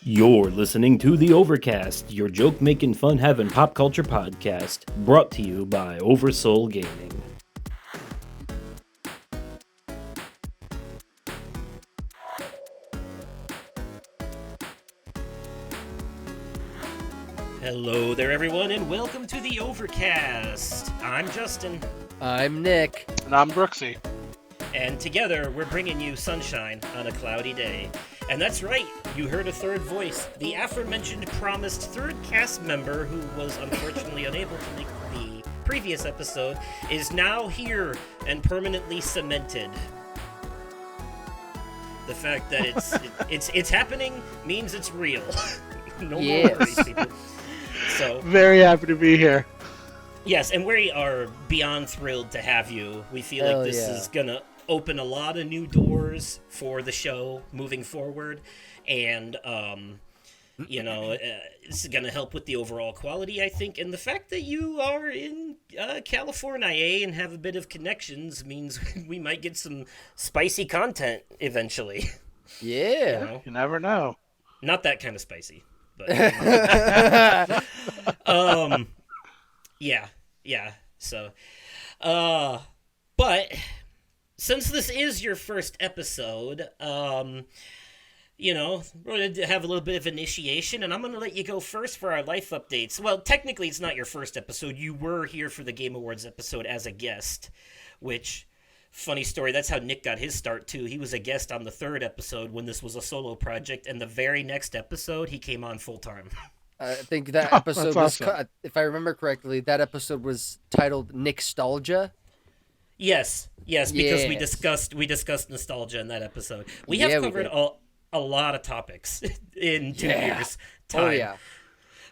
You're listening to the Overcast, your joke-making, fun-having pop culture podcast, brought to you by Oversoul Gaming. Hello there, everyone, and welcome to the Overcast. I'm Justin. I'm Nick. And I'm Brooksy. And together, we're bringing you sunshine on a cloudy day. And that's right, you heard a third voice. The aforementioned promised third cast member, who was unfortunately unable to make the previous episode, is now here and permanently cemented. The fact that it's happening means it's real. No more worries, people. So very happy to be here. Yes, and we are beyond thrilled to have you. We feel like this is gonna open a lot of new doors for the show moving forward, and this is gonna help with the overall quality, I think. And the fact that you are in California and have a bit of connections means we might get some spicy content eventually. Yeah, you never know. Not that kind of spicy, but yeah. So, but since this is your first episode, we're going to have a little bit of initiation, and I'm going to let you go first for our life updates. Well, technically, it's not your first episode. You were here for the Game Awards episode as a guest, which, funny story, that's how Nick got his start, too. He was a guest on the third episode when this was a solo project, and the very next episode, he came on full-time. I think that episode was, awesome. if I remember correctly, that episode was titled Nickstalgia. Yes, because we discussed nostalgia in that episode. We have covered a lot of topics in 2 years' time. Oh, yeah.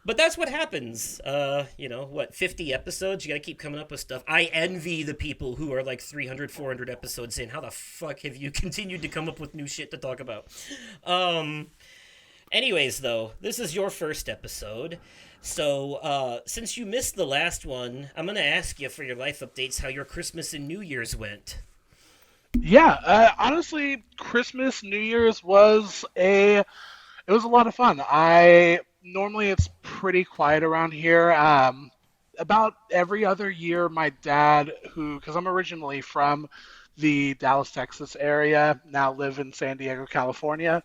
But that's what happens. 50 episodes? You gotta keep coming up with stuff. I envy the people who are like 300, 400 episodes in. How the fuck have you continued to come up with new shit to talk about? Anyways, though, this is your first episode. So, since you missed the last one, I'm going to ask you for your life updates how your Christmas and New Year's went. Yeah, honestly, Christmas, New Year's was a lot of fun. Normally it's pretty quiet around here. About every other year, my dad, because I'm originally from the Dallas, Texas area, now live in San Diego, California.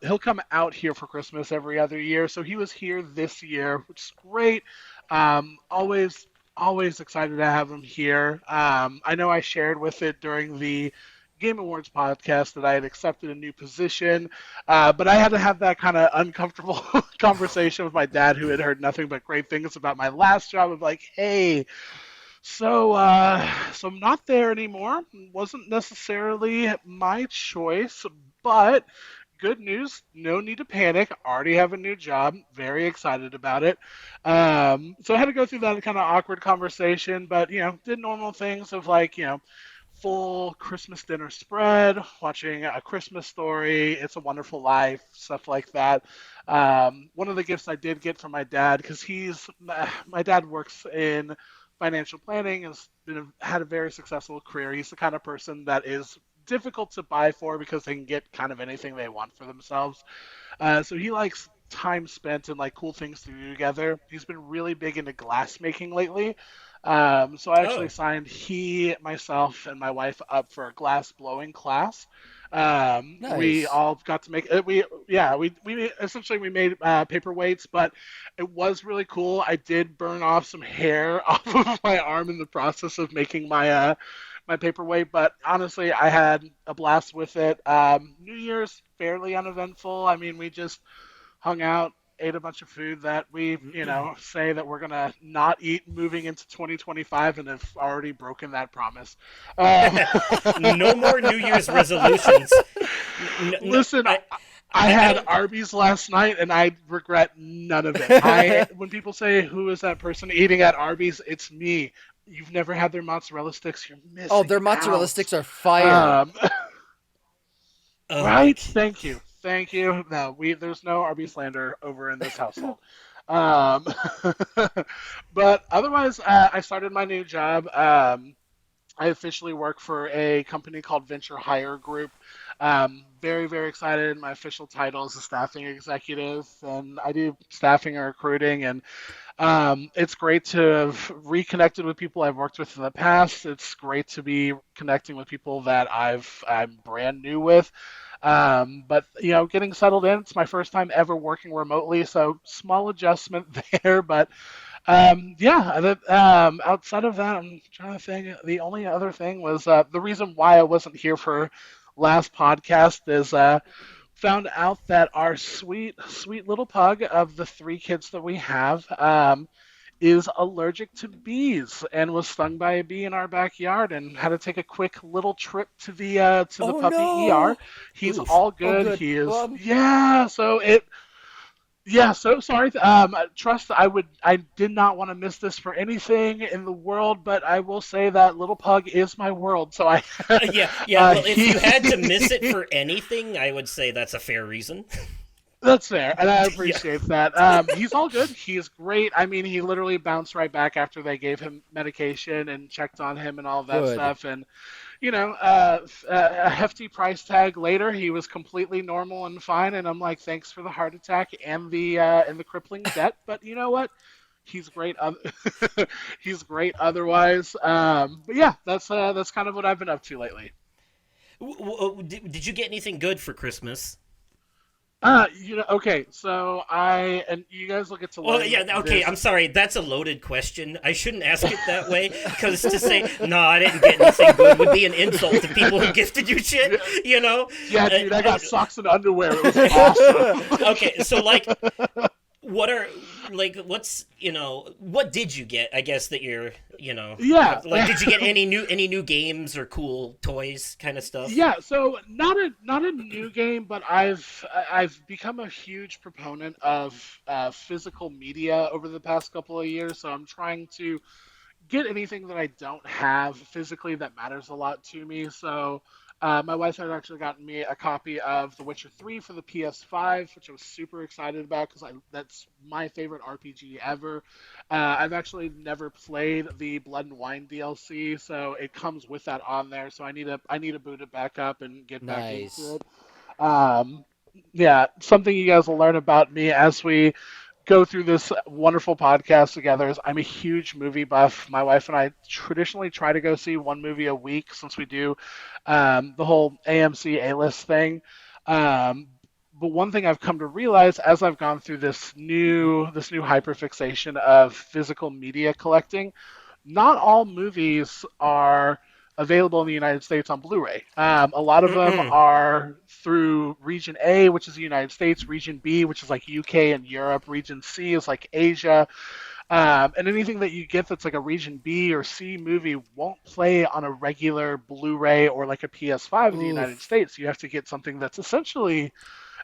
He'll come out here for Christmas every other year, so he was here this year, which is great. Always excited to have him here. I know I shared with it during the Game Awards podcast that I had accepted a new position, but I had to have that kind of uncomfortable conversation with my dad, who had heard nothing but great things about my last job, of like, hey, so I'm not there anymore. Wasn't necessarily my choice, but good news, no need to panic. Already have a new job. Very excited about it. So I had to go through that kind of awkward conversation, but, did normal things of like, full Christmas dinner spread, watching A Christmas Story, It's a Wonderful Life, stuff like that. One of the gifts I did get from my dad, because my dad works in financial planning, has had a very successful career. He's the kind of person that is difficult to buy for because they can get kind of anything they want for themselves. So he likes time spent and like cool things to do together. He's been really big into glass making lately. So I actually signed myself, and my wife up for a glass blowing class. Nice. We all got to make we essentially made paperweights, but it was really cool. I did burn off some hair off of my arm in the process of making my paperweight, but honestly, I had a blast with it. New Year's, fairly uneventful. I mean, we just hung out, ate a bunch of food that we, say that we're going to not eat moving into 2025, and have already broken that promise. No more New Year's resolutions. Listen, I had Arby's last night, and I regret none of it. When people say, who is that person eating at Arby's, it's me. You've never had their mozzarella sticks, you're missing Oh, their mozzarella out. sticks are fire. Right? Thank you. No, there's no Arby's slander over in this household. But otherwise, I started my new job. I officially work for a company called Venture Hire Group. Very, very excited. My official title is a staffing executive, and I do staffing and recruiting. And it's great to have reconnected with people I've worked with in the past. It's great to be connecting with people that I'm brand new with. But getting settled in. It's my first time ever working remotely, so small adjustment there. But yeah, outside of that, I'm trying to think. The only other thing was the reason why I wasn't here for last podcast is found out that our sweet, sweet little pug of the three kids that we have is allergic to bees and was stung by a bee in our backyard and had to take a quick little trip to the Oh puppy ER. no! He's Oof. all Oh good. good. He is, Well, yeah. So sorry. Trust, I did not want to miss this for anything in the world, but I will say that little pug is my world. So Yeah, yeah. Well, if he, you had to miss it for anything, I would say that's a fair reason. that's fair, and I Yeah. appreciate that. He's all good. He's great. I mean, he literally bounced right back after they gave him medication and checked on him and all of that good. stuff. And a hefty price tag later, he was completely normal and fine. And I'm like, thanks for the heart attack and the crippling debt. But you know what? He's great. He's great otherwise. But yeah, that's kind of what I've been up to lately. Did you get anything good for Christmas? Okay, so and you guys will get to Well, learn yeah, okay, this. I'm sorry. That's a loaded question. I shouldn't ask it that way, because to say, no, I didn't get anything good would be an insult to people who gifted you shit, you know? Yeah, Uh, dude, I got socks and underwear. It was awesome. okay, so, like, what are, like, what did you get, I guess, that you're, Yeah. like, did you get any new games or cool toys kind of stuff? Yeah, so not a new game, but I've become a huge proponent of physical media over the past couple of years. So I'm trying to get anything that I don't have physically that matters a lot to me. So my wife had actually gotten me a copy of The Witcher 3 for the PS5, which I was super excited about because that's my favorite RPG ever. I've actually never played the Blood and Wine DLC, so it comes with that on there. So I need to boot it back up and get back into Nice. it. Yeah, something you guys will learn about me as we go through this wonderful podcast together is I'm a huge movie buff. My wife and I traditionally try to go see one movie a week since we do the whole AMC A-list thing. Um, but one thing I've come to realize as I've gone through this new hyperfixation of physical media collecting, not all movies are available in the United States on Blu-ray. A lot of them Mm-mm. are through Region A, which is the United States, Region B, which is like UK and Europe, Region C is like Asia, and anything that you get that's like a Region B or C movie won't play on a regular Blu-ray or like a PS5 in the United Oof. States. You have to get something that's essentially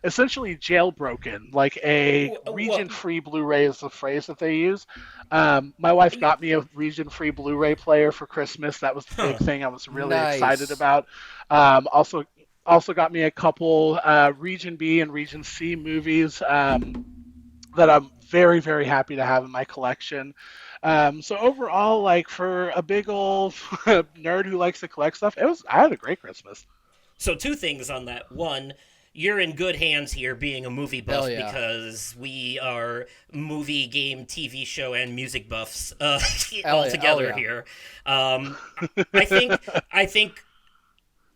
jailbroken, like a Well, region-free Blu-ray is the phrase that they use. My wife got me a region-free Blu-ray player for Christmas. That was the big huh. thing I was really excited Nice. about. Also got me a couple Region B and Region C movies that I'm very, very happy to have in my collection. So overall, like for a big old nerd who likes to collect stuff, I had a great Christmas. So two things on that. One, you're in good hands here being a movie Hell buff yeah. because we are movie, game, TV show, and music buffs all Hell yeah. Oh together yeah. here. Um, I think I think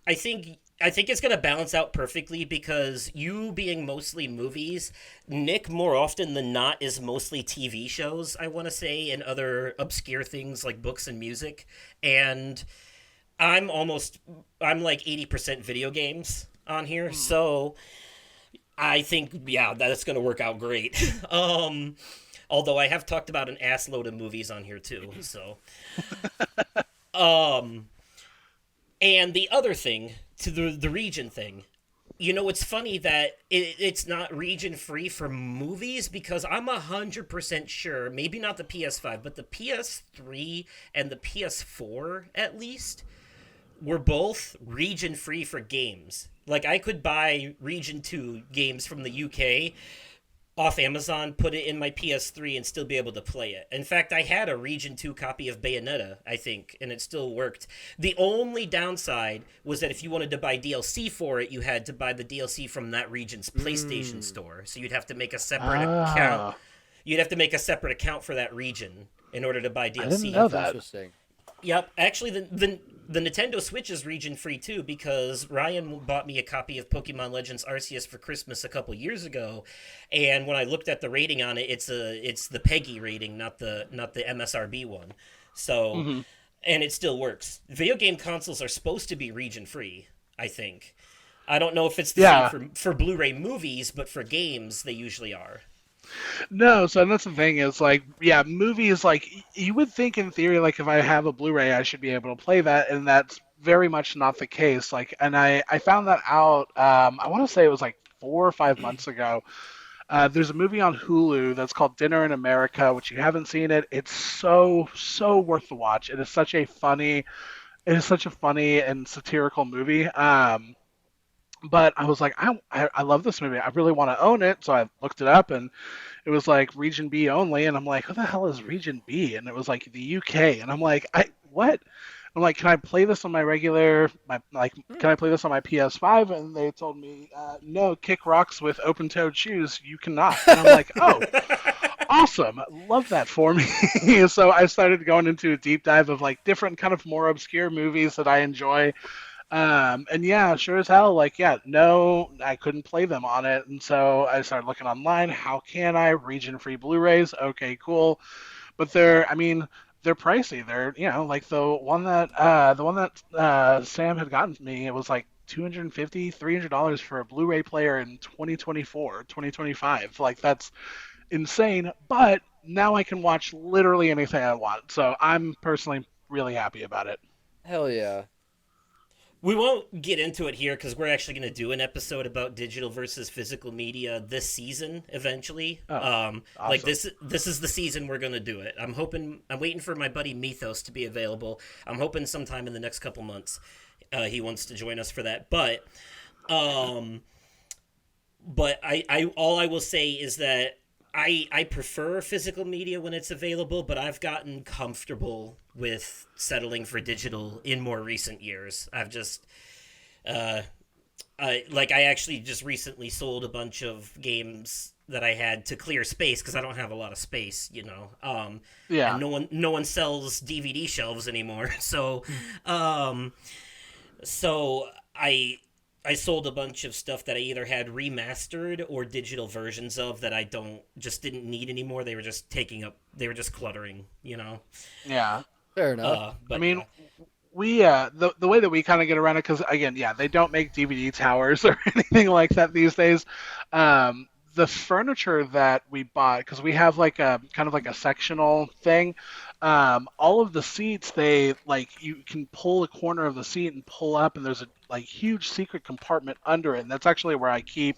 I think it's gonna balance out perfectly because you being mostly movies, Nick more often than not is mostly TV shows, I wanna say, and other obscure things like books and music. And I'm like 80% video games on here, Mhm. so I think yeah, that's gonna work out great. Although I have talked about an ass load of movies on here too, so um and the other thing to the region thing, it's funny that it's not region free for movies because I'm 100% sure, maybe not the PS5, but the PS3 and the PS4 at least were both region free for games. Like I could buy region 2 games from the UK off Amazon, put it in my PS3, and still be able to play it. In fact, I had a Region 2 copy of Bayonetta, I think, and it still worked. The only downside was that if you wanted to buy DLC for it, you had to buy the DLC from that region's PlayStation store. So you'd have to make a separate account. You'd have to make a separate account for that region in order to buy DLC. I didn't know that. Interesting. Yep, actually, the Nintendo Switch is region free too, because Ryan bought me a copy of Pokemon Legends Arceus for Christmas a couple years ago, and when I looked at the rating on it, it's the PEGI rating, not the MSRB one. So, and it still works. Video game consoles are supposed to be region free, I think. I don't know if it's the same for Blu-ray movies, but for games they usually are. No, so that's the thing is like, yeah, movies, like, you would think in theory, like, if I have a Blu-ray, I should be able to play that, and that's very much not the case. Like, and I found that out, I want to say it was like 4 or 5 months ago. There's a movie on Hulu that's called Dinner in America, which you haven't seen it. It's so worth the watch. It is such a funny and satirical movie. But I was like, I love this movie. I really want to own it. So I looked it up, and it was like Region B only. And I'm like, who the hell is Region B? And it was like the UK. And I'm like, what? I'm like, can I play this on my can I play this on my PS5? And they told me, no, kick rocks with open-toed shoes. You cannot. And I'm like, oh, awesome. Love that for me. So I started going into a deep dive of like different kind of more obscure movies that I enjoy. And yeah, sure as hell, like, yeah, no, I couldn't play them on it. And so I started looking online. How can I? Region-free Blu-rays. Okay, cool. But they're pricey. They're, like the one that Sam had gotten me, it was like $250, $300 for a Blu-ray player in 2024, 2025. Like, that's insane. But now I can watch literally anything I want. So I'm personally really happy about it. Hell yeah. We won't get into it here because we're actually going to do an episode about digital versus physical media this season eventually. Awesome. Like this is the season we're going to do it. I'm waiting for my buddy Mythos to be available. I'm hoping sometime in the next couple months he wants to join us for that. But I all I will say is that I prefer physical media when it's available, but I've gotten comfortable with settling for digital in more recent years. I've just, I actually just recently sold a bunch of games that I had to clear space because I don't have a lot of space, Yeah. And no one sells DVD shelves anymore, so I sold a bunch of stuff that I either had remastered or digital versions of that I didn't need anymore. They were just cluttering, Yeah. Fair enough. But, I mean, we the way that we kind of get around it, because again, yeah, they don't make DVD towers or anything like that these days. The furniture that we bought, because we have like a kind of like a sectional thing. All of the seats, you can pull a corner of the seat and pull up, and there's a like huge secret compartment under it, and that's actually where I keep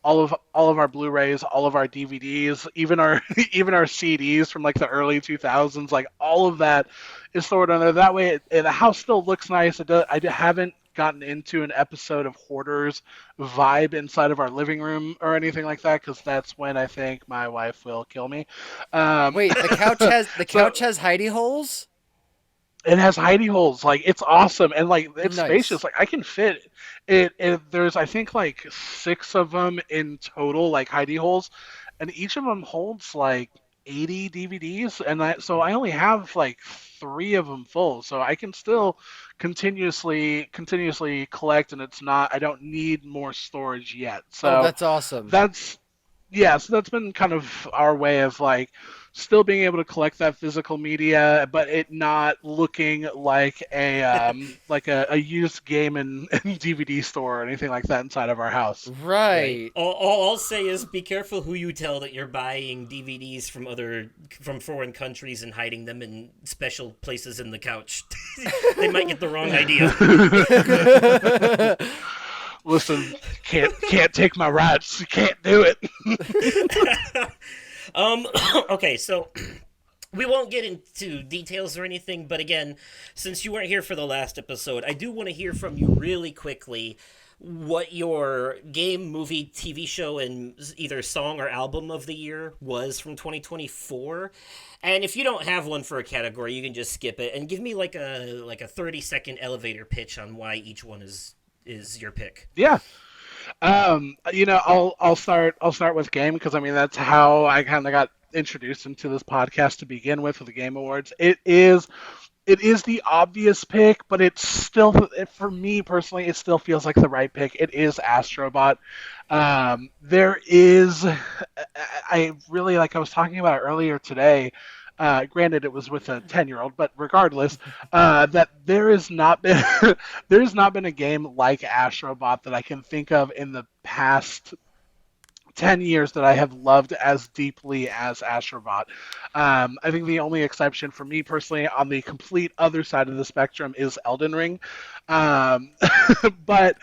all of our Blu-rays, all of our DVDs, even our CDs from like the early 2000s, like all of that is stored on there. That way, the house still looks nice. I haven't gotten into an episode of Hoarders vibe inside of our living room or anything like that, because that's when I think my wife will kill me. Wait, the couch has hidey holes? It has hidey holes. Like, it's awesome, and like it's Nice. spacious. Like, I can fit it. There's, I think, like 6 of them in total, like hidey holes, and each of them holds like 80 DVDs, and so I only have like 3 of them full, so I can still continuously collect, and I don't need more storage yet. So Oh, that's awesome. so that's been kind of our way of like still being able to collect that physical media, but it not looking like a used game and DVD store or anything like that inside of our house. Right. All I'll say is be careful who you tell that you're buying DVDs from foreign countries and hiding them in special places in the couch. They might get the wrong idea. Listen, can't take my rights. You can't do it. Okay, so we won't get into details or anything, but again, since you weren't here for the last episode, I do want to hear from you really quickly. what your game, movie, TV show, and either song or album of the year was from 2024. And if you don't have one for a category, you can just skip it and give me like a 30-second elevator pitch on why each one is your pick. Yeah. I'll start with game because I mean that's how I kind of got introduced into this podcast to begin with the Game Awards. It is the obvious pick, but it's still, for me personally, it still feels like the right pick. It is Astrobot. There is, I really, like I was talking about earlier today, granted it was with a 10-year-old, but regardless, that there has not been, there has not been a game like Astrobot that I can think of in the past 10 years that I have loved as deeply as Astrobot. I think the only exception for me personally on the complete other side of the spectrum is Elden Ring. Um, but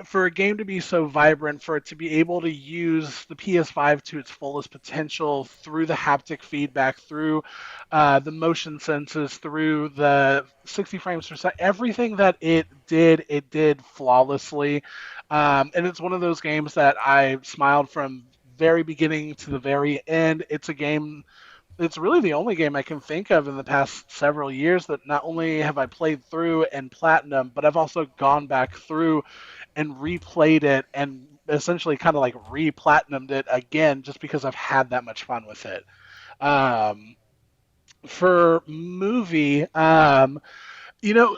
for a game to be so vibrant, for it to be able to use the PS5 to its fullest potential through the haptic feedback, through the motion senses, through the 60 frames per second, everything that it did flawlessly. And it's one of those games that I smiled from very beginning to the very end. It's a game. It's really the only game I can think of in the past several years that not only have I played through and platinum, but I've also gone back through and replayed it and essentially kind of like re-platinumed it again just because I've had that much fun with it. Um, for movie, you know,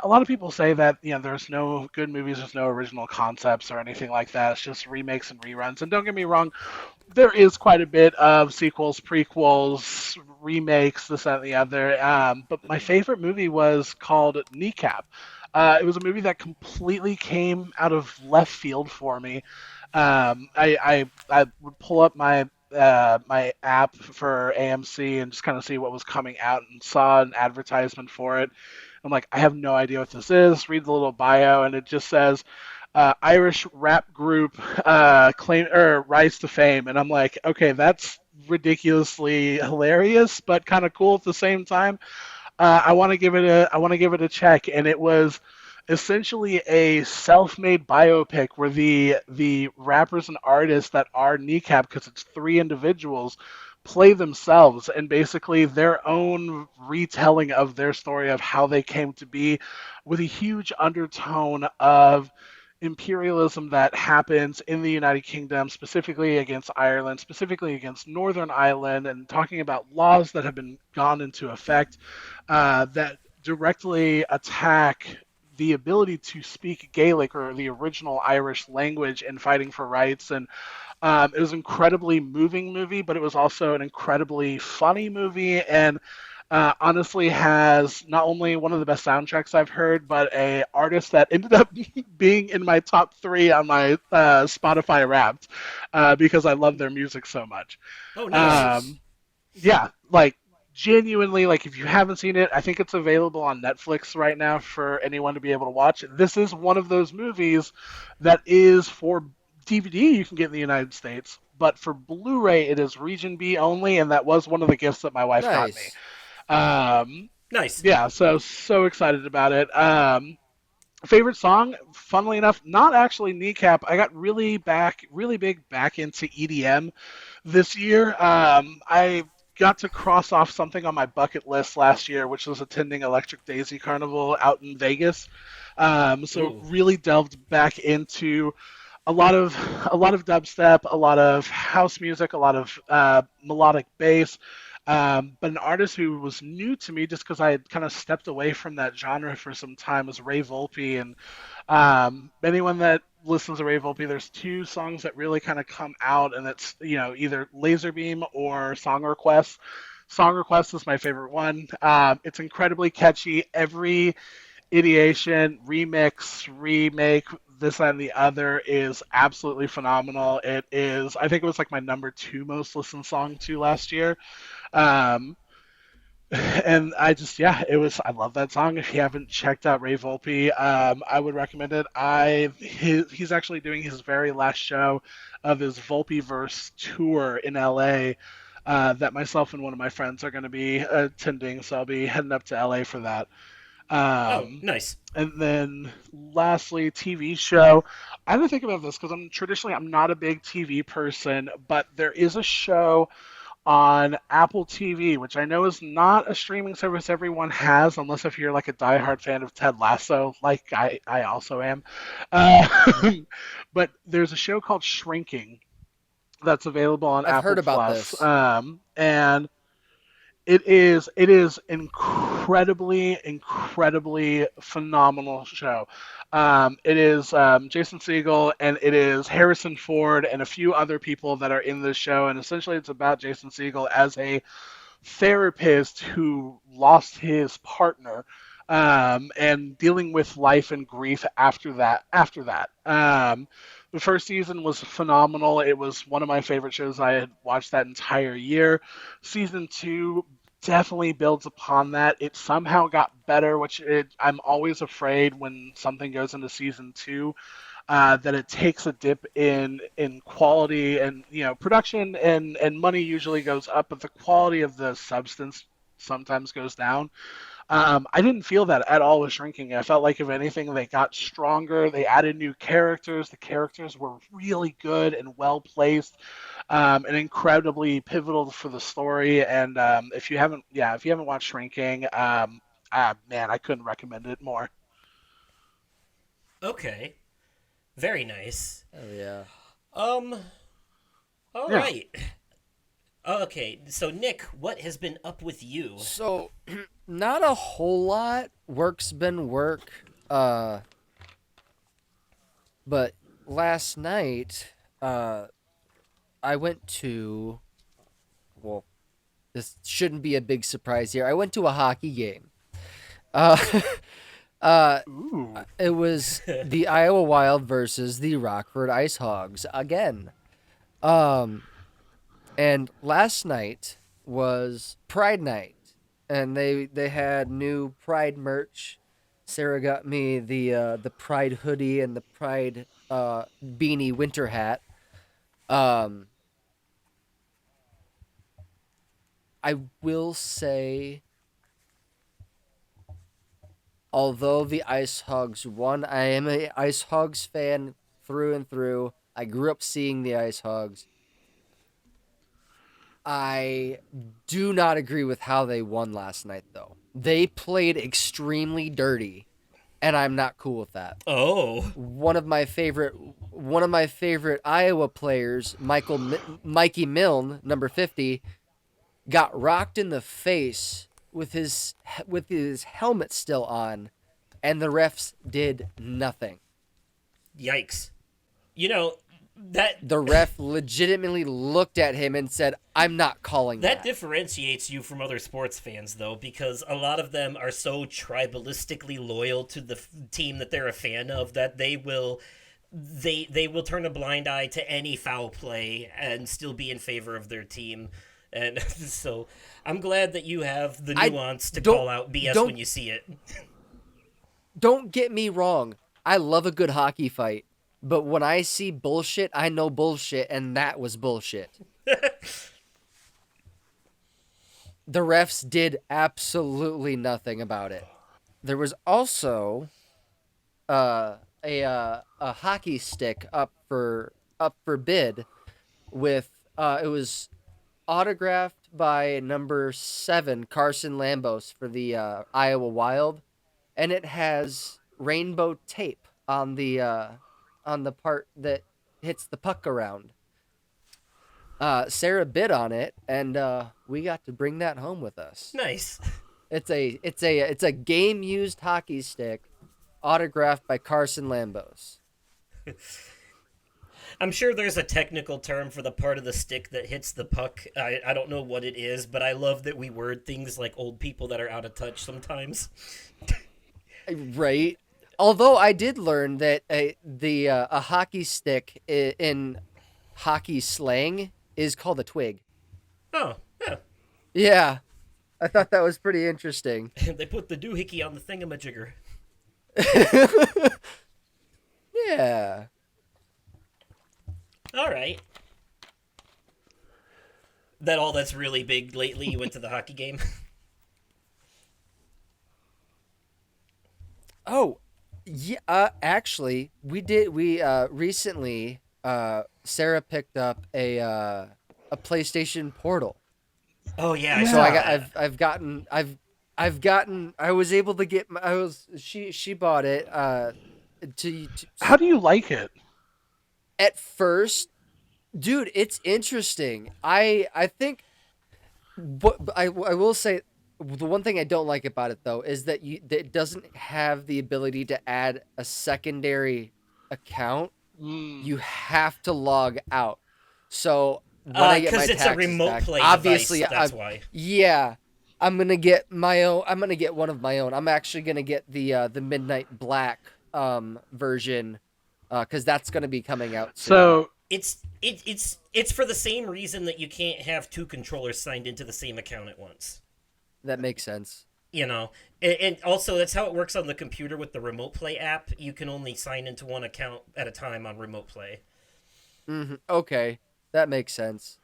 a lot of people say that there's no good movies, there's no original concepts or anything like that. It's just remakes and reruns. And don't get me wrong, there is quite a bit of sequels, prequels, remakes, this, that, and the other. But my favorite movie was called Kneecap. It was a movie that completely came out of left field for me. I would pull up my app for AMC and just kind of see what was coming out and saw an advertisement for it. I'm like, I have no idea what this is. Read the little bio, and it just says Irish rap group claim or rise to fame, and I'm like, okay, that's ridiculously hilarious, but kind of cool at the same time. I want to give it a check, and it was essentially a self-made biopic where the rappers and artists that are Kneecap, because it's three individuals, play themselves and basically their own retelling of their story of how they came to be, with a huge undertone of imperialism that happens in the United Kingdom, specifically against Ireland, specifically against Northern Ireland, and talking about laws that have been gone into effect that directly attack the ability to speak Gaelic or the original Irish language in fighting for rights. And it was an incredibly moving movie, but it was also an incredibly funny movie, and honestly has not only one of the best soundtracks I've heard, but a artist that ended up being in my top three on my Spotify Wrapped because I love their music so much. Oh, nice. Um, yeah, like genuinely, like if you haven't seen it, I think it's available on Netflix right now for anyone to be able to watch. This is one of those movies that is for DVD you can get in the United States, but for Blu-ray it is region B only, and that was one of the gifts that my wife got me. Nice. Nice. Yeah, so excited about it. Favorite song, funnily enough, not actually Kneecap. I got really big back into EDM this year. I got to cross off something on my bucket list last year, which was attending Electric Daisy Carnival out in Vegas. So Ooh. really delved back into a lot of dubstep, a lot of house music, a lot of melodic bass. But an artist who was new to me just because I had kind of stepped away from that genre for some time was Ray Volpe. And anyone that listens to Ray Volpe, there's two songs that really kind of come out, and it's either Laserbeam or Song Request. Song Request is my favorite one. It's incredibly catchy. Every ideation, remix, remake, this and the other is absolutely phenomenal. It is, I think it was like my number two most listened song to last year. Um, and I love that song. If you haven't checked out Ray Volpe, I would recommend it. He's actually doing his very last show of his Volpeverse tour in LA. That myself and one of my friends are going to be attending, so I'll be heading up to LA for that. Oh, Um, nice. and then lastly, TV show. I had to think about this because I'm not a big TV person, but there is a show on Apple TV, which I know is not a streaming service everyone has, unless if you're like a diehard fan of Ted Lasso, like I also am. Mhm. Uh, but there's a show called Shrinking that's available on I've Apple heard about Plus, this. and it is incredibly phenomenal show. It is Jason Segel and it is Harrison Ford and a few other people that are in this show, and essentially it's about Jason Segel as a therapist who lost his partner, and dealing with life and grief after that. The first season was phenomenal. It was one of my favorite shows I had watched that entire year. Season two definitely builds upon that. It somehow got better, I'm always afraid when something goes into season two, that it takes a dip in quality, and production and money usually goes up, but the quality of the substance sometimes goes down. I didn't feel that at all with Shrinking. I felt like if anything, they got stronger. They added new characters. The characters were really good and well placed, and incredibly pivotal for the story. And if you haven't watched Shrinking, man, I couldn't recommend it more. Okay. Very nice. Oh yeah. Um, all Yeah. right. Okay, so Nick, what has been up with you? So, not a whole lot. Work's been work. But last night, I went to. Well, this shouldn't be a big surprise here. I went to a hockey game. Uh, uh, Ooh. it was the Iowa Wild versus the Rockford Ice Hogs again. Um, and last night was Pride Night, and they had new Pride merch. Sarah got me the Pride hoodie and the Pride beanie winter hat. Um, I will say, although the Ice Hogs won, I am a Ice Hogs fan through and through. I grew up seeing the Ice Hogs. I do not agree with how they won last night, though. They played extremely dirty, and I'm not cool with that. Oh, One of my favorite Iowa players, Mikey Milne, number 50, got rocked in the face with his helmet still on, and the refs did nothing. yikes. You know, that The ref legitimately looked at him and said, "I'm not calling that that." differentiates you from other sports fans, though, because a lot of them are so tribalistically loyal to the team that they're a fan of that they will turn a blind eye to any foul play and still be in favor of their team. And so I'm glad that you have the I nuance to don't call out BS don't when you see it. don't get me wrong. I love a good hockey fight, but when I see bullshit, I know bullshit, and that was bullshit. The refs did absolutely nothing about it. There was also a hockey stick up for bid with it was autographed by number 7 Carson Lambos for the Iowa Wild, and it has rainbow tape on the part that hits the puck around. Sarah bid on it, and we got to bring that home with us. Nice. It's a game used hockey stick, autographed by Carson Lambos. I'm sure there's a technical term for the part of the stick that hits the puck. I don't know what it is, but I love that we word things like old people that are out of touch sometimes. Right. Although I did learn that a hockey stick in hockey slang is called a twig. Oh, yeah. Yeah, I thought that was pretty interesting. They put the doohickey on the thingamajigger. Yeah. All right. That all that's really big lately? You went to the hockey game? Oh, yeah. Actually, we recently Sarah picked up a PlayStation Portal. Oh yeah, I So saw Yeah. that. I've gotten I was able to get she bought it to How do you like it? at first, dude, it's interesting. I think what I will say, the one thing I don't like about it though is that that it doesn't have the ability to add a secondary account. Mm. You have to log out. So when I get my Because it's a taxes remote back, play device. obviously That's why. yeah, I'm gonna get my own. I'm gonna get one of my own. I'm actually gonna get the Midnight Black version because that's gonna be coming out soon. So It's for the same reason that you can't have two controllers signed into the same account at once. That makes sense. You know, and also that's how it works on the computer with the remote play app. You can only sign into one account at a time on remote play. Okay, that makes sense.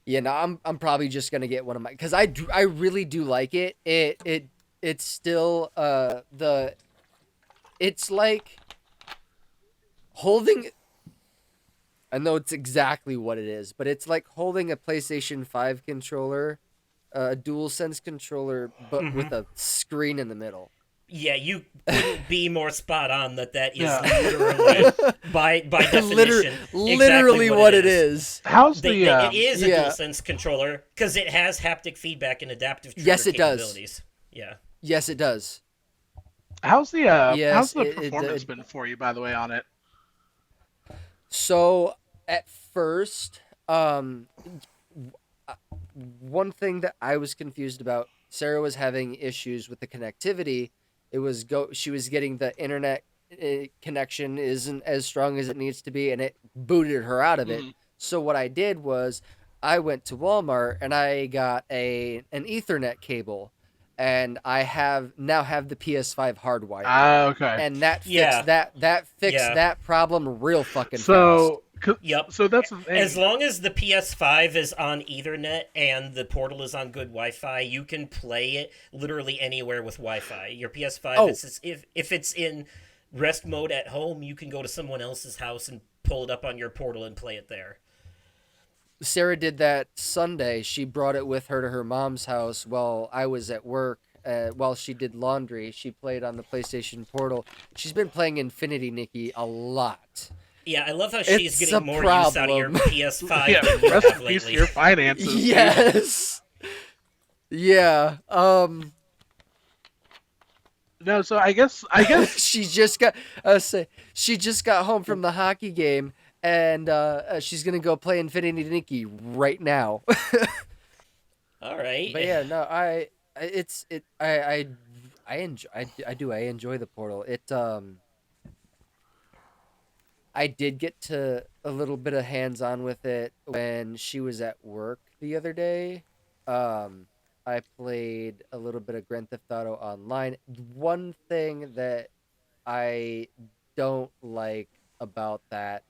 Yeah, no, I'm probably just gonna get one of my because I really do like it. It's still it's like holding. I know it's exactly what it is, but it's like holding a PlayStation 5 controller, a DualSense controller, but with a screen in the middle. Yeah, you couldn't be more spot on that is Yeah. literally by definition Literally exactly what it is. how's It is a yeah. DualSense controller because it has haptic feedback and adaptive trigger Yes, it does. capabilities. Yeah. Yes, it does. how's the Yes, performance been for you, by the way, on it? So at first, one thing that I was confused about, Sarah was having issues with the connectivity. She was getting the internet connection isn't as strong as it needs to be, and it booted her out of it. So what I did was I went to Walmart and I got an Ethernet cable, and I now have the PS5 hardwired, Ah, okay. and that fixed Yeah. that fixed Yeah. that problem real fucking fast. Yep. So that's the thing. As long as the PS5 is on Ethernet and the Portal is on good Wi-Fi, you can play it literally anywhere with Wi-Fi. Your PS5, Oh. if it's in rest mode at home, you can go to someone else's house and pull it up on your Portal and play it there. Sarah did that Sunday. She brought it with her to her mom's house while I was at work. While she did laundry, she played on the PlayStation Portal. She's been playing Infinity Nikki a lot. Yeah, I love how she's It's getting a more use out of your problem. PS5 Yeah, than you rest have in peace to lately. your finances. dude. Yes. Yeah. No, so I guess She just got home from the hockey game, and she's gonna go play Infinity Nikki right now. All right. But yeah, no, I enjoy the Portal. I did get to a little bit of hands-on with it when she was at work the other day. I played a little bit of Grand Theft Auto Online. One thing that I don't like about that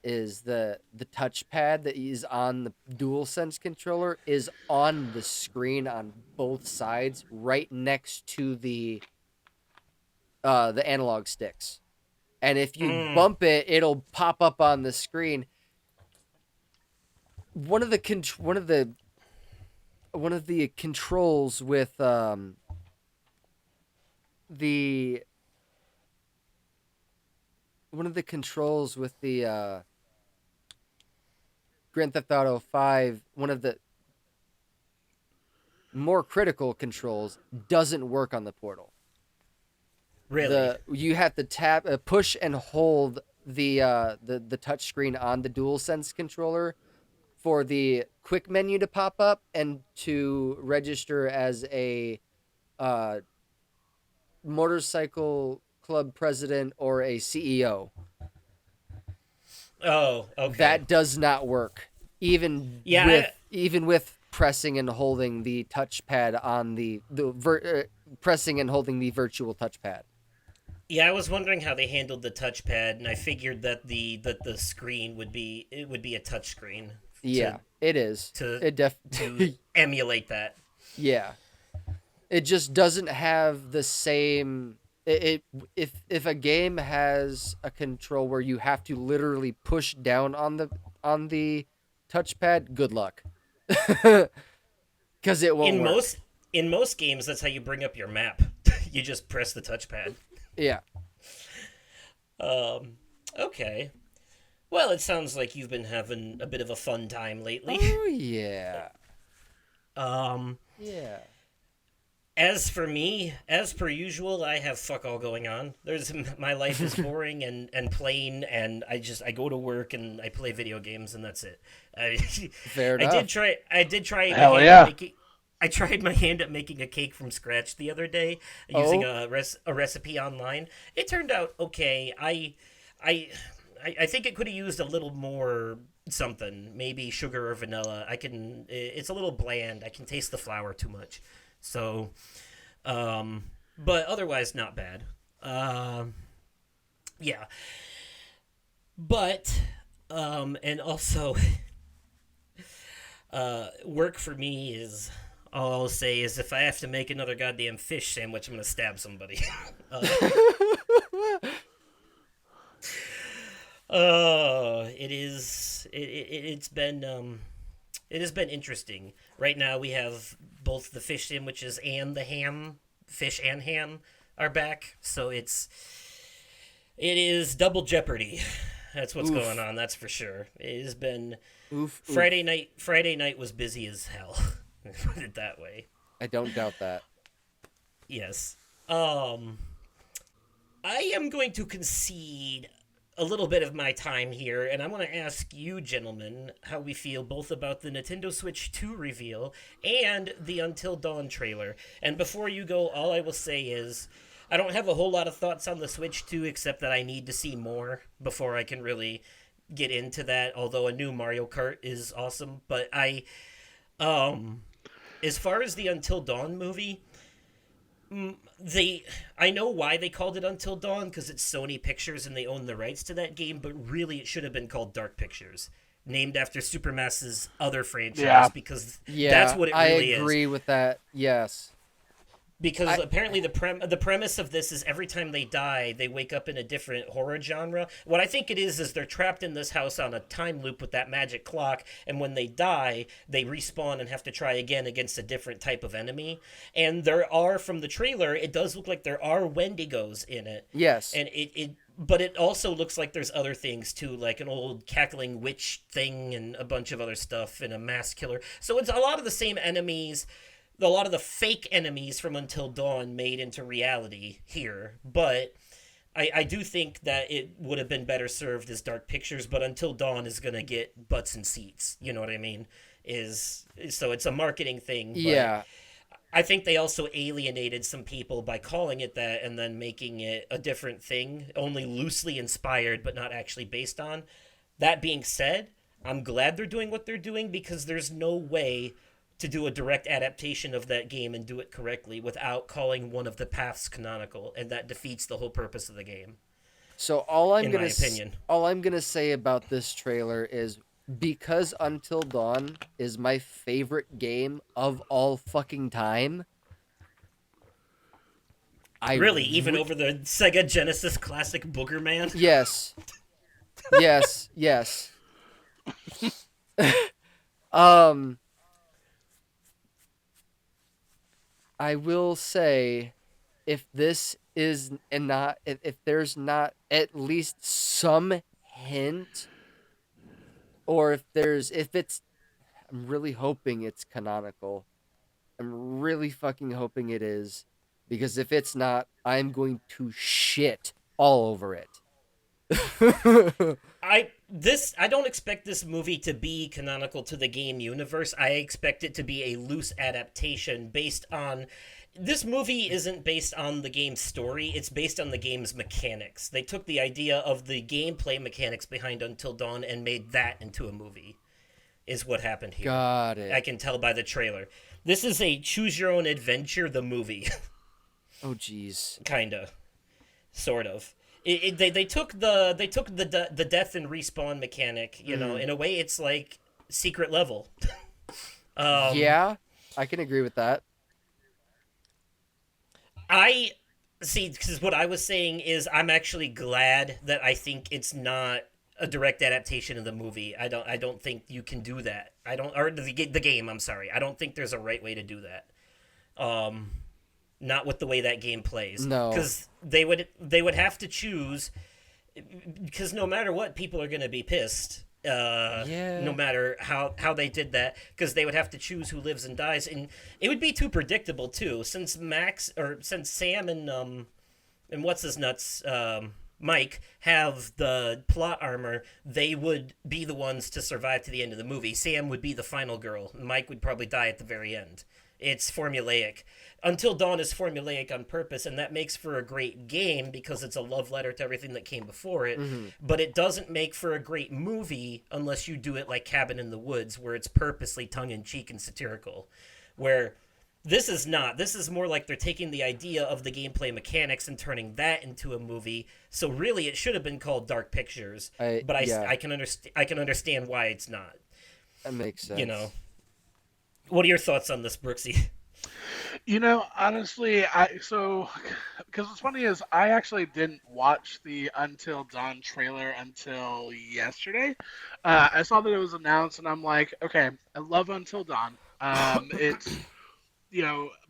is the touchpad that is on the DualSense controller is on the screen on both sides, right next to the analog sticks. And if you bump it, it'll pop up on the screen. One of the controls with the Grand Theft Auto 5, one of the more critical controls doesn't work on the Portal. Really? You have to push and hold the touch screen on the DualSense controller for the quick menu to pop up and to register as a motorcycle club president or a CEO. Oh, okay. That does not work. Even with pressing and holding the touchpad on pressing and holding the virtual touchpad. Yeah, I was wondering how they handled the touchpad, and I figured that the screen would be a touch screen. Yeah, it is. To emulate that. Yeah. It just doesn't have the same it if a game has a control where you have to literally push down on the touchpad, good luck. Cuz it won't In work. most games, that's how you bring up your map. You just press the touchpad. Yeah. Um, okay. Well, it sounds like you've been having a bit of a fun time lately. Oh yeah. Um, Yeah. as for me, as per usual, I have fuck all going on. There's my life is boring and plain, and I go to work and I play video games and that's it. I, Fair I did enough. try. I did try my Hell hand at yeah. making. I tried my hand at making a cake from scratch the other day using Oh, a recipe online. It turned out okay. I I think it could have used a little more something, maybe sugar or vanilla. It's a little bland. I can taste the flour too much. So, but otherwise not bad. Um, yeah, but and also work for me is all I'll say is if I have to make another goddamn fish sandwich, I'm gonna stab somebody. uh, it has been interesting. Right now we have both the fish sandwiches and the ham, fish and ham are back, so it is double jeopardy. That's what's going oof. on, that's for sure. It has been Oof, oof. Friday night was busy as hell. Put it that way. I don't doubt that. Yes. Um I am going to concede a little bit of my time here, and I want to ask you, gentlemen, how we feel both about the Nintendo Switch 2 reveal and the Until Dawn trailer. And before you go, all I will say is I don't have a whole lot of thoughts on the Switch 2, except that I need to see more before I can really get into that, although a new Mario Kart is awesome. But um, as far as the Until Dawn movie, they I know why they called it Until Dawn because it's Sony Pictures and they own the rights to that game, but really it should have been called Dark Pictures, named after Supermass's other franchise Yeah. because that's Yeah, what it I really is. agree with that. Yes. Because I apparently the premise of this is every time they die, they wake up in a different horror genre. What I think it is they're trapped in this house on a time loop with that magic clock, and when they die, they respawn and have to try again against a different type of enemy. And there are, from the trailer, it does look like there are Wendigos in it, yes. and but it also looks like there's other things too, like an old cackling witch thing and a bunch of other stuff and a mass killer. So it's a lot of the same enemies, a lot of the fake enemies from Until Dawn made into reality here. But I do think that it would have been better served as Dark Pictures, but Until Dawn is gonna get butts and seats. You know what I mean? So it's a marketing thing, but Yeah. I think they also alienated some people by calling it that and then making it a different thing, only loosely inspired but not actually based on. That being said, I'm glad they're doing what they're doing because there's no way to do a direct adaptation of that game and do it correctly without calling one of the paths canonical, and that defeats the whole purpose of the game, So in my opinion. all I'm gonna say about this trailer is because Until Dawn is my favorite game of all fucking time. I Really, even re- over the Sega Genesis classic Booger Man? yes, yes, yes. Um, I will say, if this is and not if there's not at least some hint, or if it's, I'm really hoping it's canonical. I'm really fucking hoping it is, because if it's not, I'm going to shit all over it. I don't expect this movie to be canonical to the game universe. I expect it to be a loose adaptation based on this movie isn't based on the game's story, it's based on the game's mechanics. They took the idea of the gameplay mechanics behind Until Dawn and made that into a movie. Is what happened here. Got I it. can tell by the trailer. This is a choose your own adventure the movie, Oh jeez. kind of. Sort of. They took the death and respawn mechanic. You know, in a way, it's like secret level. Um, Yeah, I can agree with that. I See, because what I was saying is I'm actually glad that I think it's not a direct adaptation of the movie. I don't think you can do that. I don't or the game. I'm sorry. I don't think there's a right way to do that. Um, Not with the way that game plays, No. because they would have to choose, because no matter what, people are going to be pissed. No Yeah. matter how they did that, because they would have to choose who lives and dies, and it would be too predictable too. Since Sam and what's his nuts, Mike, have the plot armor, they would be the ones to survive to the end of the movie. Sam would be the final girl. Mike would probably die at the very end. It's formulaic. Until Dawn is formulaic on purpose, and that makes for a great game because it's a love letter to everything that came before it. Hmm. But it doesn't make for a great movie unless you do it like Cabin in the Woods, where it's purposely tongue in cheek and satirical. Where this is not. This is more like they're taking the idea of the gameplay mechanics and turning that into a movie. So really, it should have been called Dark Pictures. But Yeah, I can understand why it's not. that makes sense. You know. What are your thoughts on this, Brooksy? Honestly, because what's funny is I actually didn't watch the Until Dawn trailer until yesterday. I saw that it was announced, and I'm like, okay, I love Until Dawn. It's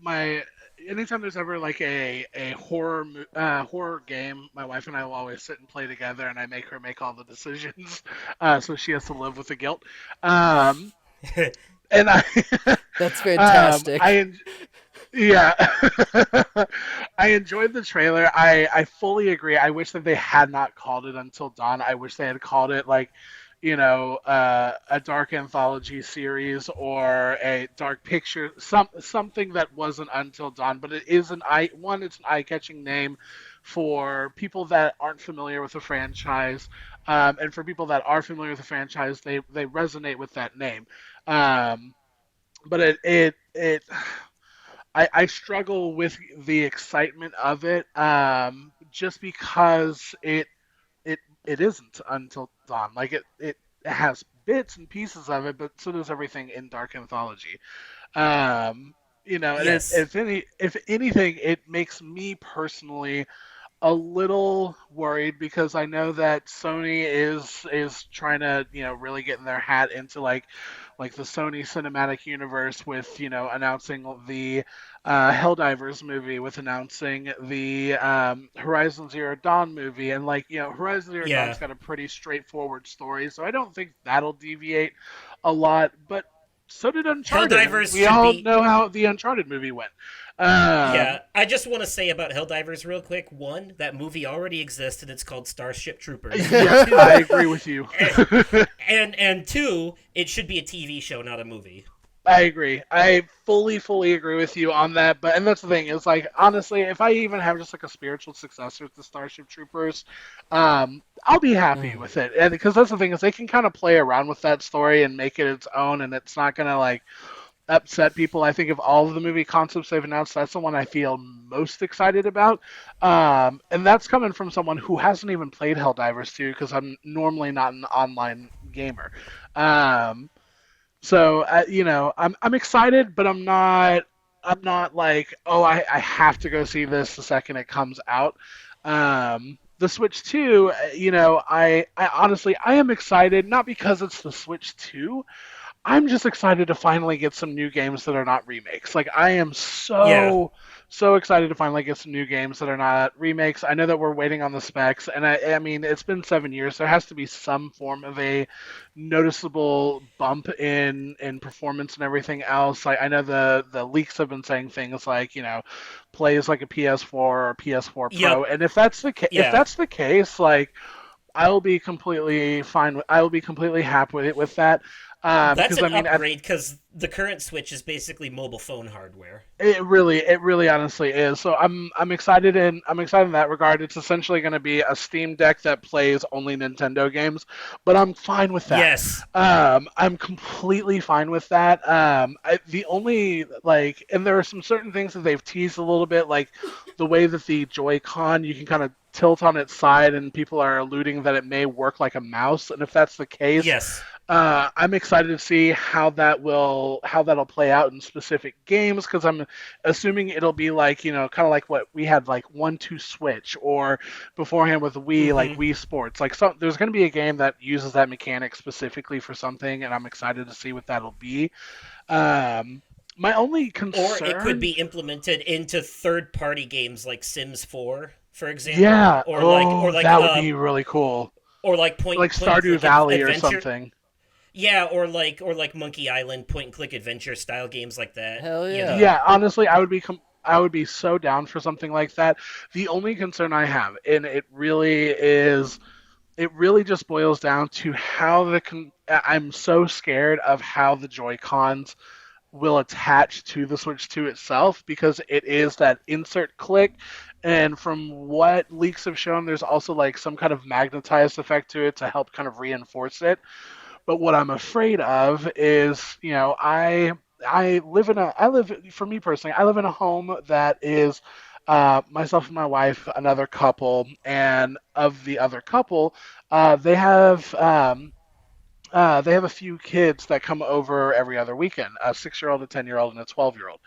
my anytime there's ever like a horror game, my wife and I will always sit and play together, and I make her make all the decisions, so she has to live with the guilt. Um, and I, That's um, fantastic. I Yeah, I enjoyed the trailer. I fully agree. I wish that they had not called it Until Dawn. I wish they had called it like, a dark anthology series or a dark picture, something that wasn't Until Dawn. But it is it's an eye-catching name for people that aren't familiar with the franchise, and for people that are familiar with the franchise, they resonate with that name. Um, but I struggle with the excitement of it, just because it isn't Until Dawn. Like it has bits and pieces of it, but so does everything in Dark Anthology. Um, and Yes. if anything, it makes me personally a little worried because I know that Sony is trying to really getting their hat into like the Sony cinematic universe with announcing the Helldivers movie, with announcing the Horizon Zero Dawn movie, and Horizon Zero Yeah. Dawn's got a pretty straightforward story, so I don't think that'll deviate a lot. But so did Uncharted, and Helldivers we should all be. know how the Uncharted movie went. Yeah, Um, I just want to say about Helldivers real quick. One, that movie already existed. It's called Starship Troopers. And yes, I two, agree with you. and two, it should be a TV show, not a movie. I agree. I fully agree with you on that. And that's the thing. It's like, honestly, if I even have just like a spiritual successor to Starship Troopers, I'll be happy with it. And because that's the thing is they can kind of play around with that story and make it its own, and it's not gonna like upset people. I think of all of the movie concepts they've announced, that's the one I feel most excited about. And that's coming from someone who hasn't even played Helldivers 2 because I'm normally not an online gamer. Um, so I'm excited, but I'm not like, oh, I have to go see this the second it comes out. The Switch 2, I honestly I am excited not because it's the Switch 2. I'm just excited to finally get some new games that are not remakes. Like I am Yeah. so excited to finally get some new games that are not remakes. I know that we're waiting on the specs, and I mean it's been 7 years. There has to be some form of a noticeable bump in performance and everything else. Like I know the leaks have been saying things like plays like a PS4 or PS4 Pro, Yep. and if Yeah. that's the case, like I will be completely happy with that. That's Because an I mean, upgrade because the current Switch is basically mobile phone hardware. it really honestly is. So I'm excited in that regard. It's essentially going to be a Steam Deck that plays only Nintendo games, but I'm fine with that. Yes. I'm completely fine with that. The only and there are some certain things that they've teased a little bit, like the way that the Joy-Con you can kind of tilt on its side, and people are alluding that it may work like a mouse. And if that's the case, Yes. I'm excited to see how that'll play out in specific games because I'm assuming it'll be like kind of like what we had like 1-2 switch or beforehand with Wii like Mm-hmm. Wii Sports. Like there's going to be a game that uses that mechanic specifically for something, and I'm excited to see what that'll be. Um, my only Or it could concern, be implemented into third-party games like Sims 4, for example, yeah, oh, that would be really cool, or like like point and Stardew click Valley or adventure. something. Yeah, or like Monkey Island point and click adventure style games like that. Hell You yeah. know. Yeah, honestly, I would be so down for something like that. The only concern I have, and it really just boils down to how I'm so scared of how the Joy Cons will attach to the Switch 2 itself because it is that insert click. And from what leaks have shown, there's also like some kind of magnetized effect to it to help kind of reinforce it. But what I'm afraid of is, I live for me personally, I live in a home that is myself and my wife, another couple, and of the other couple, they have a few kids that come over every other weekend, a 6-year-old, a 10-year-old, and a 12-year-old.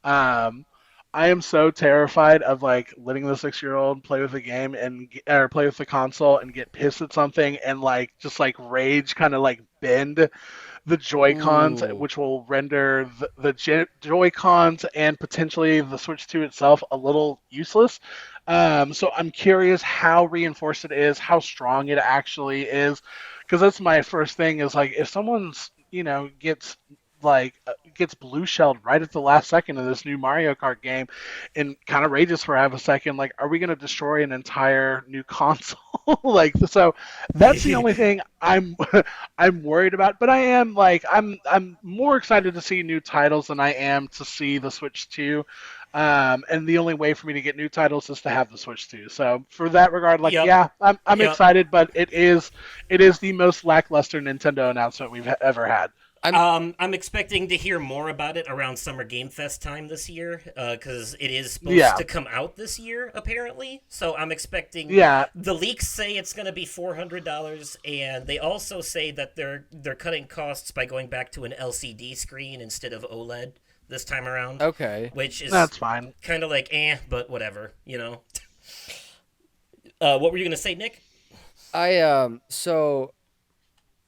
Um, I am so terrified of like letting the 6-year-old play with the game or play with the console and get pissed at something and like just like rage kind of like bend the Joy Cons, Ooh. which will render the Joy Cons and potentially the Switch 2 itself a little useless. So I'm curious how reinforced it is, how strong it actually is, because that's my first thing. Is like if someone's gets blue shelled right at the last second of this new Mario Kart game and kind of rages for half a second, like are we going to destroy an entire new console? Like so that's the only thing I'm worried about, but I'm more excited to see new titles than I am to see the Switch 2. And the only way for me to get new titles is to have the Switch 2. So for that regard, like Yep. yeah, I'm Yep. excited, but it is the most lackluster Nintendo announcement we've ever had. I'm I'm expecting to hear more about it around Summer Game Fest time this year, because it is supposed Yeah, to come out this year apparently. So I'm expecting. yeah, The leaks say it's going to be $400, and they also say that they're cutting costs by going back to an LCD screen instead of OLED this time around, okay. which is that's fine. kind of like but whatever, you know. What were you gonna say, Nick? So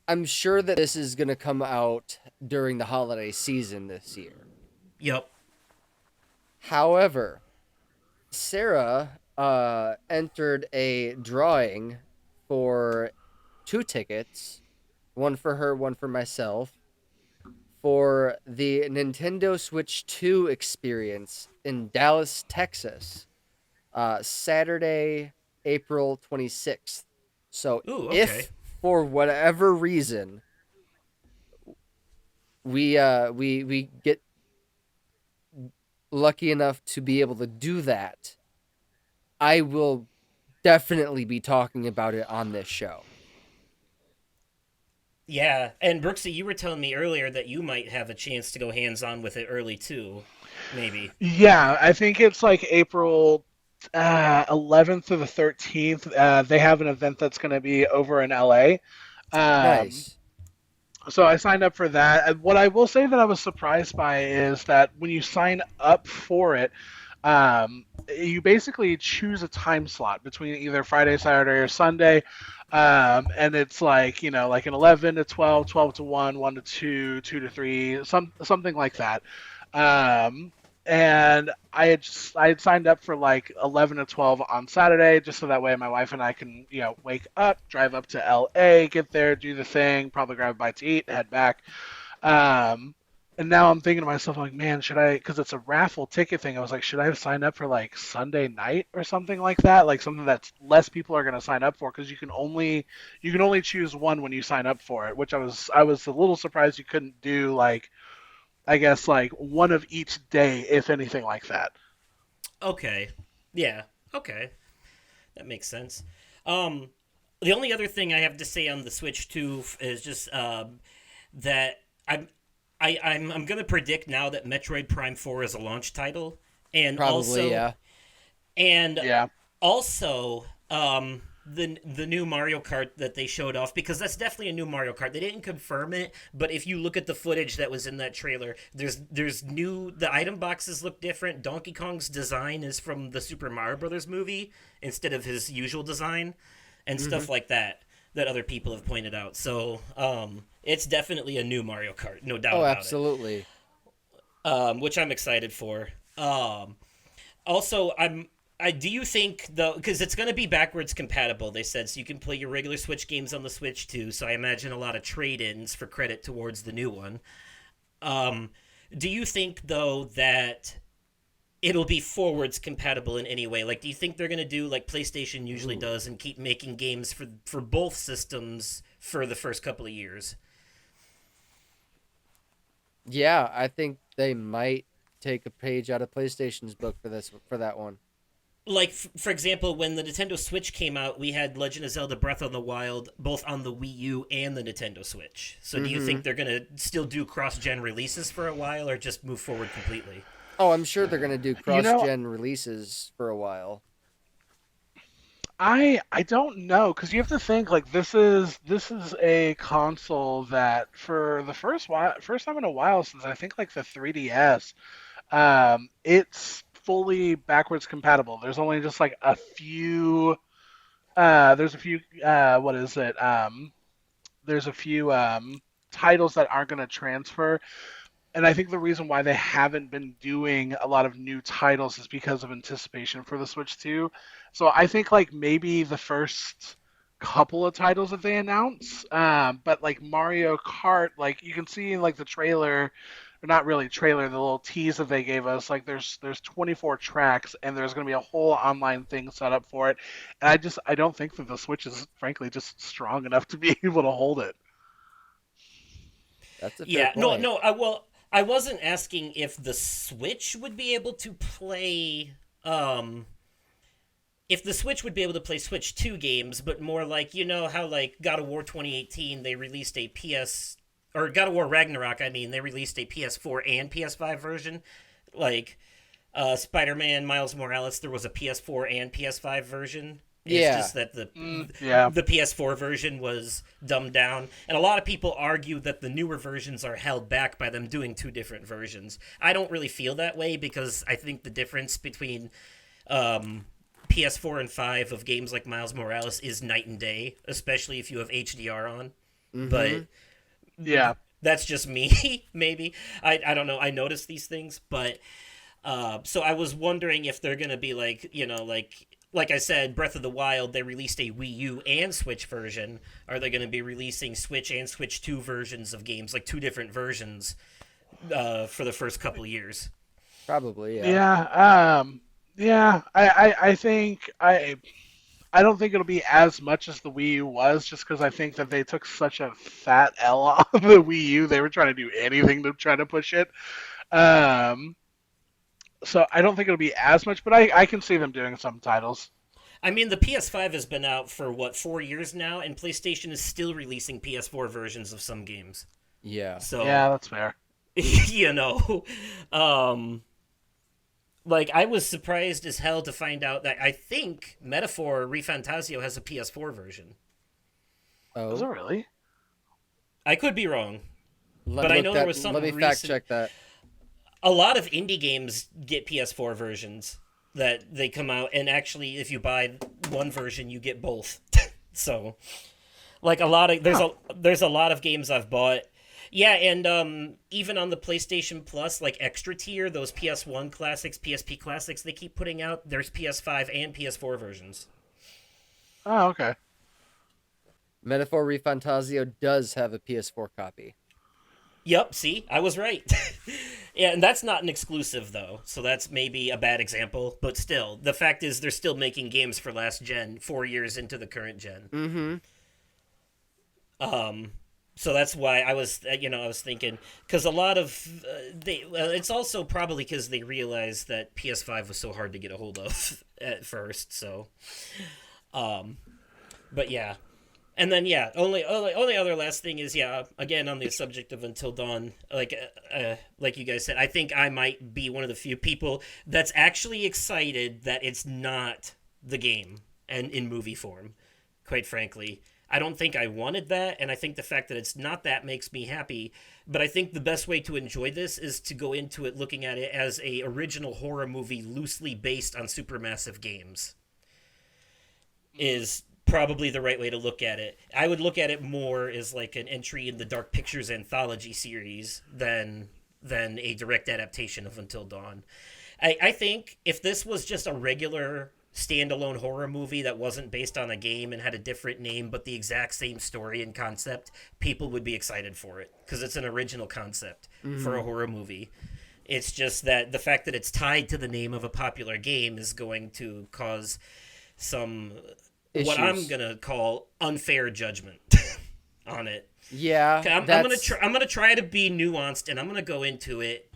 I'm sure that this is gonna come out during the holiday season this year. Yep. However, Sarah entered a drawing for 2 tickets, one for her, one for myself, for the Nintendo Switch 2 experience in Dallas, Texas, Saturday, April 26th. So Ooh, okay. if for whatever reason we get lucky enough to be able to do that, I will definitely be talking about it on this show. Yeah, and Brooksy, you were telling me earlier that you might have a chance to go hands on with it early too, maybe. Yeah, I think it's like April 11th to the 13th. They have an event that's going to be over in LA. Um, Nice. so I signed up for that. And what I will say that I was surprised by is that when you sign up for it, you basically choose a time slot between either Friday, Saturday, or Sunday. And it's like, like an 11 to 12, 12 to 1, 1 to 2, 2 to 3, something like that. Um, and I had signed up for like 11 to 12 on Saturday, just so that way my wife and I can, wake up, drive up to LA, get there, do the thing, probably grab a bite to eat, head back. Um, and now I'm thinking to myself, like, man, should I? Because it's a raffle ticket thing. I was like, should I have signed up for like Sunday night or something like that? Like something that less people are going to sign up for because you can only choose one when you sign up for it. Which I was a little surprised you couldn't do like I guess like one of each day, if anything like that. Okay. Yeah. Okay. That makes sense. Um, the only other thing I have to say on the Switch 2 is just that I'm gonna predict now that Metroid Prime 4 is a launch title, and Probably, also yeah. and Yeah. also the new Mario Kart that they showed off, because that's definitely a new Mario Kart. They didn't confirm it, but if you look at the footage that was in that trailer, there's new, the item boxes look different. Donkey Kong's design is from the Super Mario Brothers movie instead of his usual design, and stuff like that other people have pointed out. So it's definitely a new Mario Kart, no doubt Oh, about absolutely. it. Which I'm excited for. Also, I do you think though, because it's going to be backwards compatible, they said, so you can play your regular Switch games on the Switch too. So I imagine a lot of trade-ins for credit towards the new one. Do you think though that it'll be forwards compatible in any way? Like, do you think they're going to do like PlayStation usually does and keep making games for both systems for the first couple of years? Yeah, I think they might take a page out of PlayStation's book for that one. Like, for example, when the Nintendo Switch came out, we had Legend of Zelda Breath of the Wild both on the Wii U and the Nintendo Switch. So do you think they're going to still do cross-gen releases for a while, or just move forward completely? Oh, I'm sure they're going to do cross-gen releases for a while. I don't know, because you have to think like this is a console that for the first time in a while since I think like the 3DS, it's fully backwards compatible. There's only just like a few there's a few what is it? There's a few titles that aren't going to transfer. And I think the reason why they haven't been doing a lot of new titles is because of anticipation for the Switch 2. So I think like maybe the first couple of titles that they announce, but like Mario Kart, like you can see in like the trailer, or not really trailer, the little tease that they gave us, like there's 24 tracks and there's going to be a whole online thing set up for it. And I don't think that the Switch is frankly just strong enough to be able to hold it. That's a fair Yeah, point. no. I wasn't asking if the Switch would be able to play. If the Switch would be able to play Switch 2 games, but more like, you know how like God of War 2018 they released a or God of War Ragnarok, I mean, they released a PS4 and PS5 version. Like Spider-Man Miles Morales, there was a PS4 and PS5 version. It's just that the PS4 version was dumbed down. And a lot of people argue that the newer versions are held back by them doing two different versions. I don't really feel that way, because I think the difference between PS4 and 5 of games like Miles Morales is night and day, especially if you have HDR on. But Yeah. that's just me, maybe. I don't know. I noticed these things, but so I was wondering if they're going to be like, you know, like I said, Breath of the Wild, they released a Wii U and Switch version. Are they going to be releasing Switch and Switch 2 versions of games, like two different versions, for the first couple of years? Probably, yeah. Yeah. I think I don't think it'll be as much as the Wii U was, just because I think that they took such a fat L off the Wii U. They were trying to do anything to try to push it. So I don't think it'll be as much, but I can see them doing some titles. I mean, the PS5 has been out for, 4 years now, and PlayStation is still releasing PS4 versions of some games. Yeah. So, Yeah, that's fair. you know, like, I was surprised as hell to find out that I think Metaphor ReFantazio has a PS4 version. Is it Oh, really? I could be wrong. let But me I look know there was something Let me fact recent- check that. A lot of indie games get PS4 versions that they come out, and actually, if you buy one version, you get both. So, like, there's a lot of games I've bought. Yeah, and even on the PlayStation Plus, like extra tier, those PS1 classics, PSP classics, they keep putting out. There's PS5 and PS4 versions. Oh, okay. Metaphor ReFantazio does have a PS4 copy. Yep, see, I was right. Yeah, and that's not an exclusive though, so that's maybe a bad example. But still, the fact is, they're still making games for last gen, 4 years into the current gen. Mm-hmm. So that's why I was, I was thinking, because a lot of it's also probably because they realized that PS5 was so hard to get a hold of at first. So, but yeah, and then yeah, only other last thing is again on the subject of Until Dawn, like you guys said, I think I might be one of the few people that's actually excited that it's not the game and in movie form. quite frankly. I don't think I wanted that, and I think the fact that it's not that makes me happy. But I think the best way to enjoy this is to go into it looking at it as a original horror movie loosely based on supermassive games. Is probably the right way to look at it. I would look at it more as like an entry in the Dark Pictures anthology series than a direct adaptation of Until Dawn. I think if this was just a regular standalone horror movie that wasn't based on a game and had a different name but the exact same story and concept, people would be excited for it because it's an original concept for a horror movie. It's just that the fact that it's tied to the name of a popular game is going to cause some Issues. what I'm gonna call unfair judgment on it. Yeah, I'm gonna try to be nuanced, and I'm gonna go into it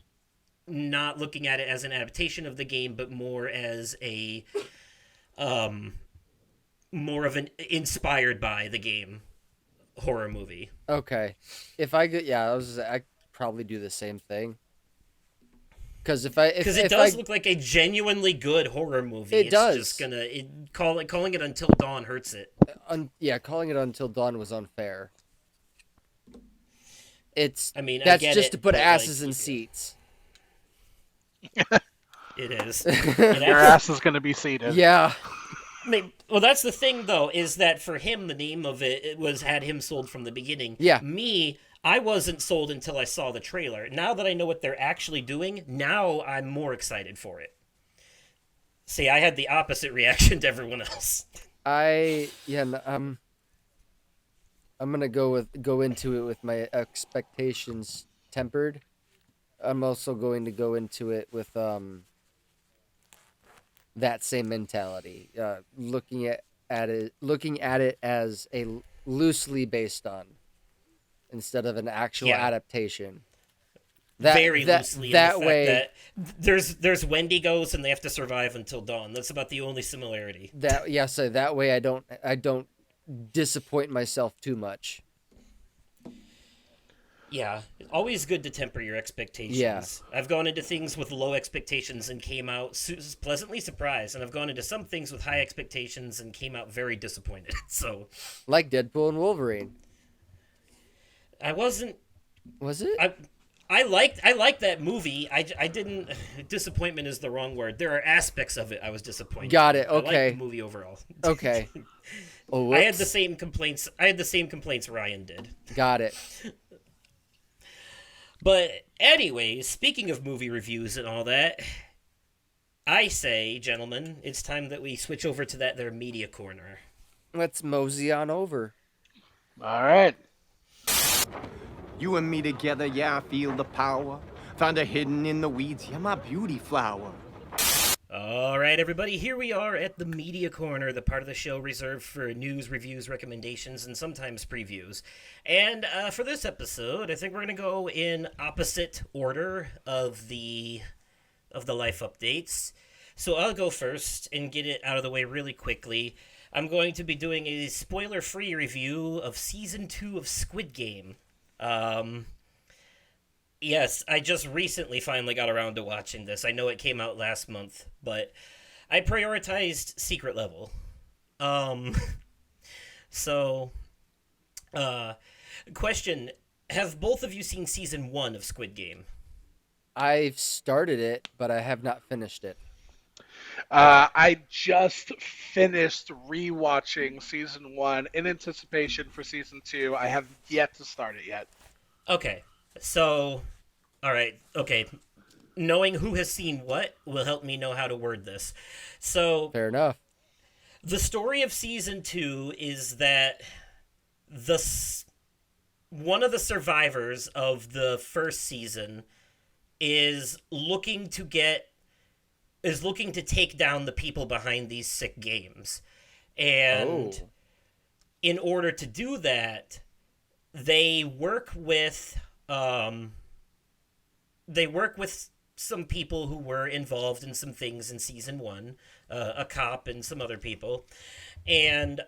not looking at it as an adaptation of the game, but more as a more of an inspired by the game horror movie. Okay, if I get I probably do the same thing. Because it does look like a genuinely good horror movie. It does. Just calling it Until Dawn hurts it. Calling it Until Dawn was unfair. That's get just it, to put but, asses in seats. It is. Your ass is going to be seated. Yeah. Well, that's the thing, though, is that for him, the name of it had him sold from the beginning. Yeah. Me, I wasn't sold until I saw the trailer. Now that I know what they're actually doing, now I'm more excited for it. See, I had the opposite reaction to everyone else. I'm gonna go into it with my expectations tempered. I'm also going to go into it with that same mentality, looking at it as a loosely based on, instead of an actual adaptation. Very loosely. That way, there's Wendigos and they have to survive until dawn. That's about the only similarity. So that way I don't disappoint myself too much. Yeah, always good to temper your expectations. Yeah. I've gone into things with low expectations and came out pleasantly surprised, and I've gone into some things with high expectations and came out very disappointed. So, like Deadpool and Wolverine. I wasn't. Was it? I liked that movie. I didn't. Disappointment is the wrong word. There are aspects of it I was disappointed. Got it. Okay. I liked the movie overall. Okay. Oh, I had the same complaints. Ryan did. Got it. But anyways, speaking of movie reviews and all that, I say, gentlemen, it's time that we switch over to their media corner. Let's mosey on over. All right. You and me together, yeah, I feel the power. Found her hidden in the weeds, yeah, my beauty flower. All right, everybody, here we are at the Media Corner, the part of the show reserved for news, reviews, recommendations, and sometimes previews. And for this episode, I think we're going to go in opposite order of the life updates. So I'll go first and get it out of the way really quickly. I'm going to be doing a spoiler-free review of Season 2 of Squid Game. Yes, I just recently finally got around to watching this. I know it came out last month, but I prioritized Secret Level. Question, have both of you seen Season 1 of Squid Game? I've started it, but I have not finished it. I just finished rewatching Season 1 in anticipation for Season 2. I have yet to start it yet. Okay, so... Alright, okay. Knowing who has seen what will help me know how to word this. So... Fair enough. The story of Season 2 is that one of the survivors of the first season is looking to take down the people behind these sick games. And in order to do that, they work with some people who were involved in some things in Season 1, a cop and some other people. And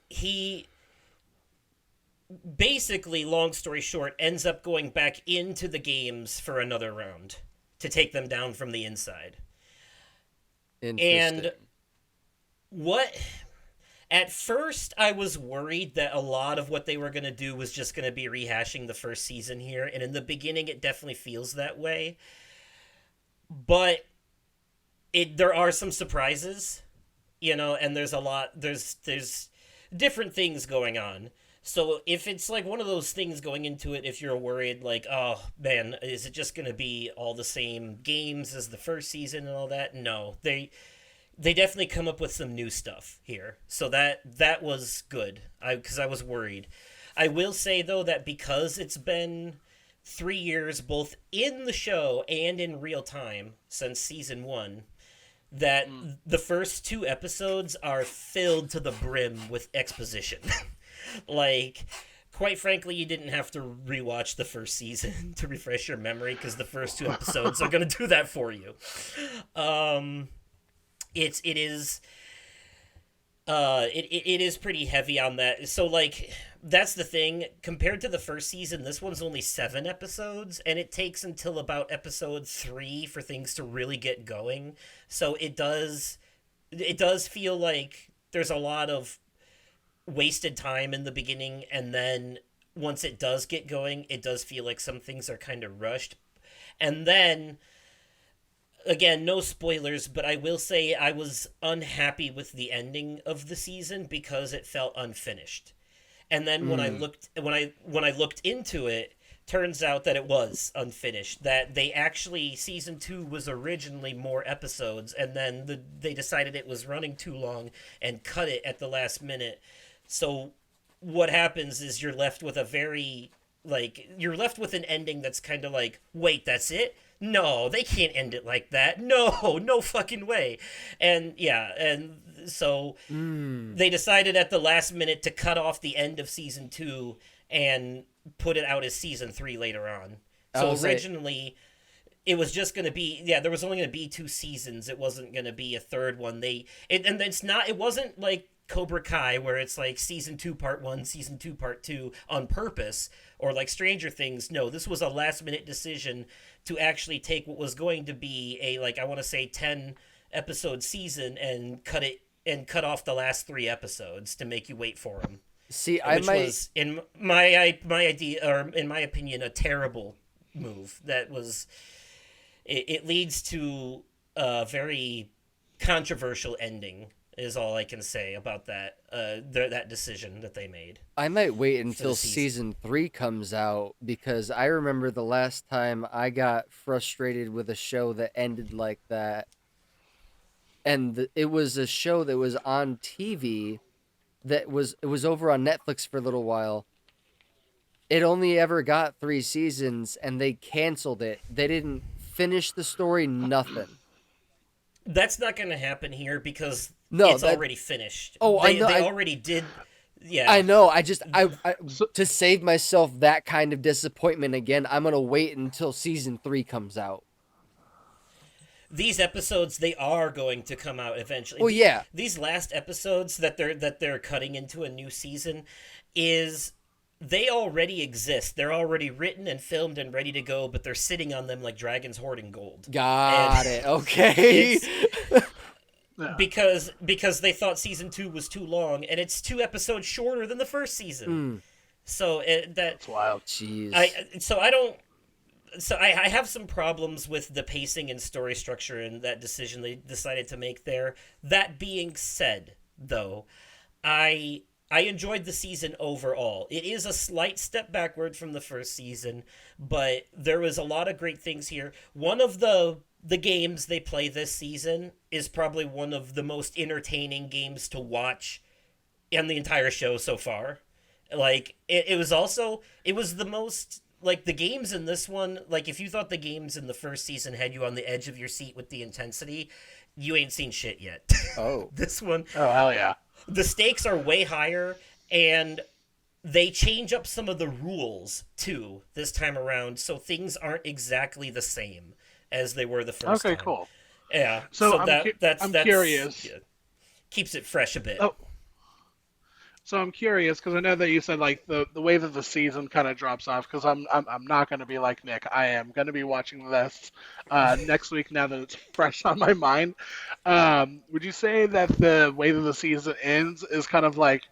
he basically, long story short, ends up going back into the games for another round to take them down from the inside. Interesting. And At first, I was worried that a lot of what they were going to do was just going to be rehashing the first season here, and in the beginning, it definitely feels that way. But there are some surprises, and there's different things going on. So if it's like one of those things going into it, if you're worried, like, oh man, is it just going to be all the same games as the first season and all that? No, they definitely come up with some new stuff here. So that was good. Because I was worried. I will say though that because it's been 3 years both in the show and in real time since season 1, that the first 2 episodes are filled to the brim with exposition. Like, quite frankly, you didn't have to rewatch the first season to refresh your memory, because the first 2 episodes are going to do that for you. It is pretty heavy on that. So, like, that's the thing. Compared to the first season, this one's only 7 episodes, and it takes until about episode 3 for things to really get going. So it does feel like there's a lot of wasted time in the beginning, and then once it does get going, it does feel like some things are kind of rushed. And then, again, no spoilers, but I will say I was unhappy with the ending of the season because it felt unfinished. And then when I looked into it, turns out that it was unfinished. That they actually, season 2 was originally more episodes, and then they decided it was running too long and cut it at the last minute. So what happens is you're left with you're left with an ending that's kind of like, wait, that's it? No, they can't end it like that. No fucking way. And yeah, and so they decided at the last minute to cut off the end of season 2 and put it out as season 3 later on. So originally, it was just going to be, there was only going to be 2 seasons. It wasn't going to be a third one. It wasn't like Cobra Kai, where it's like season 2 part 1, season 2 part 2 on purpose, or like Stranger Things. No, this was a last minute decision to actually take what was going to be a, like, I want to say 10 episode season and cut off the last 3 episodes to make you wait for them. See, was, in my idea, or in my opinion, a terrible move. That was, it leads to a very controversial ending, is all I can say about that that decision that they made. I might wait until season 3 comes out, because I remember the last time I got frustrated with a show that ended like that, and it was a show that was on TV it was over on Netflix for a little while. It only ever got 3 seasons, and they canceled it. They didn't finish the story, nothing. That's not going to happen here because it's already finished. Oh, I know. They already did. Yeah, I know. I to save myself that kind of disappointment again, I'm going to wait until season 3 comes out. These episodes, they are going to come out eventually. Well, yeah. These last episodes that they're cutting into a new season they already exist. They're already written and filmed and ready to go, but they're sitting on them like dragons hoarding gold. Got it. Okay. Because they thought season 2 was too long, and it's 2 episodes shorter than the first season. So that's wild. Jeez. I have some problems with the pacing and story structure and that decision they decided to make there. That being said, though, I enjoyed the season overall. It is a slight step backward from the first season, but there was a lot of great things here. One of the games they play this season is probably one of the most entertaining games to watch in the entire show so far. Like, it was the most, like, the games in this one, like, if you thought the games in the first season had you on the edge of your seat with the intensity, you ain't seen shit yet. Oh. This one. Oh, hell yeah. The stakes are way higher, and they change up some of the rules, too, this time around, so things aren't exactly the same as they were the first time. Okay, cool. Yeah. So that's curious. yeah, keeps it fresh a bit. Oh. So I'm curious because I know that you said like the way that the season kind of drops off because I'm not going to be like Nick. I am going to be watching this next week now that it's fresh on my mind. Would you say that the way that the season ends is kind of like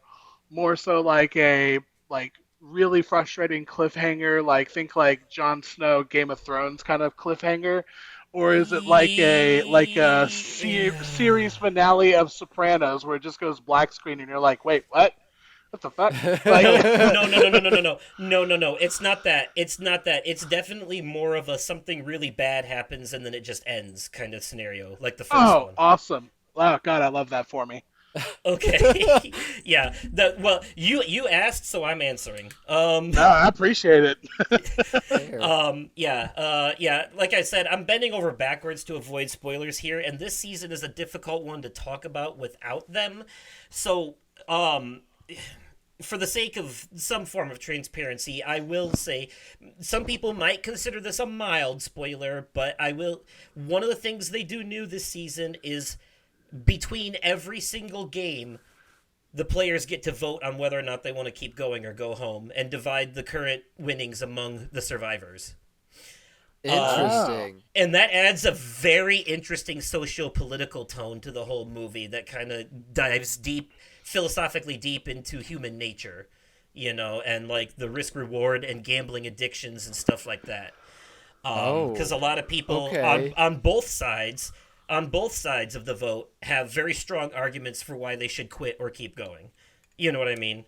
more so like a like really frustrating cliffhanger, like think like Jon Snow Game of Thrones kind of cliffhanger, or is it like a series finale of Sopranos where it just goes black screen and you're like, wait, what? What the fuck? Like, No, no, no, no, no, no, no, no, no, no, no. It's not that. It's not that. It's definitely more of a something really bad happens and then it just ends kind of scenario, like the first oh, one. awesome! Oh God, I love that for me. Okay, yeah. Well, you asked, so I'm answering. No, I appreciate it. Fair. Yeah, yeah. Like I said, I'm bending over backwards to avoid spoilers here, and this season is a difficult one to talk about without them. So, for the sake of some form of transparency, I will say some people might consider this a mild spoiler, but I will. One of the things they do new this season is between every single game, the players get to vote on whether or not they want to keep going or go home and divide the current winnings among the survivors. Interesting. And that adds a very interesting socio-political tone to the whole movie that kind of dives deep, philosophically deep into human nature, and like the risk reward and gambling addictions and stuff like that. Oh, Because a lot of people okay. on both sides of the vote have very strong arguments for why they should quit or keep going. You know what I mean?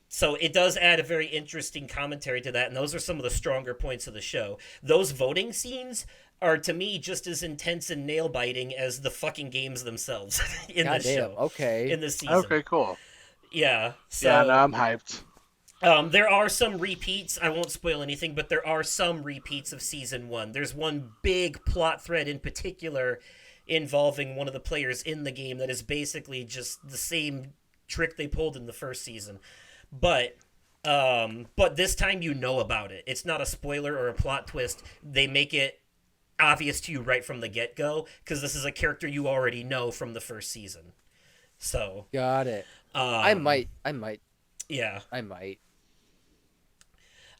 So it does add a very interesting commentary to that, and those are some of the stronger points of the show. Those voting scenes are to me just as intense and nail biting as the fucking games themselves in this Goddamn. show, Okay. in this season. Okay, cool. Yeah. Yeah, no, So I'm hyped. there are some repeats. I won't spoil anything, but there are some repeats of season one. There's one big plot thread in particular involving one of the players in the game that is basically just the same trick they pulled in the first season. But but this time you know about it. It's not a spoiler or a plot twist. They make it obvious to you right from the get go because this is a character you already know from the first season. So Got it. I um, might. I might. yeah. I might.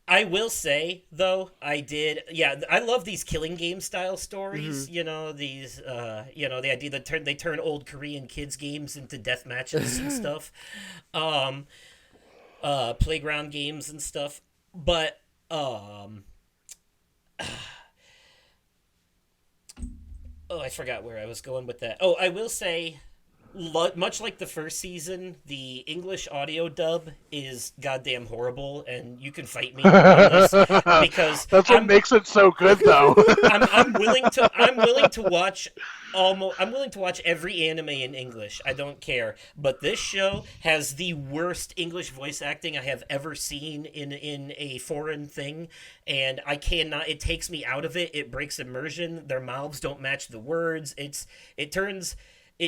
I will say though, I did. Yeah, I love these killing game style stories. Mhm. These. The idea that they turn old Korean kids games into death matches and stuff. Um, Playground games and stuff. But oh, I forgot where I was going with that. Oh, I will say, much like the first season, the English audio dub is goddamn horrible, and you can fight me on this because That's what makes it so good, though. I'm willing to watch I'm willing to watch every anime in English. I don't care. But this show has the worst English voice acting I have ever seen in a foreign thing, and I cannot. It takes me out of it. It breaks immersion. Their mouths don't match the words. It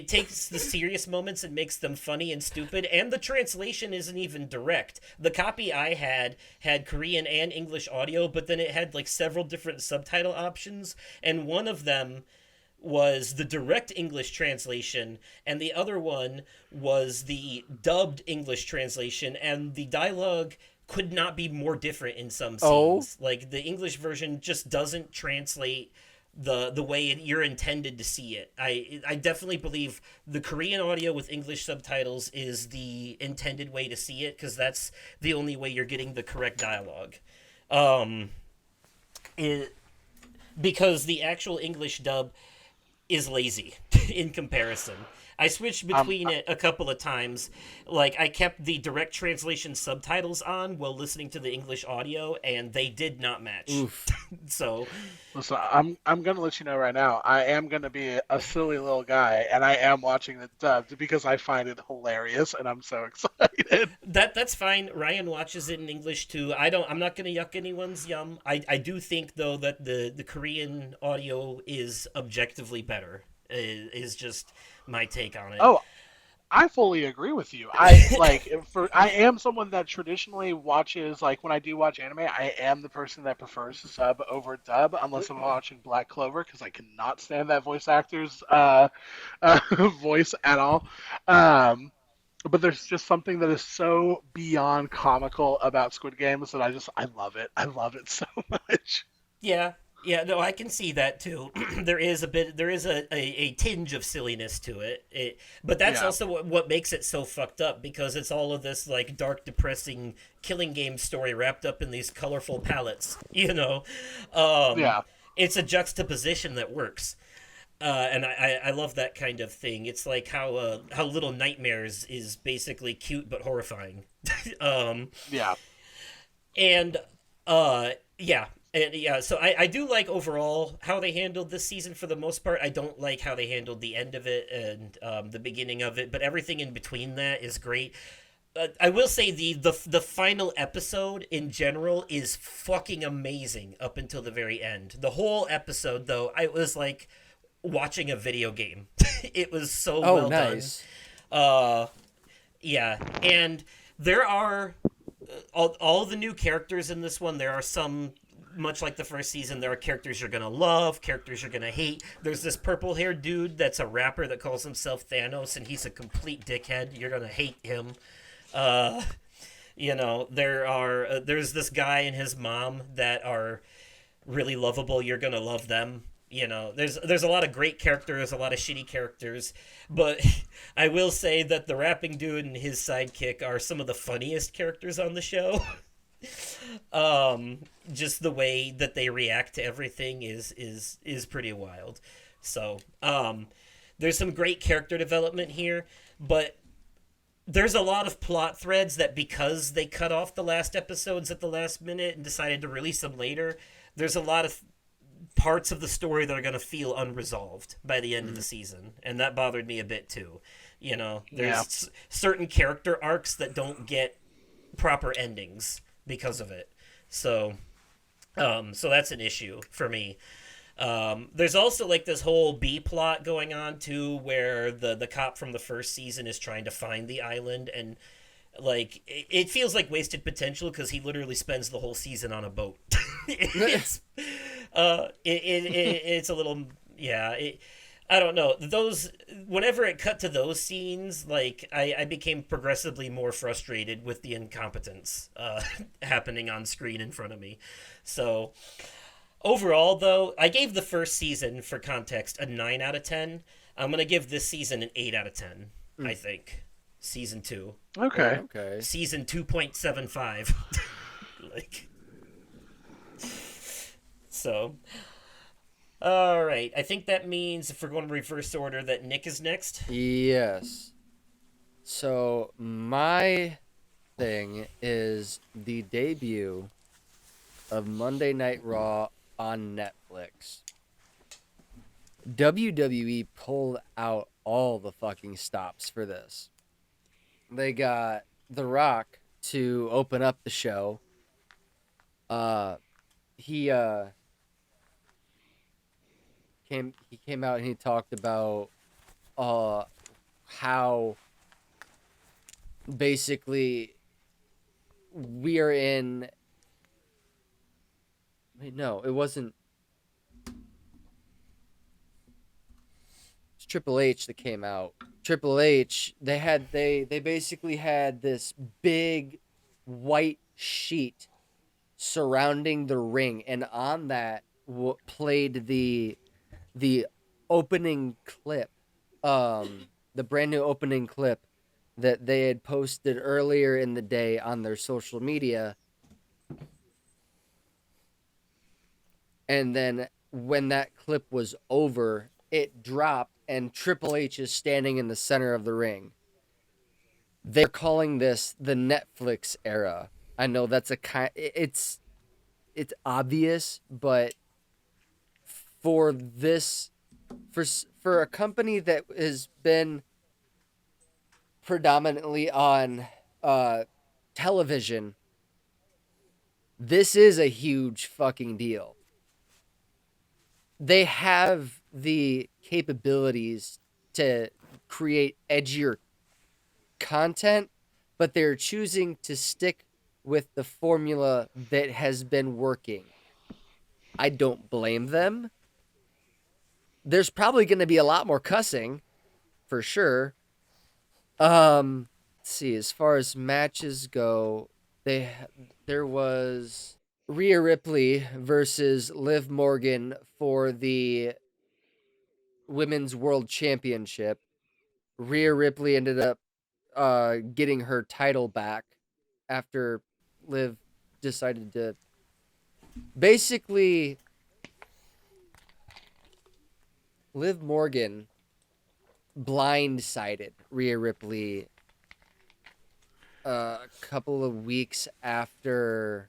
takes the serious moments and makes them funny and stupid, and the translation isn't even direct. The copy I had Korean and English audio, but then it had like several different subtitle options, and one of them was the direct English translation, and the other one was the dubbed English translation, and the dialogue could not be more different in some Oh, scenes. Like the English version just doesn't translate the way you're intended to see it. I definitely believe the Korean audio with English subtitles is the intended way to see it because that's the only way you're getting the correct dialogue. Um, it, because the actual English dub is lazy in comparison. I switched um, between it a couple of times. Like I kept the direct translation subtitles on while listening to the English audio, and they did not match. oof. So listen, I'm gonna let you know right now. I am gonna be a silly little guy, and I am watching the dubbed because I find it hilarious, and I'm so excited. that's fine. Ryan watches it in English too. I'm not gonna yuck anyone's yum. I do think though that the Korean audio is objectively better. Is just my take on it. Oh, I fully agree with you. I am someone that traditionally watches like when I do watch anime, I am the person that prefers sub over dub unless I'm watching Black Clover because I cannot stand that voice actor's voice at all. Um, but there's just something that is so beyond comical about Squid Games that I love it. I love it so much. Yeah, yeah, no, I can see that too. There is a tinge of silliness to but that's Yeah. also what makes it so fucked up because it's all of this like dark, depressing killing game story wrapped up in these colorful palettes. Yeah. It's a juxtaposition that works. And I love that kind of thing. It's like how Little Nightmares is basically cute but horrifying. um, Yeah. and yeah, and yeah. So I do like overall how they handled this season for the most part. I don't like how they handled the end of it and the beginning of it, but everything in between that is great. I will say the final episode in general is fucking amazing up until the very end. The whole episode though, I was like watching a video game. It was so well nice. done. Yeah, and there are all the new characters in this one. There are some, much like the first season, there are characters you're gonna love, characters you're gonna hate. There's this purple haired dude that's a rapper that calls himself Thanos, and he's a complete dickhead. You're gonna hate him. Uh, there's this guy and his mom that are really lovable. You're gonna love them. There's a lot of great characters, a lot of shitty characters, but I will say that the rapping dude and his sidekick are some of the funniest characters on the show. Just the way that they react to everything is pretty wild. So, there's some great character development here, but there's a lot of plot threads that because they cut off the last episodes at the last minute and decided to release them later, there's a lot of parts of the story that are going to feel unresolved by the end of the season, and that bothered me a bit too. There's certain character arcs that don't get proper endings because of it. So that's an issue for me. There's also like this whole B plot going on too, where the cop from the first season is trying to find the island, and like it feels like wasted potential because he literally spends the whole season on a boat. It's a little, yeah. I don't know, those whenever it cut to those scenes, like I became progressively more frustrated with the incompetence happening on screen in front of me. So overall, though, I gave the first season, for context, a 9 out of 10. I'm gonna give this season an 8 out of 10. I think season 2. Okay. Okay. Season 2.75. Like, so, all right. I think that means if we're going to reverse order, that Nick is next. Yes. So my thing is the debut of Monday Night Raw on Netflix. WWE pulled out all the fucking stops for this. They got The Rock to open up the show. He came out and he talked about how basically we are in. Wait, no, it wasn't. It's Triple H that came out. Triple H, they basically had this big white sheet surrounding the ring, and on that played the opening clip, the brand new opening clip that they had posted earlier in the day on their social media. And then when that clip was over, it dropped, and Triple H is standing in the center of the ring. They're calling this the Netflix era. I know that's it's obvious, but for a company that has been predominantly on television, this is a huge fucking deal. They have the capabilities to create edgier content, but they're choosing to stick with the formula that has been working. I don't blame them. There's probably going to be a lot more cussing, for sure. let's see. As far as matches go, there was Rhea Ripley versus Liv Morgan for the Women's World Championship. Rhea Ripley ended up getting her title back after Liv decided to basically Liv Morgan blindsided Rhea Ripley a couple of weeks after.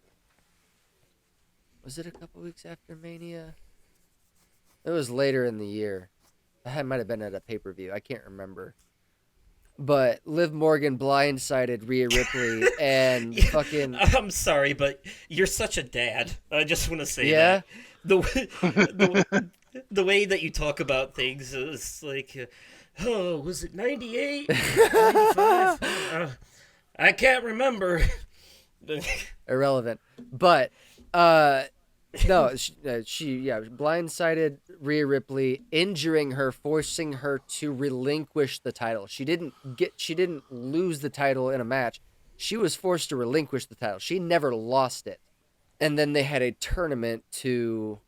Was it a couple weeks after Mania? It was later in the year. It might have been at a pay-per-view. I can't remember. But Liv Morgan blindsided Rhea Ripley and fucking. I'm sorry, but you're such a dad. I just want to say Yeah? that. The way that you talk about things is like, oh, was it 98? 95? I can't remember. Irrelevant. But no, she blindsided Rhea Ripley, injuring her, forcing her to relinquish the title. She didn't lose the title in a match. She was forced to relinquish the title. She never lost it. And then they had a tournament to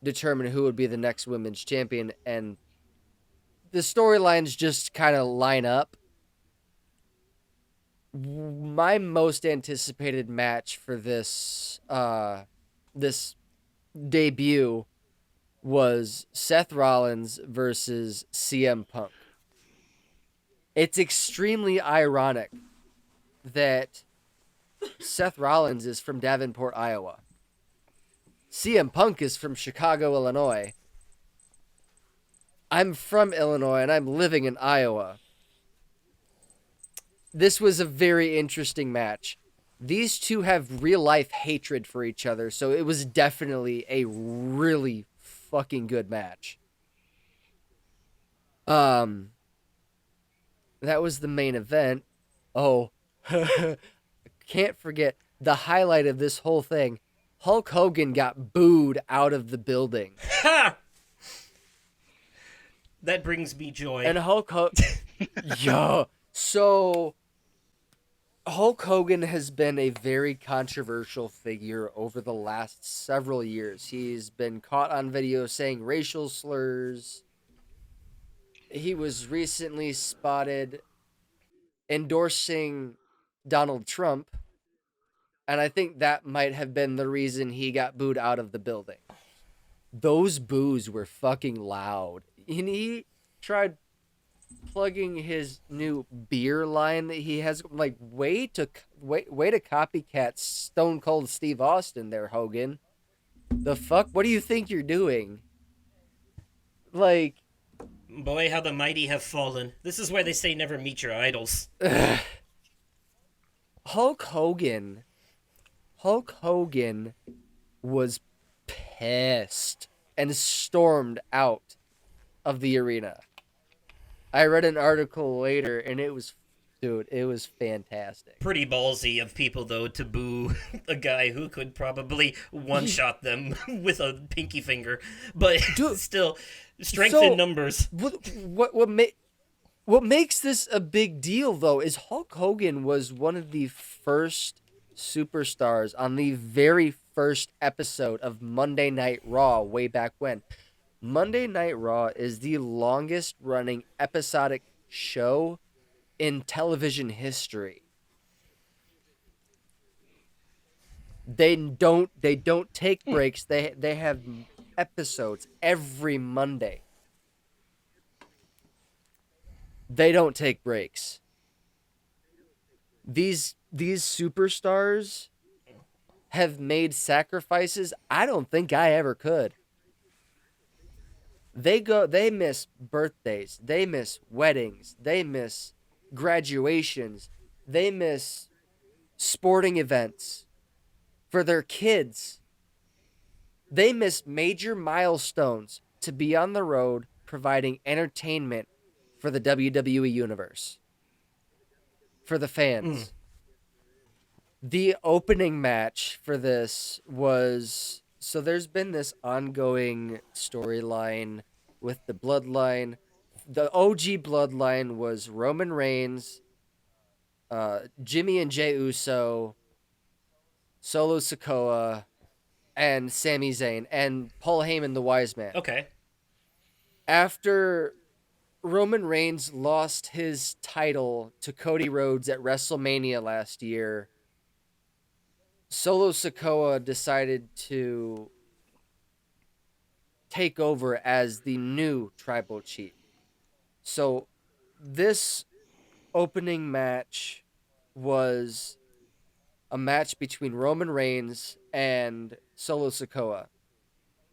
determine who would be the next women's champion, and the storylines just kind of line up. My most anticipated match for this debut was Seth Rollins versus CM Punk. It's extremely ironic that Seth Rollins is from Davenport, Iowa. CM Punk is from Chicago, Illinois. I'm from Illinois and I'm living in Iowa. This was a very interesting match. These two have real life hatred for each other, so it was definitely a really fucking good match. That was the main event. Oh, can't forget the highlight of this whole thing. Hulk Hogan got booed out of the building. Ha! That brings me joy. And Hulk Hogan... Yo. So, Hulk Hogan has been a very controversial figure over the last several years. He's been caught on video saying racial slurs. He was recently spotted endorsing Donald Trump. And I think that might have been the reason he got booed out of the building. Those boos were fucking loud. And he tried plugging his new beer line that he has. Like, way to copycat Stone Cold Steve Austin there, Hogan. The fuck? What do you think you're doing? Like... Boy, how the mighty have fallen. This is why they say never meet your idols. Hulk Hogan was pissed and stormed out of the arena. I read an article later, and it was fantastic. Pretty ballsy of people, though, to boo a guy who could probably one-shot them with a pinky finger. But still, strength in numbers. What makes this a big deal, though, is Hulk Hogan was one of the first superstars on the very first episode of Monday Night Raw way back when. Monday Night Raw is the longest running episodic show in television history. They don't take breaks. They have episodes every Monday. They don't take breaks. These superstars have made sacrifices I don't think I ever could. They miss birthdays, they miss weddings, they miss graduations, they miss sporting events for their kids. They miss major milestones to be on the road providing entertainment for the WWE Universe, for the fans. The opening match for this was... So there's been this ongoing storyline with the bloodline. The OG bloodline was Roman Reigns, Jimmy and Jey Uso, Solo Sikoa, and Sami Zayn, and Paul Heyman, the Wise Man. Okay. After Roman Reigns lost his title to Cody Rhodes at WrestleMania last year, Solo Sikoa decided to take over as the new tribal chief. So this opening match was a match between Roman Reigns and Solo Sikoa.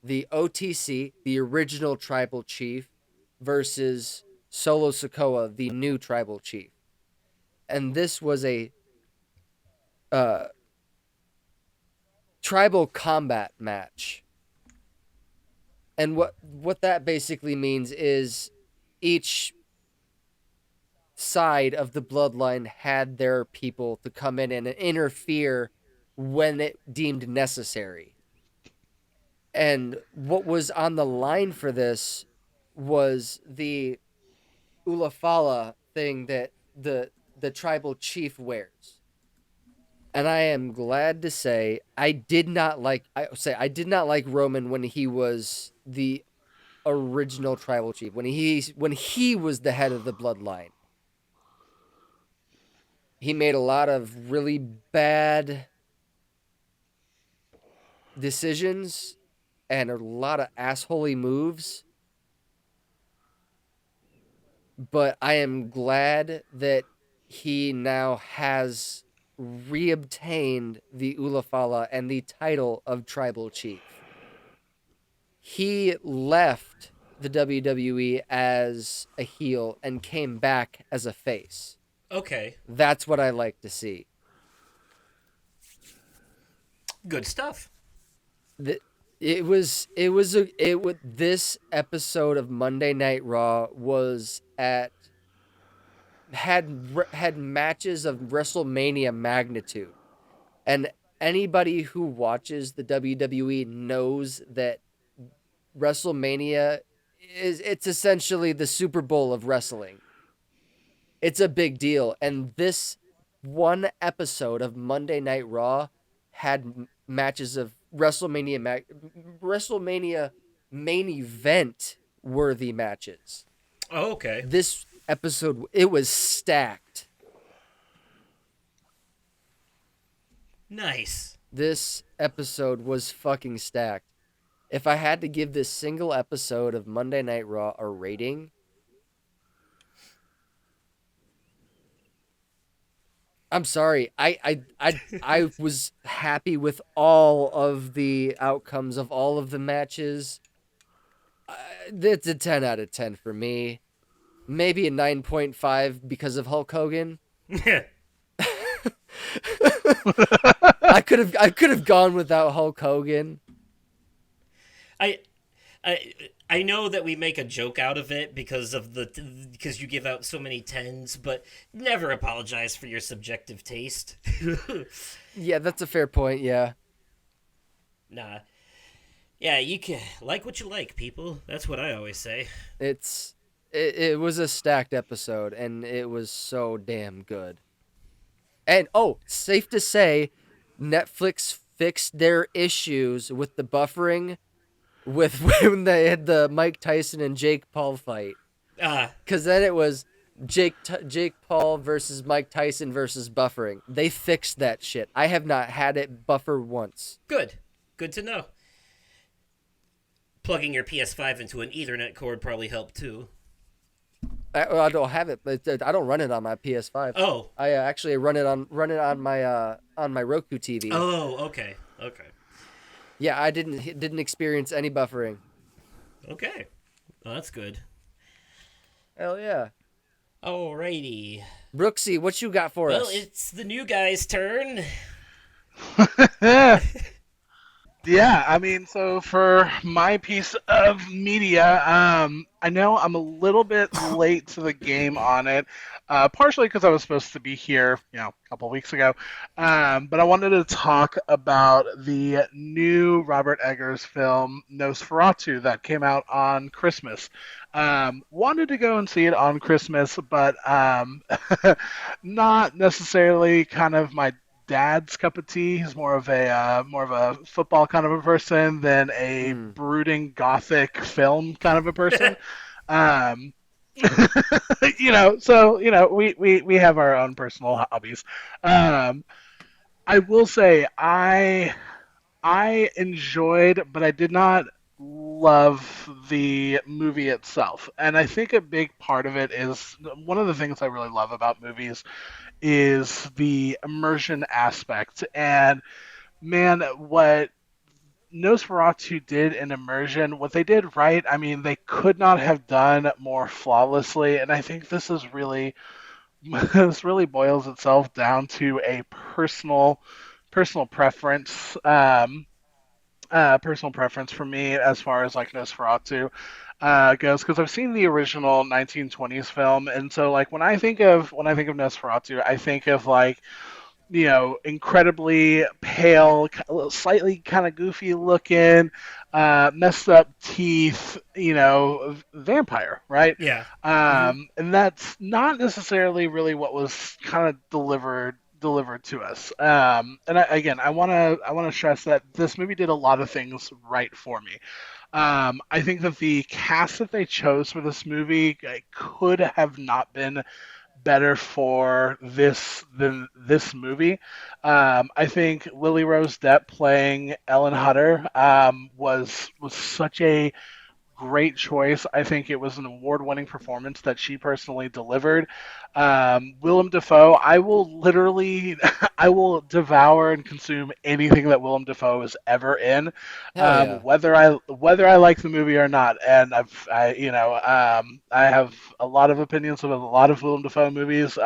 The OTC, the original tribal chief, versus Solo Sikoa, the new tribal chief. And this was a tribal combat match. And what that basically means is each side of the bloodline had their people to come in and interfere when it deemed necessary. And what was on the line for this was the ulafala thing that the tribal chief wears. And I am glad to say I did not like Roman when he was the original tribal chief, when he was the head of the bloodline. He made a lot of really bad decisions and a lot of assholey moves. But I am glad that he now has reobtained the Ulafala and the title of tribal chief. He left the WWE as a heel and came back as a face. Okay. That's what I like to see. Good stuff. This episode of Monday Night Raw had matches of WrestleMania magnitude. And anybody who watches the WWE knows that WrestleMania it's essentially the Super Bowl of wrestling. It's a big deal. And this one episode of Monday Night Raw had matches of WrestleMania main event worthy matches. Oh, okay. This episode, it was stacked. Nice. This episode was fucking stacked. If I had to give this single episode of Monday Night Raw a rating, I'm sorry. I was happy with all of the outcomes of all of the matches. It's a 10 out of 10 for me. Maybe a 9.5 because of Hulk Hogan. I could have gone without Hulk Hogan. I know that we make a joke out of it because you give out so many tens, but never apologize for your subjective taste. Yeah, that's a fair point, yeah. Nah. Yeah, you can like what you like, people. That's what I always say. It was a stacked episode, and it was so damn good. And, safe to say, Netflix fixed their issues with the buffering with when they had the Mike Tyson and Jake Paul fight. Because then it was Jake Paul versus Mike Tyson versus buffering. They fixed that shit. I have not had it buffer once. Good to know. Plugging your PS5 into an Ethernet cord probably helped too. I don't have it, but I don't run it on my PS5. Oh, I actually run it on my Roku TV. Oh, okay. Yeah, I didn't experience any buffering. Okay, well, that's good. Hell yeah. Alrighty. Brooksy, what you got for us? Well, it's the new guy's turn. Yeah, I mean, so for my piece of media, I know I'm a little bit late to the game on it, partially because I was supposed to be here, a couple weeks ago. But I wanted to talk about the new Robert Eggers film Nosferatu that came out on Christmas. Wanted to go and see it on Christmas, but not necessarily kind of my dad's cup of tea. He's more of a football kind of a person than a Hmm. brooding gothic film kind of a person. Um, we have our own personal hobbies. Um, I will say I enjoyed, but I did not love the movie itself. And I think a big part of it is one of the things I really love about movies is the immersion aspect. And man, what Nosferatu did in immersion, what they did right, I mean, they could not have done more flawlessly. And I think this is really, this really boils itself down to a personal preference. Personal preference for me as far as like Nosferatu goes, because I've seen the original 1920s film, and so like when I think of Nosferatu, I think of like incredibly pale, slightly kind of goofy looking, messed up teeth, vampire, right? Yeah. And that's not necessarily really what was kind of delivered to us. And again, I want to stress that this movie did a lot of things right for me. I think that the cast that they chose for this movie could have not been better for this than this movie. I think Lily Rose Depp playing Ellen Hutter was such a great choice. I think it was an award-winning performance that she personally delivered. Willem Dafoe, I will literally, I will devour and consume anything that Willem Dafoe is ever in, Hell yeah. whether I like the movie or not. And I have a lot of opinions about a lot of Willem Dafoe movies.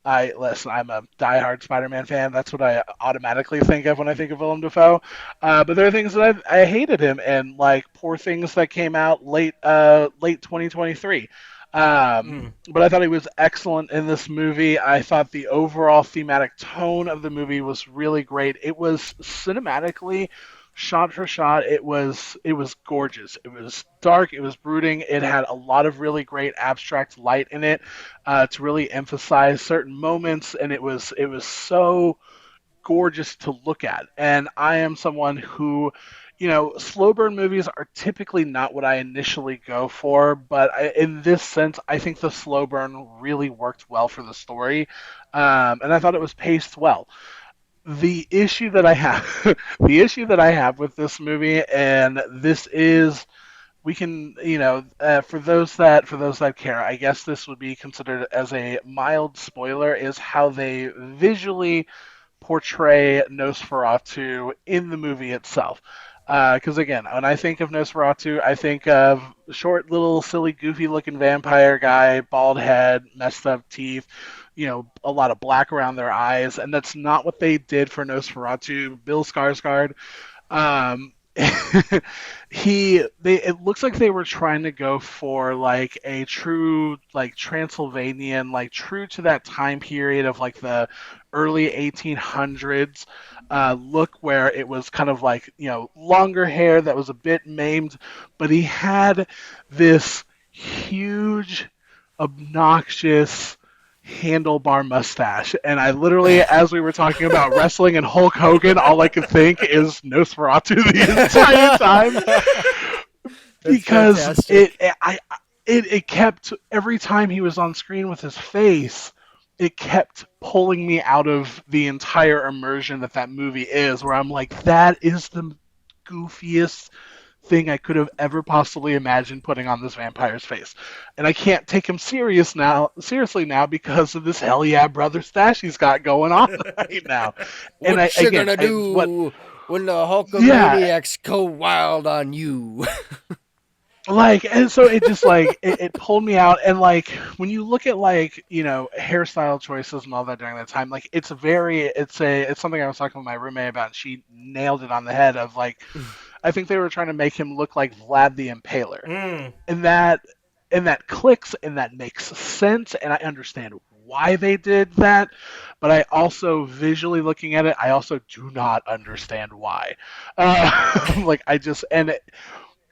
Listen. I'm a diehard Spider-Man fan. That's what I automatically think of when I think of Willem Dafoe. But there are things that I hated him in, like Poor Things that came out late 2023. Mm. But I thought he was excellent in this movie. I thought the overall thematic tone of the movie was really great. It was cinematically, shot for shot, it was gorgeous. It was dark, it was brooding, it had a lot of really great abstract light in it to really emphasize certain moments, and it was so gorgeous to look at. And I am someone who, slow burn movies are typically not what I initially go for, but in this sense, I think the slow burn really worked well for the story, and I thought it was paced well. The issue that I have, the issue that I have with this movie, and this is, we can, for those that care, I guess this would be considered as a mild spoiler, is how they visually portray Nosferatu in the movie itself. Because again, when I think of Nosferatu, I think of short, little, silly, goofy-looking vampire guy, bald head, messed up teeth, a lot of black around their eyes, and that's not what they did for Nosferatu. Bill Skarsgård, um, it looks like they were trying to go for like a true like Transylvanian, like true to that time period of like the early 1800s look, where it was kind of like longer hair that was a bit maimed, but he had this huge, obnoxious handlebar mustache, and I literally, as we were talking about wrestling and Hulk Hogan, all I could think is Nosferatu the entire time, That's because fantastic. it kept, every time he was on screen with his face, it kept pulling me out of the entire immersion that movie is, where I'm like, that is the goofiest thing I could have ever possibly imagined putting on this vampire's face. And I can't take him seriously now because of this hell yeah brother stash he's got going on right now. And What you gonna do when the yeah, Hulkamaniacs go wild on you? and so it just like it pulled me out. And like when you look at like hairstyle choices and all that during that time, like it's something I was talking with my roommate about, and she nailed it on the head of like, I think they were trying to make him look like Vlad the Impaler. Mm. And that and that clicks and that makes sense, and I understand why they did that, but I also visually looking at it, I also do not understand why. Like I just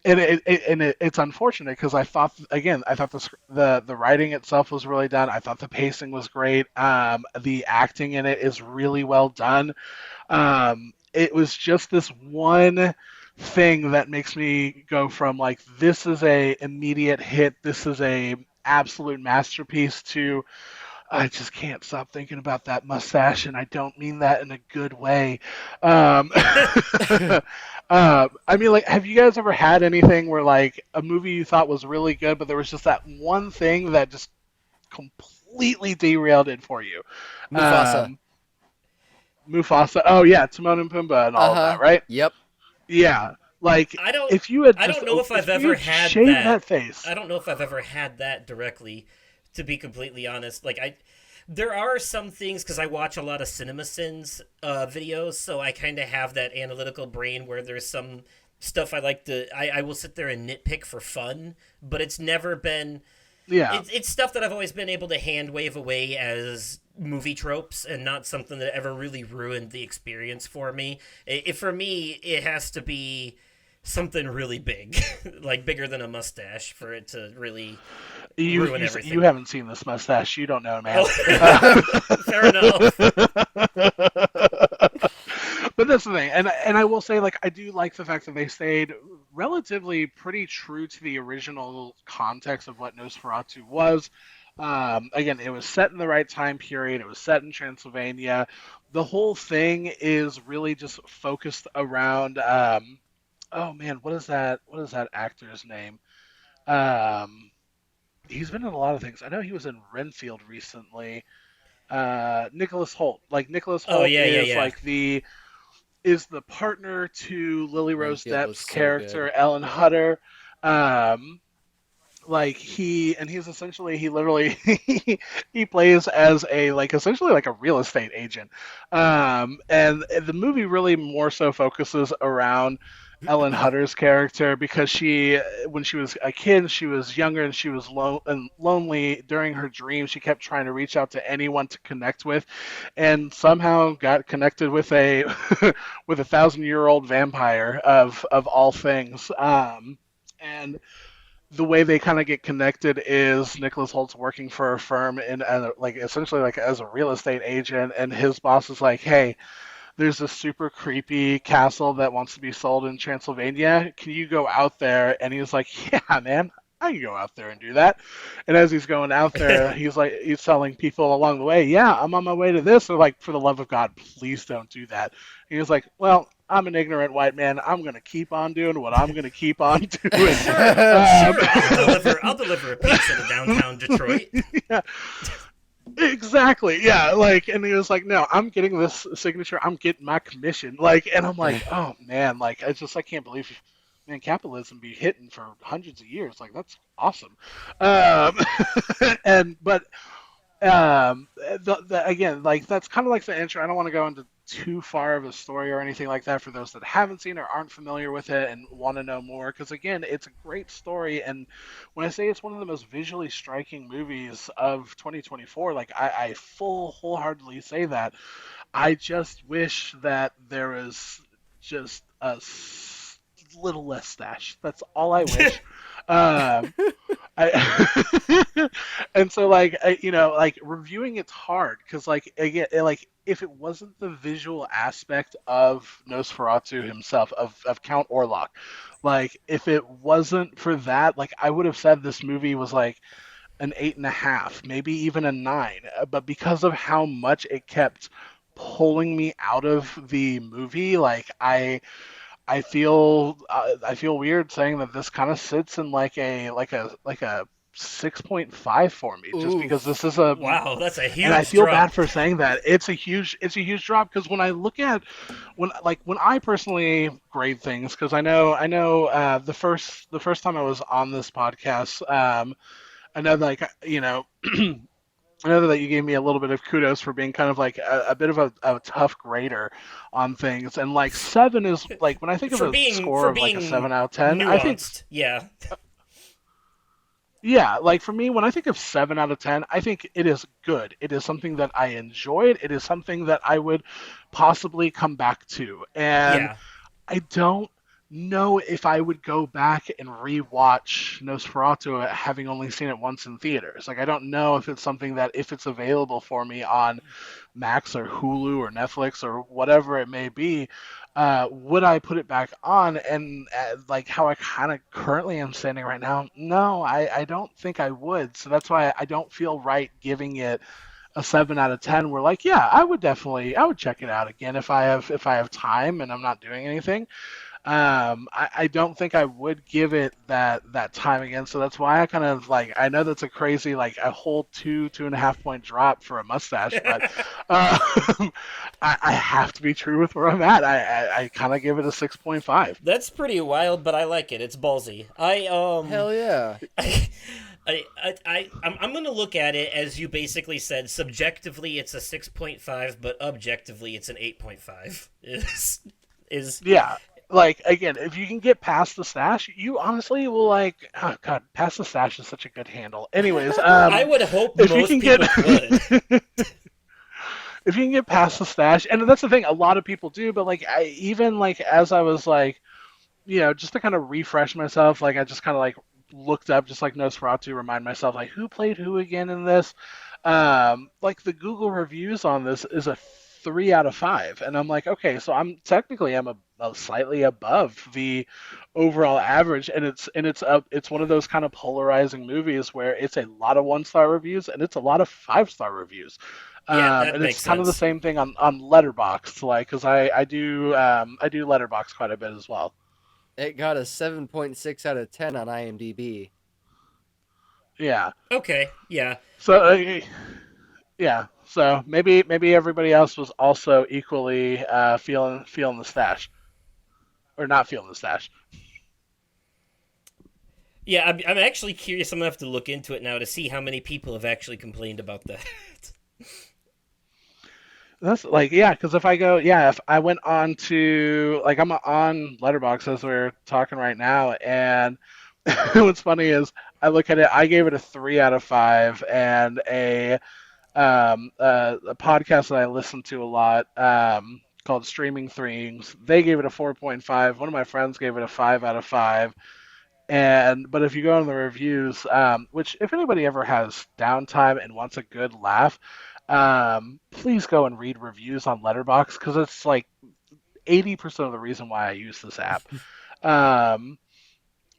it's unfortunate because I thought again I thought the writing itself was really done. I thought the pacing was great. The acting in it is really well done. It was just this one thing that makes me go from like this is a immediate hit, this is a absolute masterpiece to I just can't stop thinking about that mustache, and I don't mean that in a good way. Um, I mean, like, have you guys ever had anything where like a movie you thought was really good, but there was just that one thing that just completely derailed it for you? Mufasa. Um, Mufasa. Oh yeah, Timon and Pumbaa and all of that, right? Yep. Yeah. Like I don't if you had I just don't know if I've if you ever had had shaved that. that face. I don't know if I've ever had that directly, to be completely honest. Like there are some things because I watch a lot of CinemaSins videos, so I kind of have that analytical brain where there's some stuff I will sit there and nitpick for fun, but it's never been Yeah. it's stuff that I've always been able to hand wave away as movie tropes and not something that ever really ruined the experience for me. For me, it has to be something really big, like bigger than a mustache, for it to really ruin everything. You haven't seen this mustache. You don't know, man. Oh. Fair enough. But that's the thing, and I will say, like, I do like the fact that they stayed relatively pretty true to the original context of what Nosferatu was. Again, it was set in the right time period. It was set in Transylvania. The whole thing is really just focused around. Oh man, what is that? What is that actor's name? Um, he's been in a lot of things. I know he was in Renfield recently. Nicholas Holt. Like Nicholas Oh Holt yeah, yeah, is yeah. like the partner to Lily Rose Renfield was Depp's so character, good. Ellen Hutter. Um, like he's essentially he literally he plays as a like essentially like a real estate agent. And the movie really more so focuses around Ellen Hutter's character because she when she was a kid she was younger and she was lonely during her dreams. She kept trying to reach out to anyone to connect with, and somehow got connected with a with a 1,000-year-old vampire of all things. And the way they kind of get connected is Nicholas Holt's working for a firm in like essentially like as a real estate agent, and his boss is like, "Hey, there's a super creepy castle that wants to be sold in Transylvania. Can you go out there?" And he's like, "Yeah, man, I can go out there and do that." And as he's going out there, he's telling people along the way, "Yeah, I'm on my way to this." They're like, "For the love of God, please don't do that." And he's like, "Well, I'm an ignorant white man. I'm gonna keep on doing what I'm gonna keep on doing." Sure, sure. I'll deliver a pizza to downtown Detroit. Yeah, exactly. Yeah, like, and he was like, "No, I'm getting this signature. I'm getting my commission." Like, and I'm like, "Oh man, like, I can't believe, man, capitalism be hitting for hundreds of years. Like, that's awesome." Um, and but again, like that's kind of like the intro. I don't want to go into too far of a story or anything like that for those that haven't seen or aren't familiar with it and want to know more. Because again, it's a great story, and when I say it's one of the most visually striking movies of 2024, like I wholeheartedly say that. I just wish that there was just little less stash. That's all I wish. Um, I, and so like like reviewing it's hard because like again like if it wasn't the visual aspect of Nosferatu himself of Count Orlok, like if it wasn't for that, like I would have said this movie was like an 8.5, maybe even a 9. But because of how much it kept pulling me out of the movie, like I feel weird saying that this kind of sits in like a 6.5 for me just because Oof. this is a Wow, that's a and I huge feel bad drop. for saying that. It's a huge drop because when I look at when I personally grade things because I know the first time I was on this podcast I know like I know that you gave me a little bit of kudos for being kind of like a bit of a tough grader on things, and like 7 is like when I think of For a being score for of like a being 7 out of 10, I think nuanced, yeah. Yeah, like for me, when I think of 7 out of 10, I think it is good. It is something that I enjoyed. It is something that I would possibly come back to. And Yeah. I don't know if I would go back and rewatch Nosferatu having only seen it once in theaters. Like I don't know if it's something that if it's available for me on Max or Hulu or Netflix or whatever it may be, would I put it back on? And like how I kind of currently am standing right now, no, I don't think I would. So that's why I don't feel right giving it a 7 out of 10. We're like, yeah, I would check it out again if I have time and I'm not doing anything. I don't think I would give it that time again. So that's why I kind of like I know that's a crazy like a whole 2.5 point drop for a mustache, but um, I have to be true with where I'm at. I kind of give it a 6.5. That's pretty wild, but I like it. It's ballsy. Hell yeah. I'm gonna look at it as you basically said. Subjectively, it's a 6.5, but objectively, it's an 8.5. Is Yeah. Like again, if you can get past the stash, you honestly will like. Oh God, past the stash is such a good handle. Anyways, I would hope if you most can people get could. if you can get past the stash, and that's the thing, a lot of people do. But like, I even like as I was like, just to kind of refresh myself, like I just kind of like looked up just like Nosferatu, remind myself like who played who again in this. Like the Google reviews on this is a 3 out of 5, and I'm like, okay, so I'm slightly above the overall average, and it's one of those kind of polarizing movies where it's a lot of 1-star reviews and it's a lot of 5-star reviews. Yeah, that And it's makes kind of the sense. same thing on Letterboxd, like because I do Letterboxd quite a bit as well. It got a 7.6 out of 10 on IMDb. Yeah. Okay, yeah. So yeah. So maybe everybody else was also equally feeling the stash or not feeling the stash. Yeah, I'm actually curious. I'm gonna have to look into it now to see how many people have actually complained about that. That's like yeah, because if I went on to like I'm on Letterboxd as we're talking right now, and what's funny is I look at it, I gave it a 3 out of 5, and a podcast that I listen to a lot called Streaming Threes. They gave it a 4.5. One of my friends gave it a 5 out of 5. And but if you go on the reviews, which if anybody ever has downtime and wants a good laugh, please go and read reviews on Letterboxd because it's like 80% of the reason why I use this app. Um,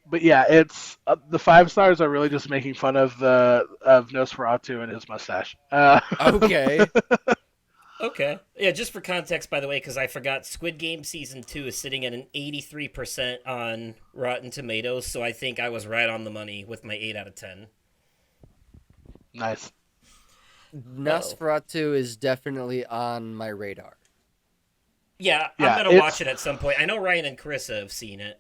but yeah, it's the 5 stars are really just making fun of the of Nosferatu and his mustache. Okay. Okay. Yeah, just for context, by the way, because I forgot, Squid Game Season 2 is sitting at an 83% on Rotten Tomatoes, so I think I was right on the money with my 8 out of 10. Nice. Nosferatu is definitely on my radar. Yeah, Yeah, I'm going to watch it at some point. I know Ryan and Carissa have seen it.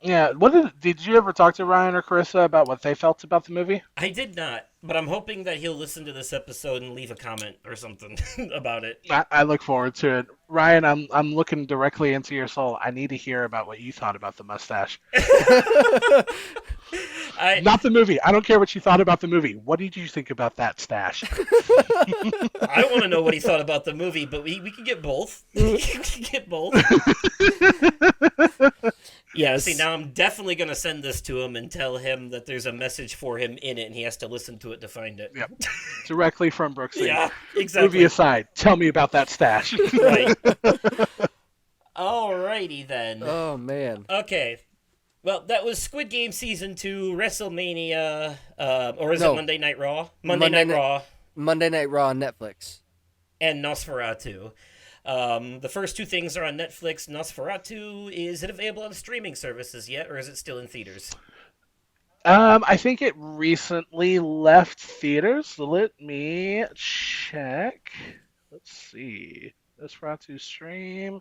Yeah. Did you ever talk to Ryan or Carissa about what they felt about the movie? I did not, but I'm hoping that he'll listen to this episode and leave a comment or something about it. I look forward to it. Ryan, I'm looking directly into your soul. I need to hear about what you thought about the mustache. I Not the movie. I don't care what you thought about the movie. What did you think about that stash? I want to know what he thought about the movie, but we can get both. We can get both. Yeah, see, now I'm definitely going to send this to him and tell him that there's a message for him in it, and he has to listen to it to find it. Yep. Directly from Brooksy. Yeah, exactly. Movie aside, tell me about that stash. Right. Alrighty then. Oh, man. Okay. Well, that was Squid Game Season 2, WrestleMania, or is it No. Monday Night Raw? Monday Night Raw Monday Night Raw on Netflix. and Nosferatu. The first two things are on Netflix. Nosferatu, is it available on streaming services yet, or is it still in theaters? I think it recently left theaters. So let me check. Let's see. Nosferatu stream.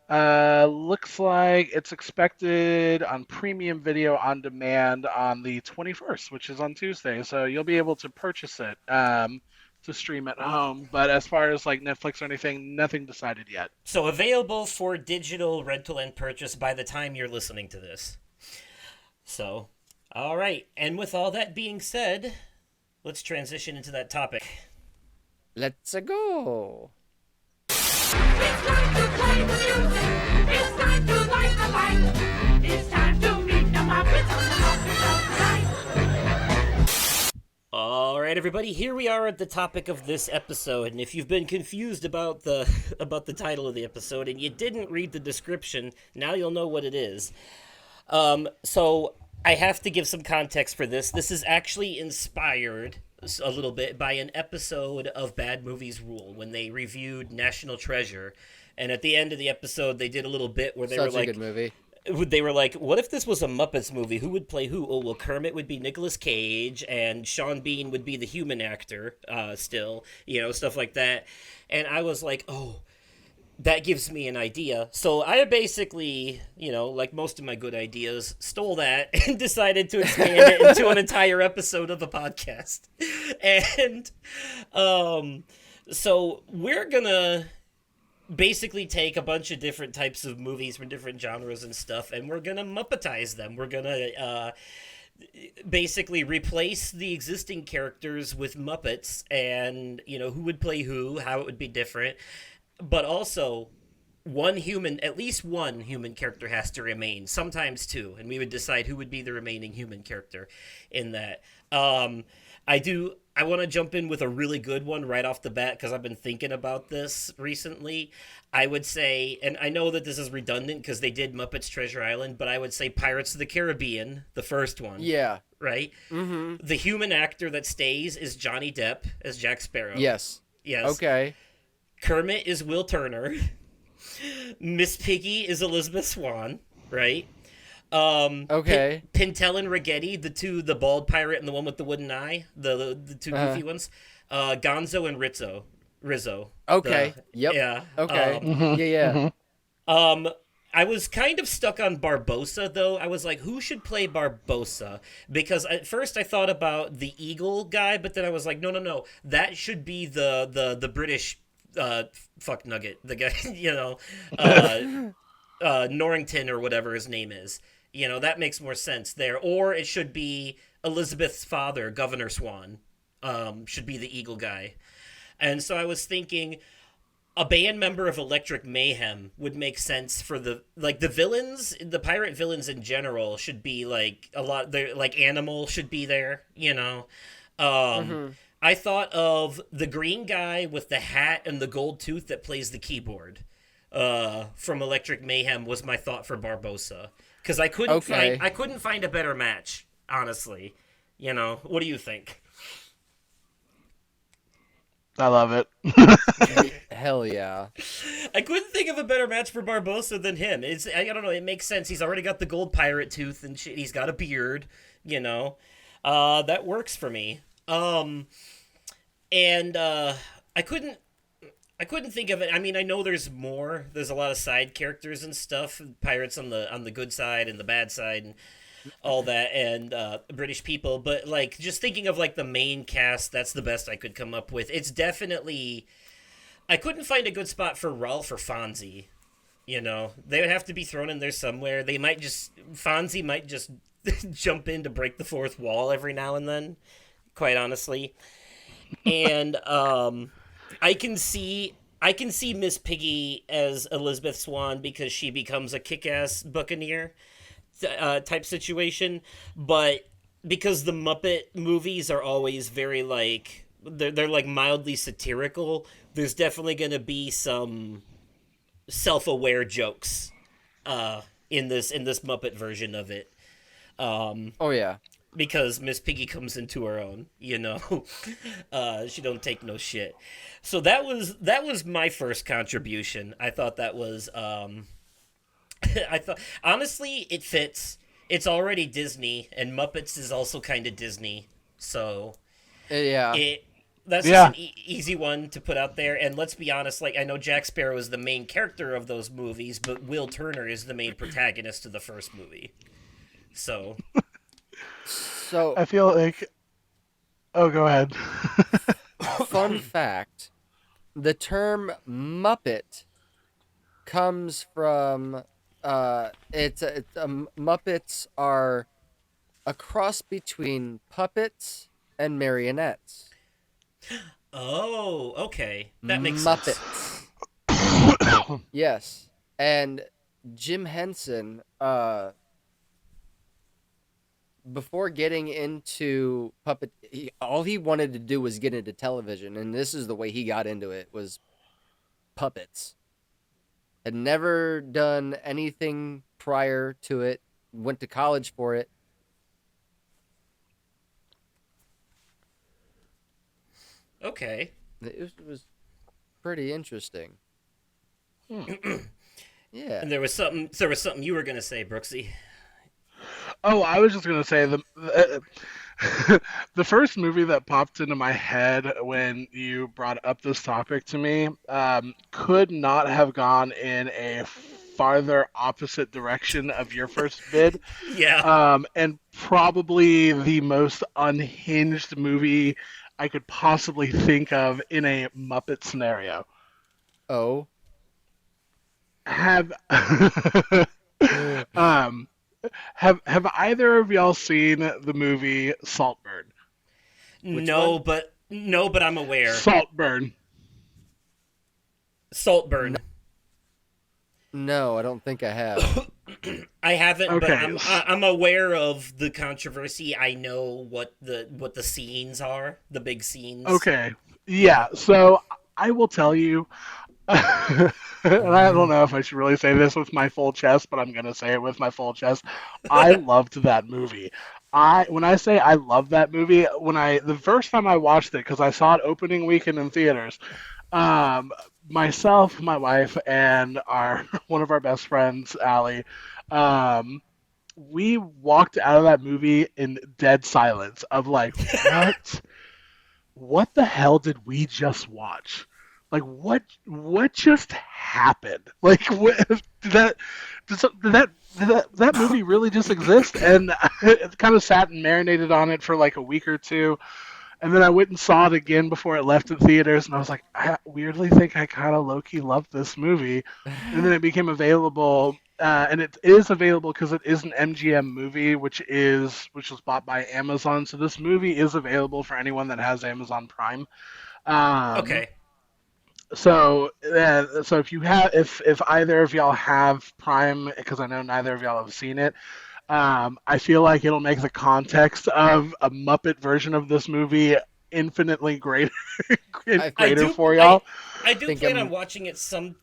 Looks like it's expected on premium video on demand on the 21st, which is on Tuesday. So you'll be able to purchase it to stream at home. But as far as like Netflix or anything, nothing decided yet. So available for digital rental and purchase by the time you're listening to this. So, All right, and with all that being said, let's transition into that topic. Let's go. It's time to play the music. It's time to light the light. It's time to meet the Muppets on the Muppets of the Night. All right, everybody, here we are at the topic of this episode, and if you've been confused about the title of the episode and you didn't read the description, now you'll know what it is. So I have to give some context for this. This is actually inspired a little bit by an episode of Bad Movies Rule when they reviewed National Treasure, and at the end of the episode they did a little bit where they Such were like, a good movie. they were like, what if this was a Muppets movie? Who would play who? Oh, well, Kermit would be Nicolas Cage, and Sean Bean would be the human actor, still, stuff like that. And I was like, oh, that gives me an idea. So I basically, like most of my good ideas, stole that and decided to expand it into an entire episode of a podcast. And so we're gonna basically take a bunch of different types of movies from different genres and stuff, and we're gonna Muppetize them. We're gonna basically replace the existing characters with Muppets, and who would play who, how it would be different, but also at least one human character has to remain, sometimes two, and we would decide who would be the remaining human character in that. I want to jump in with a really good one right off the bat because I've been thinking about this recently. I would say, and I know that this is redundant because they did Muppets Treasure Island, but I would say Pirates of the Caribbean, the first one. Yeah. Right? Mm-hmm. The human actor that stays is Johnny Depp as Jack Sparrow. Yes. Okay. Kermit is Will Turner. Miss Piggy is Elizabeth Swann, right? Okay. Pintel and Ragetti, the bald pirate and the one with the wooden eye, the two goofy ones. Gonzo and Rizzo. Okay. Yep. Yeah. Okay. Yeah. I was kind of stuck on Barbossa, though. I was like, who should play Barbossa? Because at first I thought about the Eagle guy, but then I was like, no. That should be the British fuck nugget. The guy, Norrington or whatever his name is. That makes more sense there. Or it should be Elizabeth's father, Governor Swan, should be the Eagle guy. And so I was thinking a band member of Electric Mayhem would make sense for the villains, the pirate villains in general should be like a lot. They're like Animal should be there, I thought of the green guy with the hat and the gold tooth that plays the keyboard from Electric Mayhem was my thought for Barbossa. Because I couldn't find a better match, honestly. What do you think? I love it. Hell yeah. I couldn't think of a better match for Barbossa than him. I don't know, it makes sense. He's already got the gold pirate tooth and shit. He's got a beard, that works for me. And I couldn't think of it. I mean, I know there's more. There's a lot of side characters and stuff. Pirates on the good side and the bad side and all that, and British people. But like, just thinking of like the main cast, that's the best I could come up with. It's definitely. I couldn't find a good spot for Ralph or Fonzie. They would have to be thrown in there somewhere. Fonzie might just jump in to break the fourth wall every now and then. Quite honestly, and I can see Miss Piggy as Elizabeth Swann because she becomes a kick-ass buccaneer type situation, but because the Muppet movies are always very like they're like mildly satirical, there's definitely going to be some self-aware jokes in this Muppet version of it. Oh yeah. Because Miss Piggy comes into her own, she don't take no shit. So that was my first contribution. I thought that was, honestly, it fits. It's already Disney, and Muppets is also kind of Disney. So, yeah. That's just an easy one to put out there. And let's be honest, like, I know Jack Sparrow is the main character of those movies, but Will Turner is the main protagonist of the first movie. So... So I feel like. Oh, go ahead. Fun fact: the term Muppet comes from Muppets are a cross between puppets and marionettes. Oh, okay. That makes sense. Muppets. Yes. And Jim Henson, before getting into all he wanted to do was get into television, and this is the way he got into it, was puppets. Had never done anything prior to it, went to college for it. Okay. It was pretty interesting. Yeah. And there was something you were gonna say, Brooksy. Oh, I was just gonna say the first movie that popped into my head when you brought up this topic to me could not have gone in a farther opposite direction of your first bid. Yeah. And probably the most unhinged movie I could possibly think of in a Muppet scenario. Oh. Have um have either of y'all seen the movie Saltburn? No, but I'm aware. Saltburn. Saltburn. No, I don't think I have. I haven't, Okay. but I'm aware of the controversy. I know what the scenes are, the big scenes. Okay. Yeah, so I will tell you, and I don't know if I should really say this with my full chest, but I'm going to say it with my full chest. I loved that movie. When I say I love that movie, the first time I watched it, because I saw it opening weekend in theaters, myself, my wife, and one of our best friends, Allie, we walked out of that movie in dead silence of like, what the hell did we just watch? Like, what just happened? Like, did that movie really just exist? And it kind of sat and marinated on it for like a week or two. And then I went and saw it again before it left in theaters, and I was like, I weirdly think I kind of low-key loved this movie. And then it became available, and it is available because it is an MGM movie, which was bought by Amazon. So this movie is available for anyone that has Amazon Prime. Okay. So if either of y'all have Prime, because I know neither of y'all have seen it, I feel like it'll make the context of a Muppet version of this movie infinitely greater for y'all. I do think plan I'm- on watching it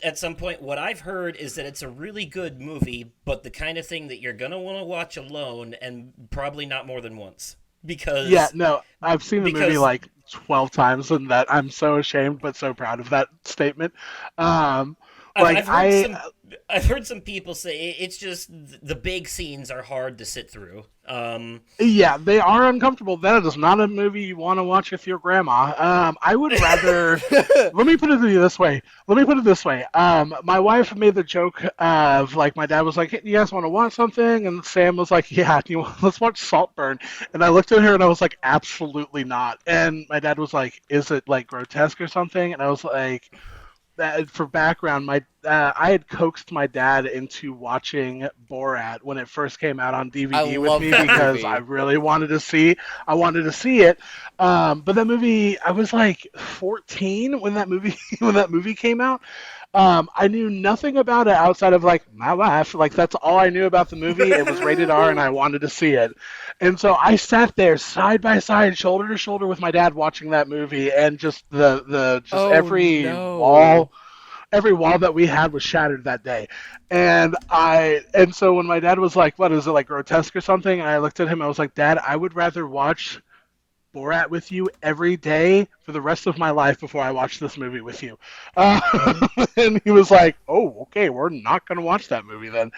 at some point. What I've heard is that it's a really good movie, but the kind of thing that you're gonna want to watch alone, and probably not more than once. Because Yeah, no, I've seen the movie because- like 12 times, and that I'm so ashamed but so proud of that statement. I've heard some people say it's just the big scenes are hard to sit through. Yeah, they are uncomfortable. That is not a movie you want to watch with your grandma. I would rather. Let me put it this way. My wife made the joke of like my dad was like, hey, "You guys want to watch something?" And Sam was like, "Yeah, let's watch Saltburn." And I looked at her and I was like, "Absolutely not." And my dad was like, "Is it like grotesque or something?" And I was like. For background, I had coaxed my dad into watching Borat when it first came out on DVD with love me that because movie. I really wanted to see. it. But that movie, I was like 14 when that movie came out. I knew nothing about it outside of like my wife. Like that's all I knew about the movie. It was rated R, and I wanted to see it. And so I sat there side by side, shoulder to shoulder with my dad watching that movie, and just every wall that we had was shattered that day. And so when my dad was like, "What is it, like grotesque or something?" and I looked at him, I was like, "Dad, I would rather watch Borat with you every day for the rest of my life before I watch this movie with you." And he was like, "Oh, okay, we're not gonna watch that movie then."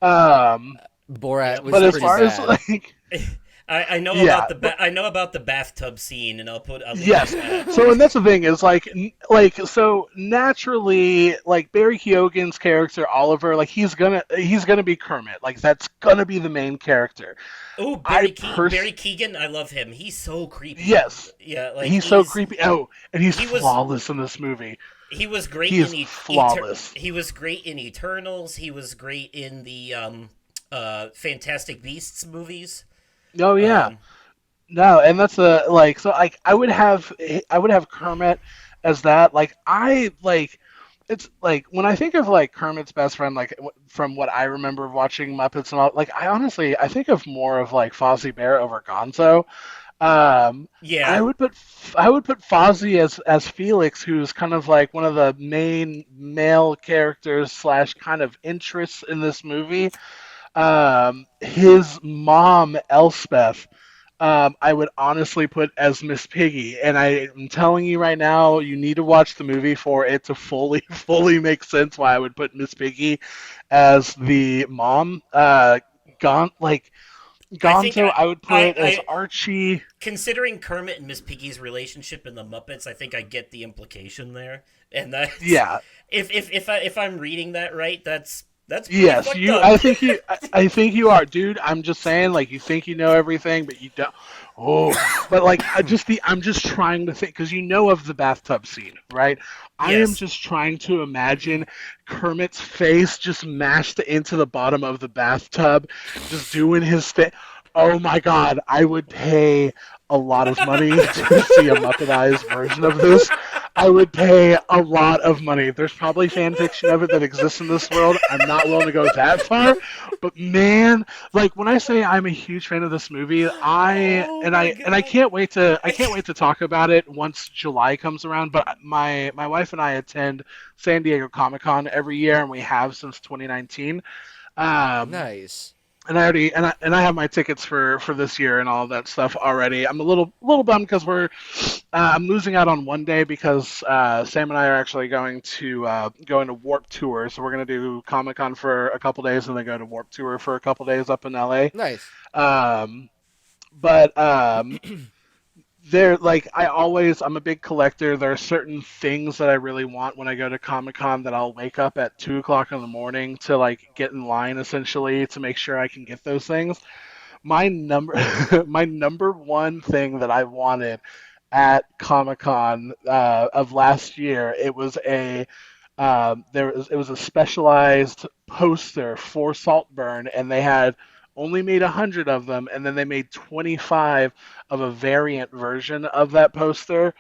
Borat was But as pretty far as bad. like, I know Yeah, I know about the bathtub scene, and I'll leave yes. it at that. So, and that's the thing is so naturally, like Barry Keoghan's character Oliver, like he's gonna be Kermit, like that's gonna be the main character. Oh, I Barry Keoghan, I love him. He's so creepy. Yes, Yeah, like he's so creepy. Oh, and he's he was- flawless in this movie. He was great He is in flawless. He was great in Eternals. He was great in the Fantastic Beasts movies. Oh yeah. Um, No, and that's a like so like I would have Kermit as that. Like I like it's like when I think of like Kermit's best friend, like from what I remember of watching Muppets and all, like I think of more of like Fozzie Bear over Gonzo. Um, I yeah, would put I would put Fozzie as Felix, who's kind of like one of the main male characters slash kind of interests in this movie. His mom, Elspeth, I would honestly put as Miss Piggy. And I am telling you right now, you need to watch the movie for it to fully, fully make sense why I would put Miss Piggy as the mom. Like I think Gonzo, I would I, put as I Archie. considering Kermit and Miss Piggy's relationship in the Muppets, I think I get the implication there, and that's Yeah, if I'm reading that right, that's pretty yes, fucked you. up. I think you are, dude. I'm just saying, like, you think you know everything, but you don't. Oh, but like, I'm just trying to think because you know of the bathtub scene, right? I am Yes. just trying to imagine Kermit's face just mashed into the bottom of the bathtub, just doing his thing. Oh my God, I would pay a lot of money to see a Muppetized version of this. I would pay a lot of money. There's probably fan fiction of it that exists in this world. I'm not willing to go that far, but man, like when I say I'm a huge fan of this movie, I Oh and my I and I god. can't wait to talk about it once July comes around. But my wife and I attend San Diego Comic-Con every year, and we have since 2019. Um, Nice. and I already and I have my tickets for this year and all of that stuff already. I'm a little bummed because I'm losing out on one day because Sam and I are actually going to Warp Tour. So we're gonna do Comic Con for a couple days and then go to Warp Tour for a couple days up in LA. Nice. Um, but there like I'm a big collector. There are certain things that I really want when I go to Comic Con that I'll wake up at 2 o'clock in the morning to like get in line essentially to make sure I can get those things. My number my number one thing that I wanted at Comic Con of last year, it was a specialized poster for Saltburn, and they had only made 100 of them, and then they made 25 of a variant version of that poster.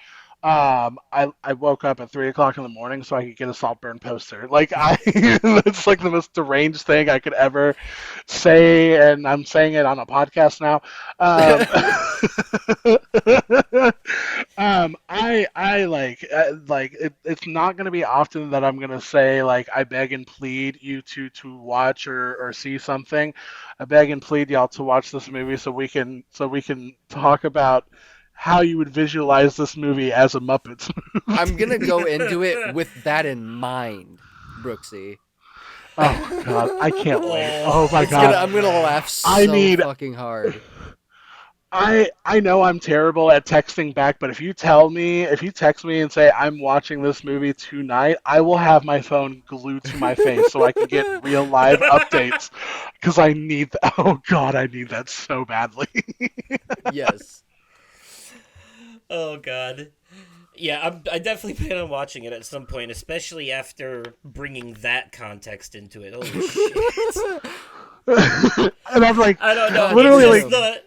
I woke up at 3 o'clock in the morning so I could get a Saltburn poster. Like it's like the most deranged thing I could ever say, and I'm saying it on a podcast now. I like it's not going to be often that I'm going to say like I beg and plead you to watch or see something. I beg and plead y'all to watch this movie so we can talk about how you would visualize this movie as a Muppets. I'm gonna go into it with that in mind, Brooksy. Oh God, I can't wait. Oh, Oh my It's gonna. God, I'm gonna laugh I so need. fucking hard. I know I'm terrible at texting back, but if you text me and say I'm watching this movie tonight, I will have my phone glued to my face so I can get real live updates because I need that. Oh God, I need that so badly. Yes. oh god. Yeah, I definitely plan on watching it at some point, especially after bringing that context into it. Holy shit. And I'm like, I don't know. literally It's just like,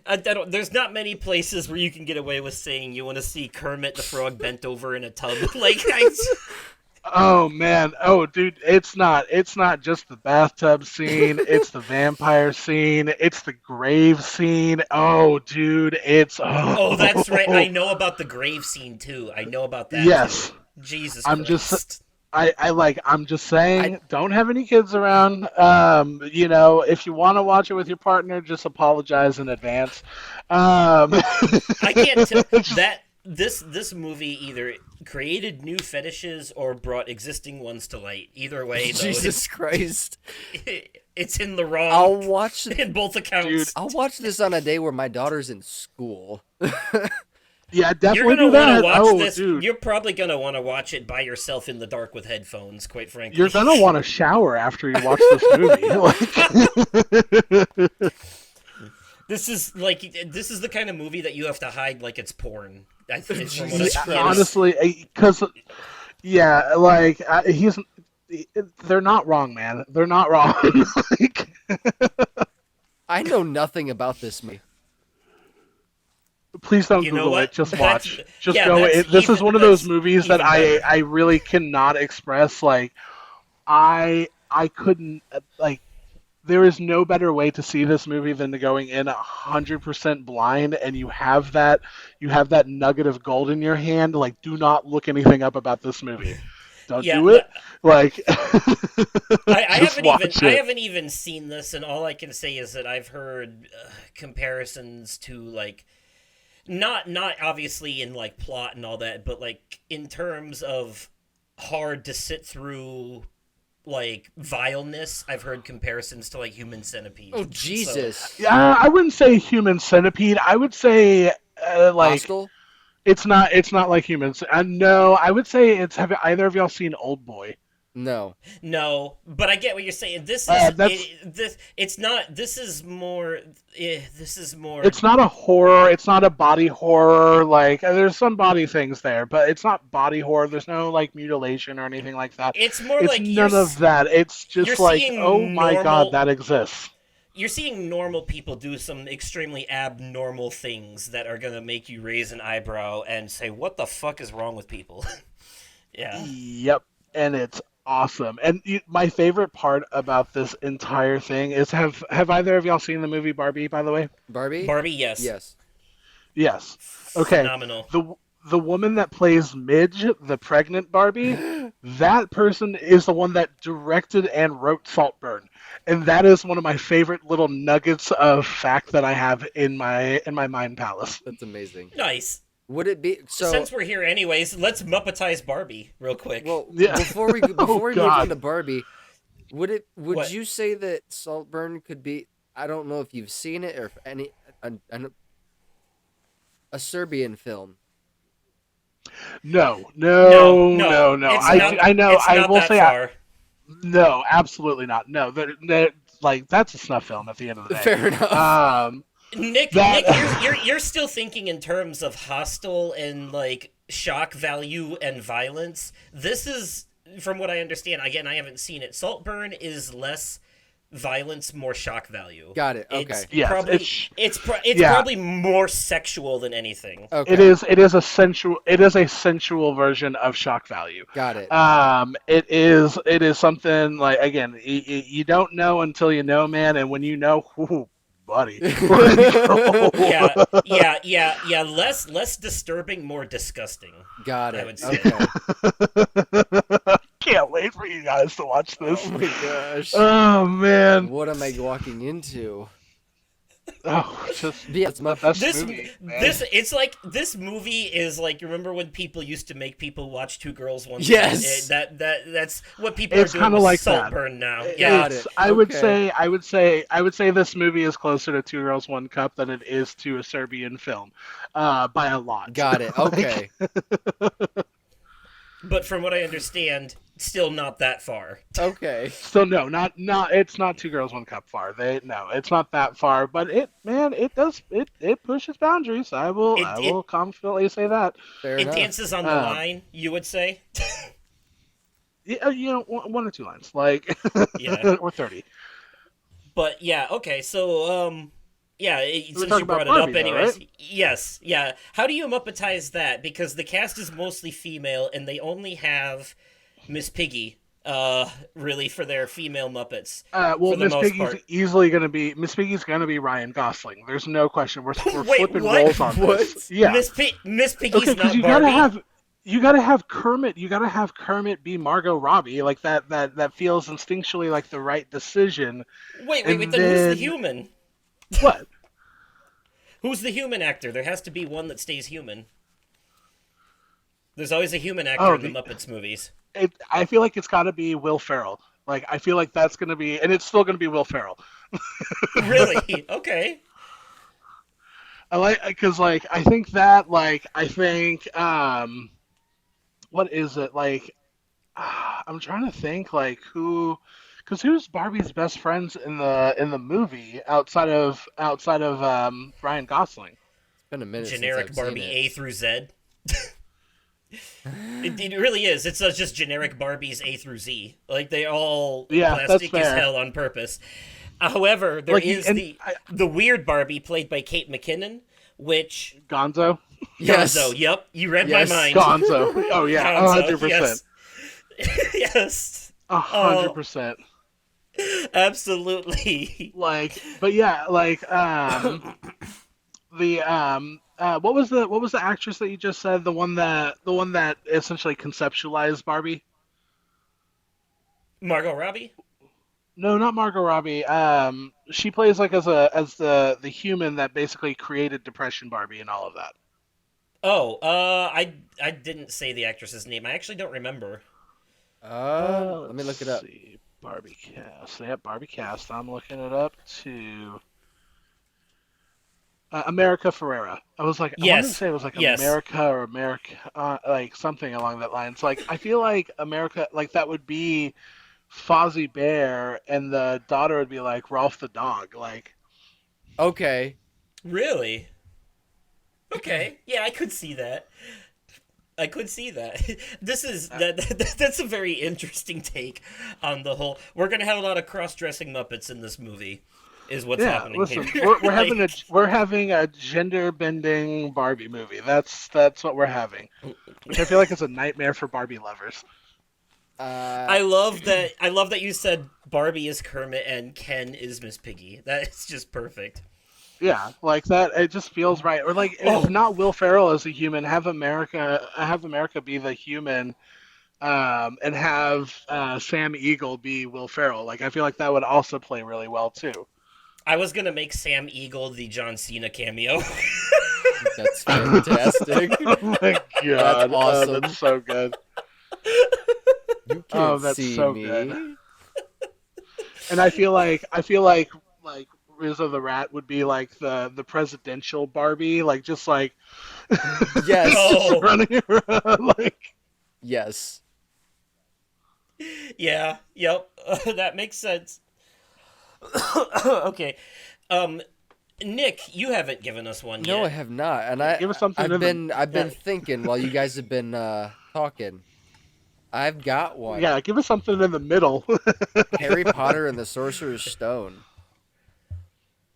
I don't, there's not many places where you can get away with saying you want to see Kermit the Frog bent over in a tub. Like, oh man, oh dude, it's not just the bathtub scene, it's the vampire scene, it's the grave scene. Oh dude, oh, that's right. I know about the grave scene too. I know about that yes. too. Jesus I'm Christ. just I'm just saying, I don't have any kids around. If you want to watch it with your partner, just apologize in advance. I can't tell Just- that this movie either created new fetishes or brought existing ones to light. Either way, though, Jesus Christ. it's in the wrong I'll watch. in both accounts. Dude. I'll watch this on a day where my daughter's in school. yeah, You're definitely gonna do that. want to watch Oh, this. dude, You're probably gonna want to watch it by yourself in the dark with headphones. Quite frankly, you're gonna want to shower after you watch this movie. Like, This is the kind of movie that you have to hide like it's porn. I think from what Jesus I- Christ. honestly, because yeah, like they're not wrong, man. They're not wrong. Like, I know nothing about this movie. Please don't You know Google what? it. Just That's- watch. Just yeah, go. that's This is even- one of those that's movies that even better. I really cannot express. Like I couldn't like. There is no better way to see this movie than to going in 100% blind, and you have that nugget of gold in your hand. Like, do not look anything up about this movie. Don't Yeah, do it. Like, I just haven't watch I it. haven't even seen this, and all I can say is that I've heard comparisons to like not obviously in like plot and all that, but like in terms of hard to sit through like vileness. I've heard comparisons to like Human Centipede. Oh So- Jesus! Yeah, I wouldn't say Human Centipede. I would say like Hostel? it's not like humans. No, I would say it's. Have either of y'all seen Old Boy? No. No, but I get what you're saying. This is that's- this. It's not. This is more. This is more. It's not a horror. It's not a body horror. Like there's some body things there, but it's not body horror. There's no like mutilation or anything like that. It's more It's like none of that. It's you're just like, seeing oh my normal- god, that exists. You're seeing normal people do some extremely abnormal things that are gonna make you raise an eyebrow and say, "What the fuck is wrong with people?" Yeah. Yep, and it's awesome. And my favorite part about this entire thing is have either of y'all seen the movie Barbie? By the way, Barbie? Barbie, yes. Yes. yes. Okay. Phenomenal. The woman that plays Midge, the pregnant Barbie, that person is the one that directed and wrote Saltburn. And that is one of my favorite little nuggets of fact that I have in my mind palace. That's amazing. Nice. Would it be so? Since we're here anyways, let's Muppetize Barbie real quick. Well, Yeah. before we move God. on to Barbie, would What? you say that Saltburn could be? I don't know if you've seen it or if a Serbian film. No. no, it's I not, I know. It's I not will that say far. no, absolutely not. No, like that's a snuff film at the end of the day. Fair enough. Nick, That- you're still thinking in terms of hostile and like shock value and violence. This is, from what I understand, again, I haven't seen it. Saltburn is less violence, more shock value. Got it. Okay. It's Yes, probably it's- it's probably more sexual than anything. Okay. It is a sensual version of shock value. Got it. It is something like, again, you don't know until you know, man, and when you know, whoo, buddy. Yeah. Less disturbing, more disgusting. Got I it. would say. Okay. Can't wait for you guys to watch this. Oh my gosh. Oh man. What am I walking into? Oh, just Yeah, it's my best This movie. Man. it's like this movie is like, remember when people used to make people watch Two Girls One Cup? Yes. That's what people It's are doing kinda with like that. Saltburn now. It's- Yeah. Got it. I would Okay. say this movie is closer to Two Girls One Cup than it is to a Serbian film, by a lot. Got it. Okay. But from what I understand, still not that far. Okay. So no, not it's not Two Girls One Cup far. It's not that far, but it pushes boundaries. I will confidently say that. Fair It enough. dances on the line, you would say. Yeah, one or two lines, like Yeah. or 30. But yeah, okay, so since talking you brought about it up Barbie, though, anyways. right? Yes, yeah. How do you Muppetize that? Because the cast is mostly female and they only have Miss Piggy, really, for their female Muppets. Well, for the Miss most Piggy's part. easily gonna be Ryan Gosling. There's no question. We're Wait, flipping what? roles on What? this. Yeah. Miss Piggy's Okay, not because you Barbie. gotta have Kermit. You gotta have Kermit be Margot Robbie. Like that feels instinctually like the right decision. Wait, and then who's the then- human? What? Who's the human actor? There has to be one that stays human. There's always a human actor Oh, in the Muppets movies. I feel like it's got to be Will Ferrell. Like I feel like that's gonna be, and it's still gonna be Will Ferrell. Really? Okay. I like because like I think that like I think what is it like? I'm trying to think like because who's Barbie's best friends in the movie outside of Ryan Gosling? It's been a minute Generic since I've Barbie seen A through Z. It really is. It's just generic Barbies A through Z. Like, they all Yeah, that's plastic as fair. hell on purpose. However, there Like, is and the weird Barbie played by Kate McKinnon, which Gonzo. Yes. Gonzo. Yep, you read Yes. my mind. Gonzo. Oh yeah, Gonzo, 100%. yes. Yes. 100%. Absolutely. Like, but yeah, like the what was the actress that you just said, the one that essentially conceptualized Barbie? Margot Robbie? No, not Margot Robbie. She plays like as the human that basically created Depression Barbie and all of that. Oh, I didn't say the actress's name. I actually don't remember. Let me look it up. See. Barbie cast. Yep, Barbie cast. I'm looking it up to America Ferrera. I was like, I wanted to Yes. say it was like Yes. America or America, like something along that lines. Like, I feel like America, like that would be Fozzie Bear, and the daughter would be like Rolf the dog. Like, Okay. Really? Okay. Yeah, I could see that. I could see that. This is that's a very interesting take on the whole. We're gonna have a lot of cross-dressing Muppets in this movie, is what's yeah, happening listen, here. we're Like, having a gender bending Barbie movie. That's what we're having, which I feel like is a nightmare for Barbie lovers. I love that. I love that you said Barbie is Kermit and Ken is Miss Piggy. That is just perfect. Yeah, like that. It just feels right. Or like, Oh. if not Will Ferrell as a human, have America be the human, and have Sam Eagle be Will Ferrell. Like, I feel like that would also play really well too. I was gonna make Sam Eagle the John Cena cameo. That's fantastic. Oh my god, awesome. that's so good. You can't Oh, that's see so me. good. And I feel like Rizzo the Rat would be like the presidential Barbie, like just like Yes. Oh. running around like. Yes. Yeah. Yep. That makes sense. Okay. Nick, you haven't given us one No, I yet. have not, and Give us something I've in been yeah. thinking while you guys have been talking. I've got one. Yeah, give us something in the middle. Harry Potter and the Sorcerer's Stone.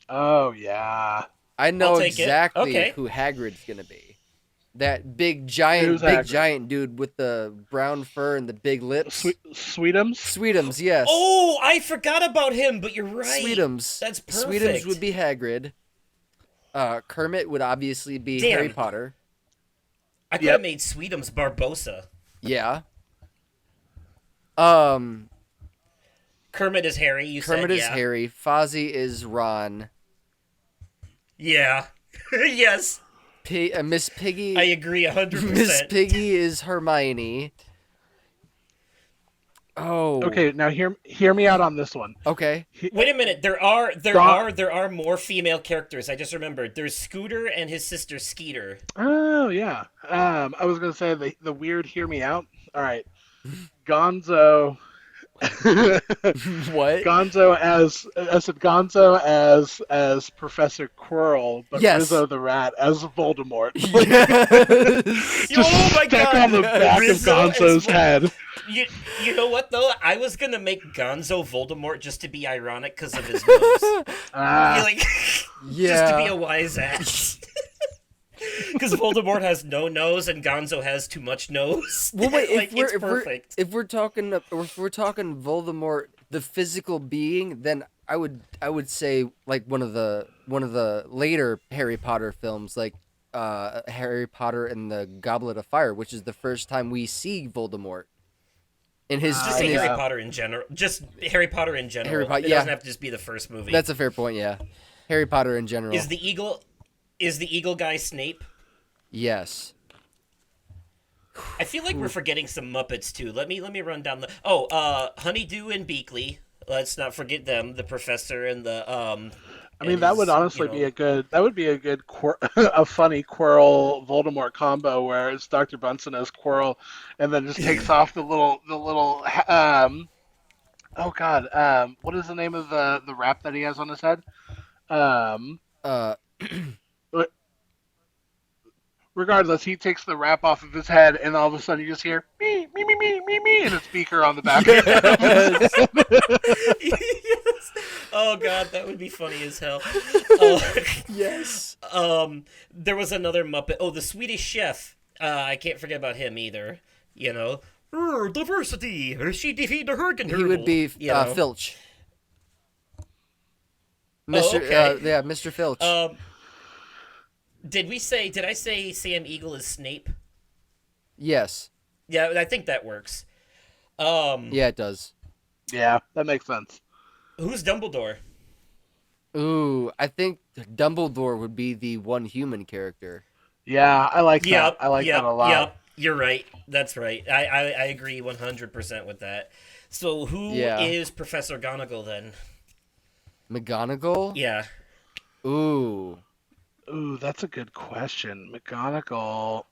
Oh yeah. I know I'll take it. exactly Okay. who Hagrid's gonna be. That big Who's giant Hagrid? dude with the brown fur and the big lips. Sweetums. Sweetums, yes. Oh, I forgot about him, but you're right. Sweetums. That's perfect. Sweetums would be Hagrid. Kermit would obviously be Damn. Harry Potter. I could Yep. have made Sweetums Barbosa. Yeah. Kermit is Harry. You Kermit said is yeah. Harry. Fozzie is Ron. Yeah. Yes. Miss Piggy. I agree 100%. Miss Piggy is Hermione. Oh. Okay, now hear me out on this one. Okay. Wait a minute. There are more female characters. I just remembered. There's Scooter and his sister Skeeter. Oh yeah. I was gonna say the weird. Hear me out. All right. Gonzo. What? Gonzo as Professor Quirrell, but Yes. Rizzo the Rat as Voldemort. Yes. Oh my Stuck god! on the back Rizzo of Gonzo's as head. You know what though? I was gonna make Gonzo Voldemort just to be ironic because of his nose. Like, just to be Yeah. a wise ass. Because Voldemort has no nose and Gonzo has too much nose. Well, wait. Like, it's perfect. If we're talking Voldemort, the physical being, then I would say like one of the later Harry Potter films, like Harry Potter and the Goblet of Fire, which is the first time we see Voldemort. In his, Just in say his- Harry Potter in general. Just Harry Potter in general. Harry Potter- It yeah. doesn't have to just be the first movie. That's a fair point. Yeah, Harry Potter in general. Is the eagle guy Snape? Yes. I feel like we're forgetting some Muppets too. Let me run down the. Honeydew and Beakley. Let's not forget them. The professor and the I mean, that would honestly be a good a funny Quirrell Voldemort combo where it's Dr. Bunsen as Quirrell, and then just takes off the little oh god, what is the name of the wrap that he has on his head? Uh, regardless, he takes the wrap off of his head, and all of a sudden you just hear me, me, me, me, me, me, and a speaker on the back. Yes. Oh god, that would be funny as hell. Uh, Yes. there was another Muppet. Oh, the Swedish Chef. I can't forget about him either. You know, diversity. She defeated the hurricane. He would be Filch. Mr. okay. Yeah, Mr. Filch. Did I say Sam Eagle is Snape? Yes. Yeah, I think that works. Yeah, it does. Yeah, that makes sense. Who's Dumbledore? Ooh, I think Dumbledore would be the one human character. Yeah, I like Yep, that. I like that a lot. Yep, you're right. That's right. I agree 100% with that. So who is Professor Gonagall then? McGonagall? Yeah. Ooh. Ooh, that's a good question. McGonagall.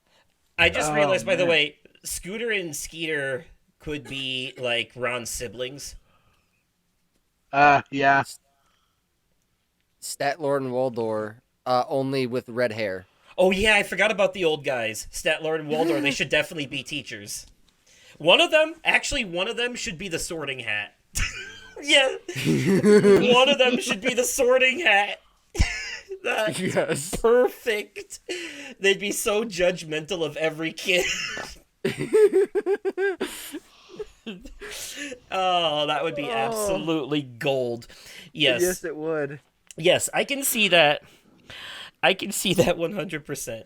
I just realized, by the man. way, Scooter and Skeeter could be like Ron's siblings. Yeah. Statler and Waldorf, only with red hair. Oh yeah, I forgot about the old guys. Statler and Waldorf. They should definitely be teachers. One of them should be the Sorting Hat. Yeah. One of them should be the Sorting Hat. That's Yes. perfect. They'd be so judgmental of every kid. Oh, that would be absolutely gold. Yes. it would. Yes, I can see that. I can see that 100%.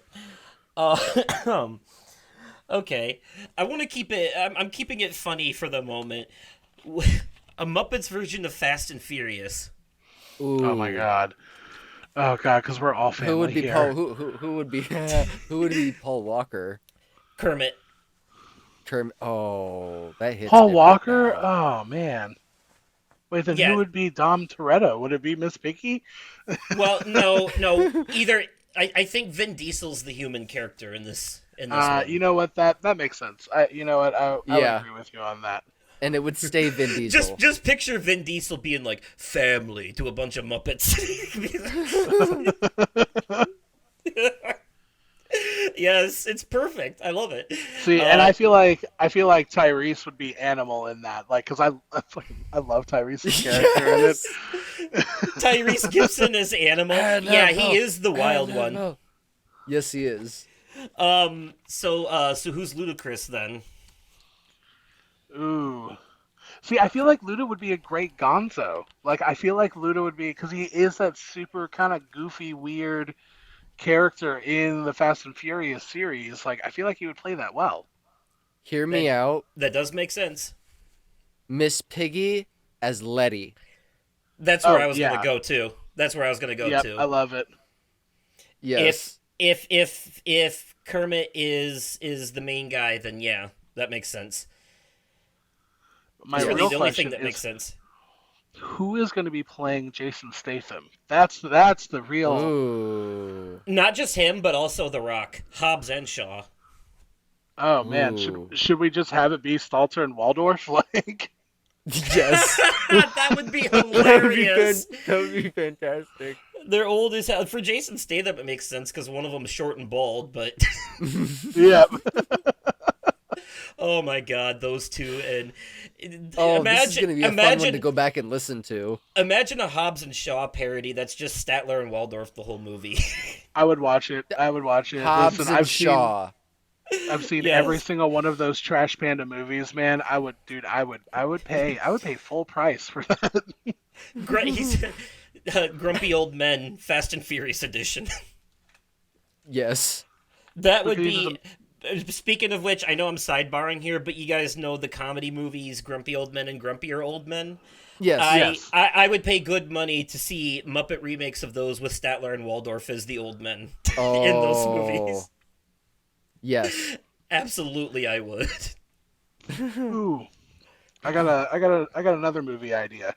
Okay. I want to keep it... I'm keeping it funny for the moment. A Muppets version of Fast and Furious. Ooh. Oh my god. Oh god, because we're all family Who would be here. Paul? Who would be who would be Paul Walker? Kermit. Oh, that hits. Paul different Walker? now. Oh man. Wait, then Yeah. who would be Dom Toretto? Would it be Miss Piggy? Well, no. Either... I think Vin Diesel's the human character in this one. You know what? That makes sense. You know what? I would Yeah. agree with you on that. And it would stay Vin Diesel. Just picture Vin Diesel being like family to a bunch of Muppets. Yes, it's perfect. I love it. See, and I feel like Tyrese would be animal in that, like, because I love Tyrese's character in it. Tyrese Gibson is animal. Yeah, he is the wild one. Yes, he is. So who's Ludacris then? Ooh. See, I feel like Luda would be a great Gonzo. Like, I feel like Luda would be, because he is that super kind of goofy, weird character in the Fast and Furious series. Like, I feel like he would play that well. Hear me out. That does make sense. Miss Piggy as Letty. That's where I was yeah. gonna go to. That's where I was gonna go Yep, to. I love it. Yes. If Kermit is the main guy, then yeah, that makes sense. My It's real really the only question thing that is, makes sense. who is going to be playing Jason Statham? That's the real. Ooh. Not just him, but also The Rock, Hobbs and Shaw. Oh man, Ooh. should we just have it be Stalter and Waldorf? Like, Yes. That would be hilarious. That would be fantastic. They're old as hell. For Jason Statham, it makes sense because one of them is short and bald. But yeah. oh my god, those two! And This is gonna be a fun one to go back and listen to. Imagine a Hobbs and Shaw parody that's just Statler and Waldorf the whole movie. I would watch it. Hobbs Listen, and Shaw. I've seen Yes. every single one of those Trash Panda movies, man. I would pay full price for that. He's Grumpy Old Men, Fast and Furious edition. Yes. That would Because be. Speaking of which, I know I'm sidebarring here, but you guys know the comedy movies Grumpy Old Men and Grumpier Old Men? Yes. Yes. I would pay good money to see Muppet remakes of those with Statler and Waldorf as the old men in those movies. Yes. Absolutely, I would. Ooh, I got another movie idea.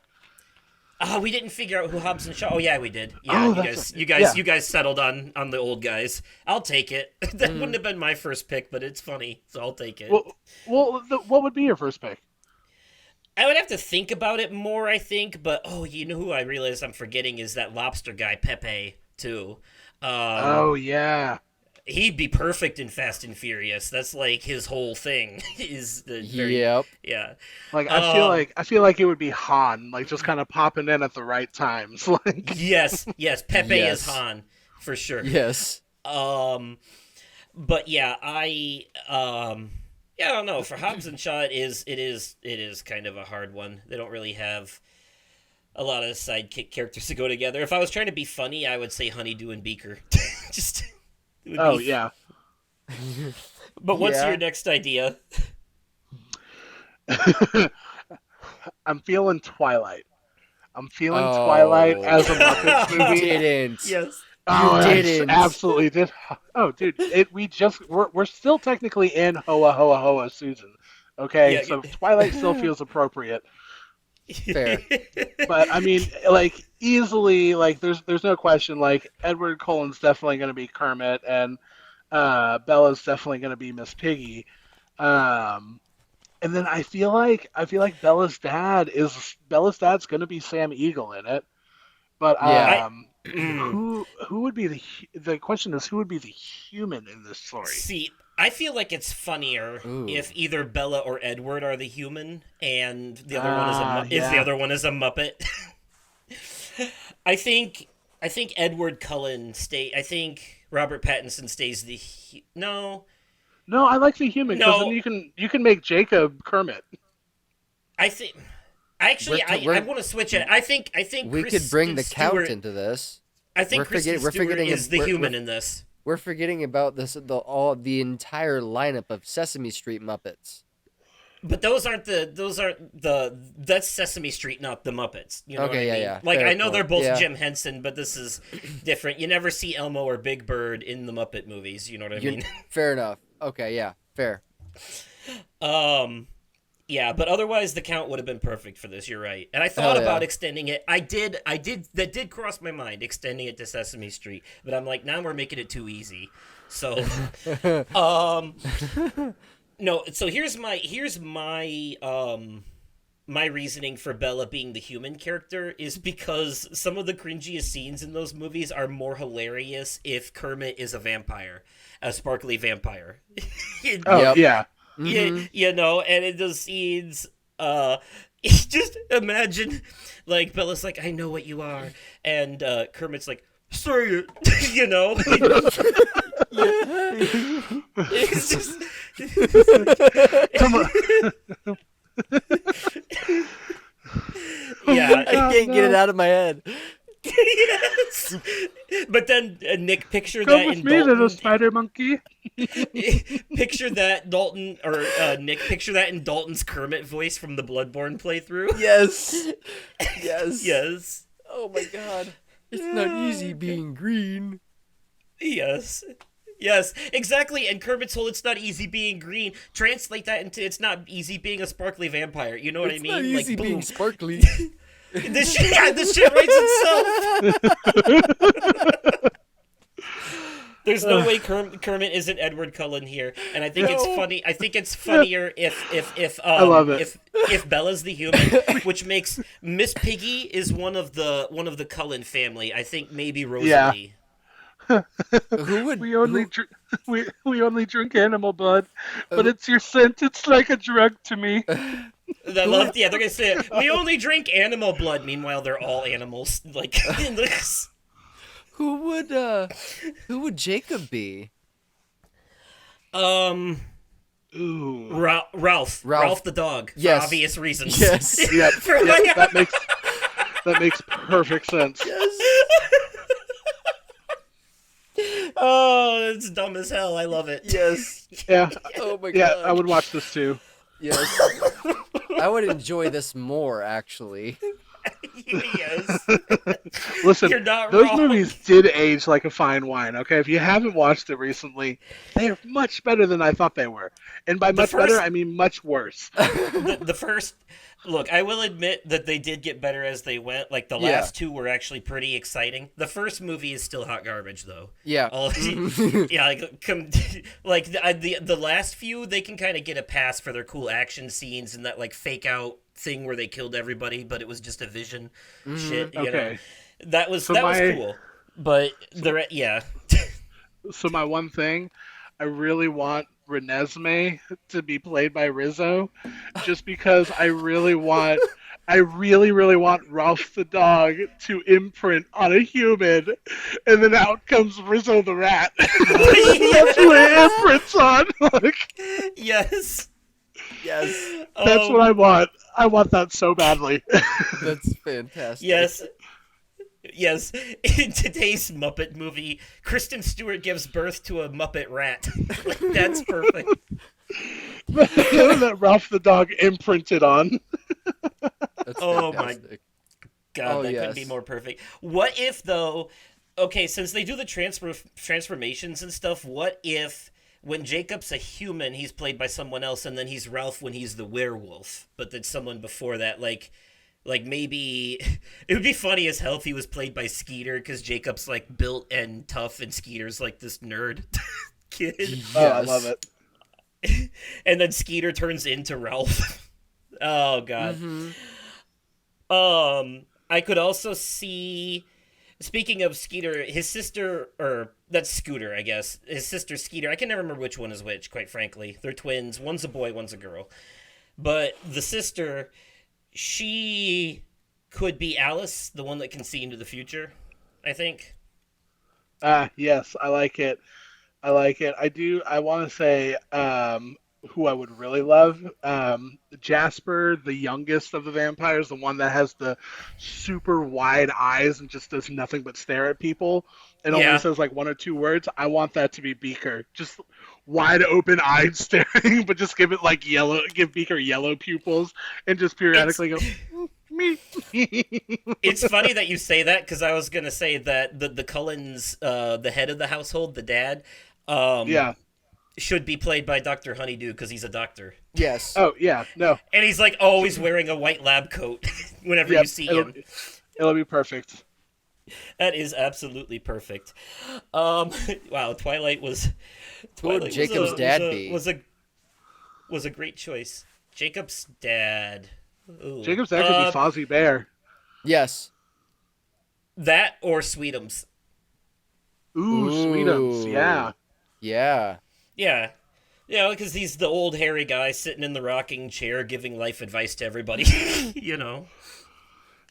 Oh, we didn't figure out who Hobbs and Shaw. Oh yeah, we did. Yeah, Oh, you yeah. guys settled on the old guys. I'll take it. That wouldn't have been my first pick, but it's funny, so I'll take it. What would be your first pick? I would have to think about it more, I think. But you know who I realize I'm forgetting is that lobster guy Pepe too. Oh yeah. He'd be perfect in Fast and Furious. That's like his whole thing. Is the very, Yep. yeah. Like I feel like it would be Han, like just kind of popping in at the right times. Like Yes, Pepe Yes. is Han for sure. Yes. But yeah, I don't know. For Hobbs and Shaw, it is kind of a hard one. They don't really have a lot of sidekick characters to go together. If I was trying to be funny, I would say Honeydew and Beaker. Just it would oh be- yeah. But what's Yeah. your next idea? I'm feeling Twilight. I'm feeling Oh. Twilight as a Muppets You movie. didn't. Yes. Oh, You I didn't. absolutely did. Oh, dude, we're still technically in Hoa Hoa Hoa Susan. Okay, Yeah, so Twilight still feels appropriate. Fair. But I mean, like easily, like there's no question. Like Edward Cullen's definitely going to be Kermit, and Bella's definitely going to be Miss Piggy. And then I feel like Bella's dad's going to be Sam Eagle in it. But Yeah. who would be the question is who would be the human in this story? See, I feel like it's funnier Ooh. if either Bella or Edward are the human, and the other one is yeah. the other one is a Muppet. I think Edward Cullen I think Robert Pattinson stays no. No, I like the human because No. then you can make Jacob Kermit. I think actually I want to switch it. I think We Kristen could bring the count Stewart, into this. I think we're Kristen forget- we're Stewart forgetting is the we're- human we're- in this. We're forgetting about the entire lineup of Sesame Street Muppets. But that's Sesame Street, not the Muppets. You know Okay, what I mean? yeah. Like, Fair I know they're point. both Yeah. Jim Henson, but this is different. You never see Elmo or Big Bird in the Muppet movies. You know what I mean? Fair enough. Okay, yeah, fair. Yeah, but otherwise the count would have been perfect for this. You're right. And I thought Hell about yeah. extending it. That did cross my mind, extending it to Sesame Street. But I'm like, now we're making it too easy. So, no. So here's my my reasoning for Bella being the human character is because some of the cringiest scenes in those movies are more hilarious if Kermit is a vampire, a sparkly vampire. Oh Yep. yeah. Yeah, you know, and in those scenes, just imagine, like, Bella's like, I know what you are, and Kermit's like, say it, you know? It's just... Come on. Yeah, I can't get it out of my head. yes. But then Nick, picture Come that with in me, little Dalton. spider monkey. Picture that Dalton or Nick. Picture that in Dalton's Kermit voice from the Bloodborne playthrough. Yes. Yes. Yes. Oh my god. It's not easy being green. Yes. Yes, exactly. And Kermit's whole "it's not easy being green" translate that into "it's not easy being a sparkly vampire." You know what It's I mean? not easy like, being boom. sparkly. This shit writes itself. There's no way Kermit isn't Edward Cullen here, and I think it's funny. I think it's funnier if I love it. if Bella's the human, which makes Miss Piggy is one of the Cullen family. I think maybe Rosalie. Who would We only we only drink animal blood, but it's your scent. It's like a drug to me. I love, they're gonna say we only drink animal blood. Meanwhile, they're all animals. Like, in this. who would Jacob be? Ooh. Ralph the dog, for Yes. obvious reasons. Yes. Yep. For Yep. like- That makes perfect sense. Oh, it's dumb as hell. I love it. Yes. Yeah. Oh my Yeah. god. I would watch this too. Yes. I would enjoy this more actually. Yes. Listen, You're not those wrong. movies did age like a fine wine. Okay, if you haven't watched it recently, they are much better than I thought they were, and by much better, first- I mean much worse. The first look, I will admit that they did get better as they went. Like, the last two were actually pretty exciting. The first movie is still hot garbage, though. Yeah. All, yeah, like the last few, they can kind of get a pass for their cool action scenes and that like fake out thing where they killed everybody, but it was just a vision. Shit. You know? Okay. That was So was my- cool. But yeah. So my one thing, I really want Renesmee to be played by Rizzo, just because I really want Ralph the dog to imprint on a human, and then out comes Rizzo the rat. That's who it imprints on. Like, Yes. Yes, that's what Um. I want. I want that so badly. that's fantastic. Yes. Yes. In today's Muppet movie, Kristen Stewart gives birth to a Muppet rat. Like, that's perfect. That Ralph the dog imprinted on. That's Oh my fantastic. God, Oh that couldn't be yes. more perfect. What if though? Okay, since they do the transformations and stuff, what if when Jacob's a human, he's played by someone else, and then he's Ralph when he's the werewolf, but then someone before that, like maybe it would be funny as hell if he was played by Skeeter because Jacob's like built and tough, and Skeeter's like this nerd kid, Oh, I love Yes. it. and then Skeeter turns into Ralph. Oh God. Mm-hmm. I could also see. Speaking of Skeeter, his sister, or that's Scooter, I guess. His sister Skeeter. I can never remember which one is which. Quite frankly, they're twins. One's a boy, one's a girl. But the sister, she could be Alice, the one that can see into the future. I think. Yes, I like it. I like it. I do. I want to say who I would really love. Jasper, the youngest of the vampires, the one that has the super wide eyes and just does nothing but stare at people and only Yeah, says like one or two words. I want that to be Beaker. Just wide open eyed staring, but just give it like yellow, give Beaker yellow pupils and just it's periodically go, me. it's funny that you say that because I was gonna say that the Cullens, the head of the household, the dad, um, Yeah. should be played by Doctor Honeydew because he's a doctor. Yes. Oh, yeah. No. And he's like always wearing a white lab coat whenever you Yep. see him. It'll be perfect. That is absolutely perfect. Um, wow, Who would Twilight Jacob's dad be? Was a great choice. Jacob's dad. Ooh. Jacob's dad could be Fozzie Bear. Yes. That or Sweetums. Ooh, Sweetums. Ooh. Yeah. Yeah. Yeah. Yeah, because he's the old hairy guy sitting in the rocking chair giving life advice to everybody. you know.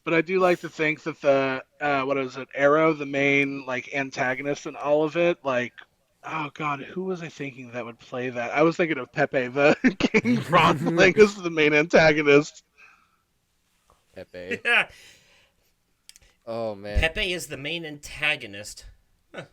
But I do like to think that the what is it, Arrow, the main like antagonist in all of it, like oh god, who was I thinking that would play that? I was thinking of Pepe, the King Prawn playing as the main antagonist. Pepe. Oh man. Pepe is the main antagonist. Huh.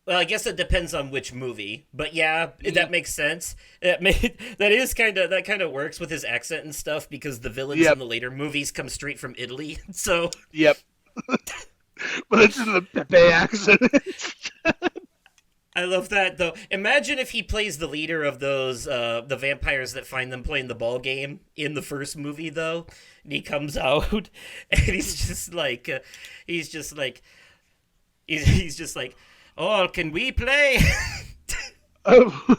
Well, I guess it depends on which movie, but yeah, that makes sense. That kind of works with his accent and stuff because the villains in Yep, the later movies come straight from Italy. So yep. But it's in the Pepe accent. I love that though. Imagine if he plays the leader of those the vampires that find them playing the ball game in the first movie though, and he comes out and he's just like he's just like, "Oh, can we play?" Oh,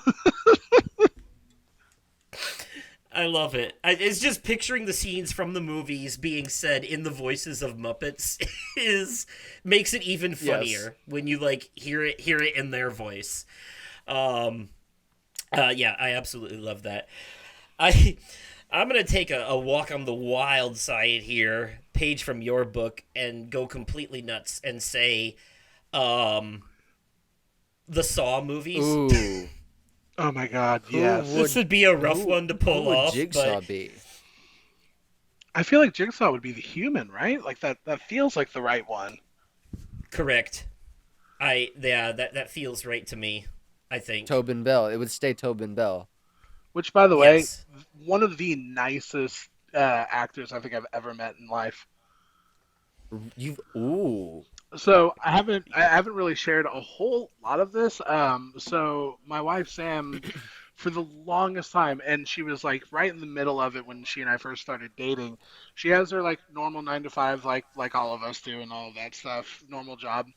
I love it. It's just picturing the scenes from the movies being said in the voices of Muppets is makes it even funnier when you like hear it in their voice. Um, yeah, I absolutely love that. I I'm gonna take a walk on the wild side here, page from your book, and go completely nuts and say, um, the Saw movies. Ooh. oh my god, Who yes. This would be a rough Who, one to who pull would off, Jigsaw but be? I feel like Jigsaw would be the human, right? Like that feels like the right one. correct. That feels right to me. I think. Tobin Bell. It would stay Tobin Bell. Which, by the way, Yes. one of the nicest actors I think I've ever met in life. You've ooh. So I haven't really shared a whole lot of this. So my wife Sam, for the longest time, and she was like right in the middle of it when she and I first started dating. She has her like normal 9 to 5, like all of us do, and all of that stuff, normal job.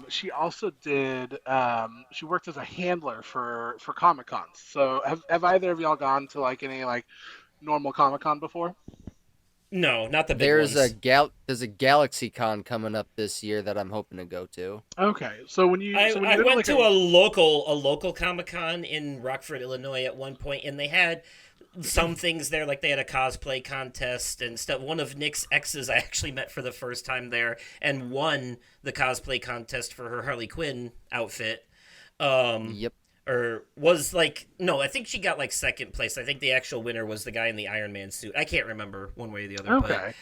She also did. She worked as a handler for Comic Cons. So have either of y'all gone to like any like normal Comic Con before? No, not the big There's ones. there's a Galaxy Con coming up this year that I'm hoping to go to. Okay, so when you I go to went like to a local Comic-Con in Rockford, Illinois at one point, and they had some things there, like they had a cosplay contest and stuff. One of Nick's exes I actually met for the first time there and won the cosplay contest for her Harley Quinn outfit. Yep. Or was like, no, I think she got like second place. I think the actual winner was the guy in the Iron Man suit. I can't remember one way or the other. okay,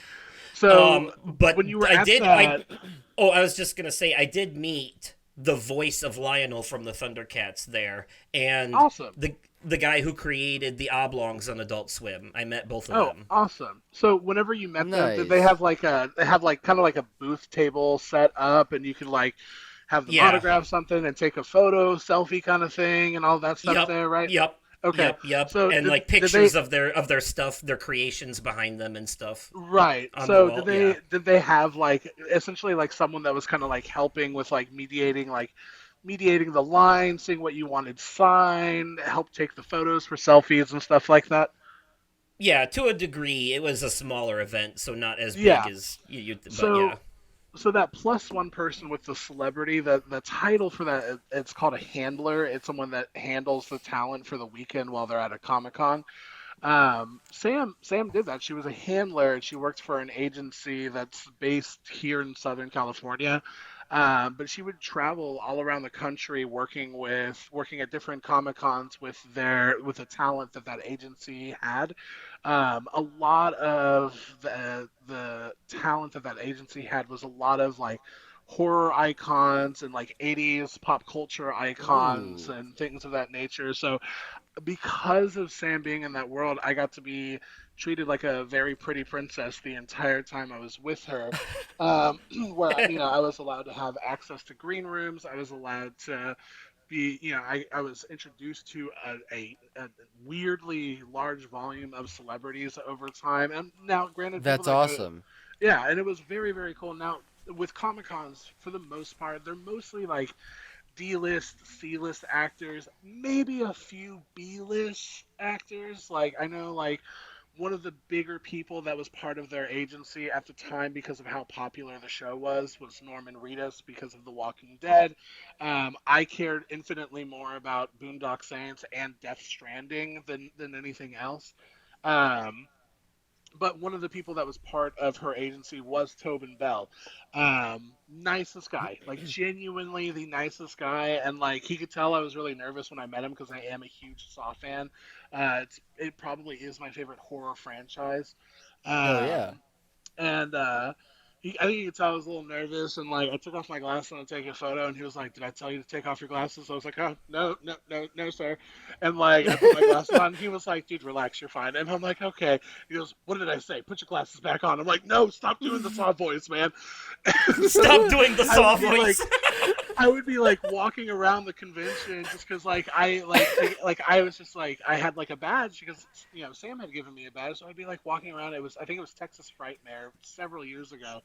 so But when you were I at did. that, I was just gonna say I did meet the voice of Lionel from the Thundercats there, and awesome. the guy who created the oblongs on Adult Swim. I met both of Oh, them. awesome! So whenever you met them, did they Nice. have like kind of like a booth table set up, and you could like have them Yeah. autograph something and take a photo, selfie kind of thing, and all that stuff Yep. there, right? Yep. Okay. Yep. So And like did they pictures of their stuff, their creations behind them and stuff right? on the So wall. Yeah. did they have like essentially like someone that was kind of like helping with like mediating the line, seeing what you wanted signed, help take the photos for selfies and stuff like that? Yeah, to a degree, it was a smaller event, so not as big Yeah. as you. But So yeah, so that plus one person with the celebrity, the title for that, it's called a handler. It's someone that handles the talent for the weekend while they're at a Comic Con. Sam did that. She was a handler and she worked for an agency that's based here in Southern California. But she would travel all around the country working at different Comic Cons with the talent that agency had. A lot of the talent that agency had was a lot of like horror icons and like 80s pop culture icons Ooh. and things of that nature. So because of Sam being in that world, I got to be treated like a very pretty princess the entire time I was with her. Where I was allowed to have access to green rooms. I was allowed to I was introduced to a weirdly large volume of celebrities over time. And now, granted, people That's that go, awesome. yeah, and it was very, very cool. Now, with Comic Cons, for the most part, they're mostly like D-list, C-list actors, maybe a few B-list actors. Like I know, like one of the bigger people that was part of their agency at the time because of how popular the show was Norman Reedus because of The Walking Dead. I cared infinitely more about Boondock Saints and Death Stranding than anything else. Um, but one of the people that was part of her agency was Tobin Bell. Nicest guy, like genuinely the nicest guy, and like he could tell I was really nervous when I met him because I am a huge Saw fan. It probably is my favorite horror franchise. Hell yeah. Um, and I think he could tell I was a little nervous, and like I took off my glasses and to take a photo, and he was like, "Did I tell you to take off your glasses?" I was like, "Oh no, no, no, no, sir." And like I put my glasses on, he was like, "Dude, relax, you're fine." And I'm like, "Okay." He goes, "What did I say? Put your glasses back on." I'm like, "No, stop doing the saw voice, man." stop doing the I saw would be like, voice. I would be like walking around the convention just because like I was just like I had like a badge because Sam had given me a badge, so I'd be like walking around. I think it was Texas Frightmare several years ago,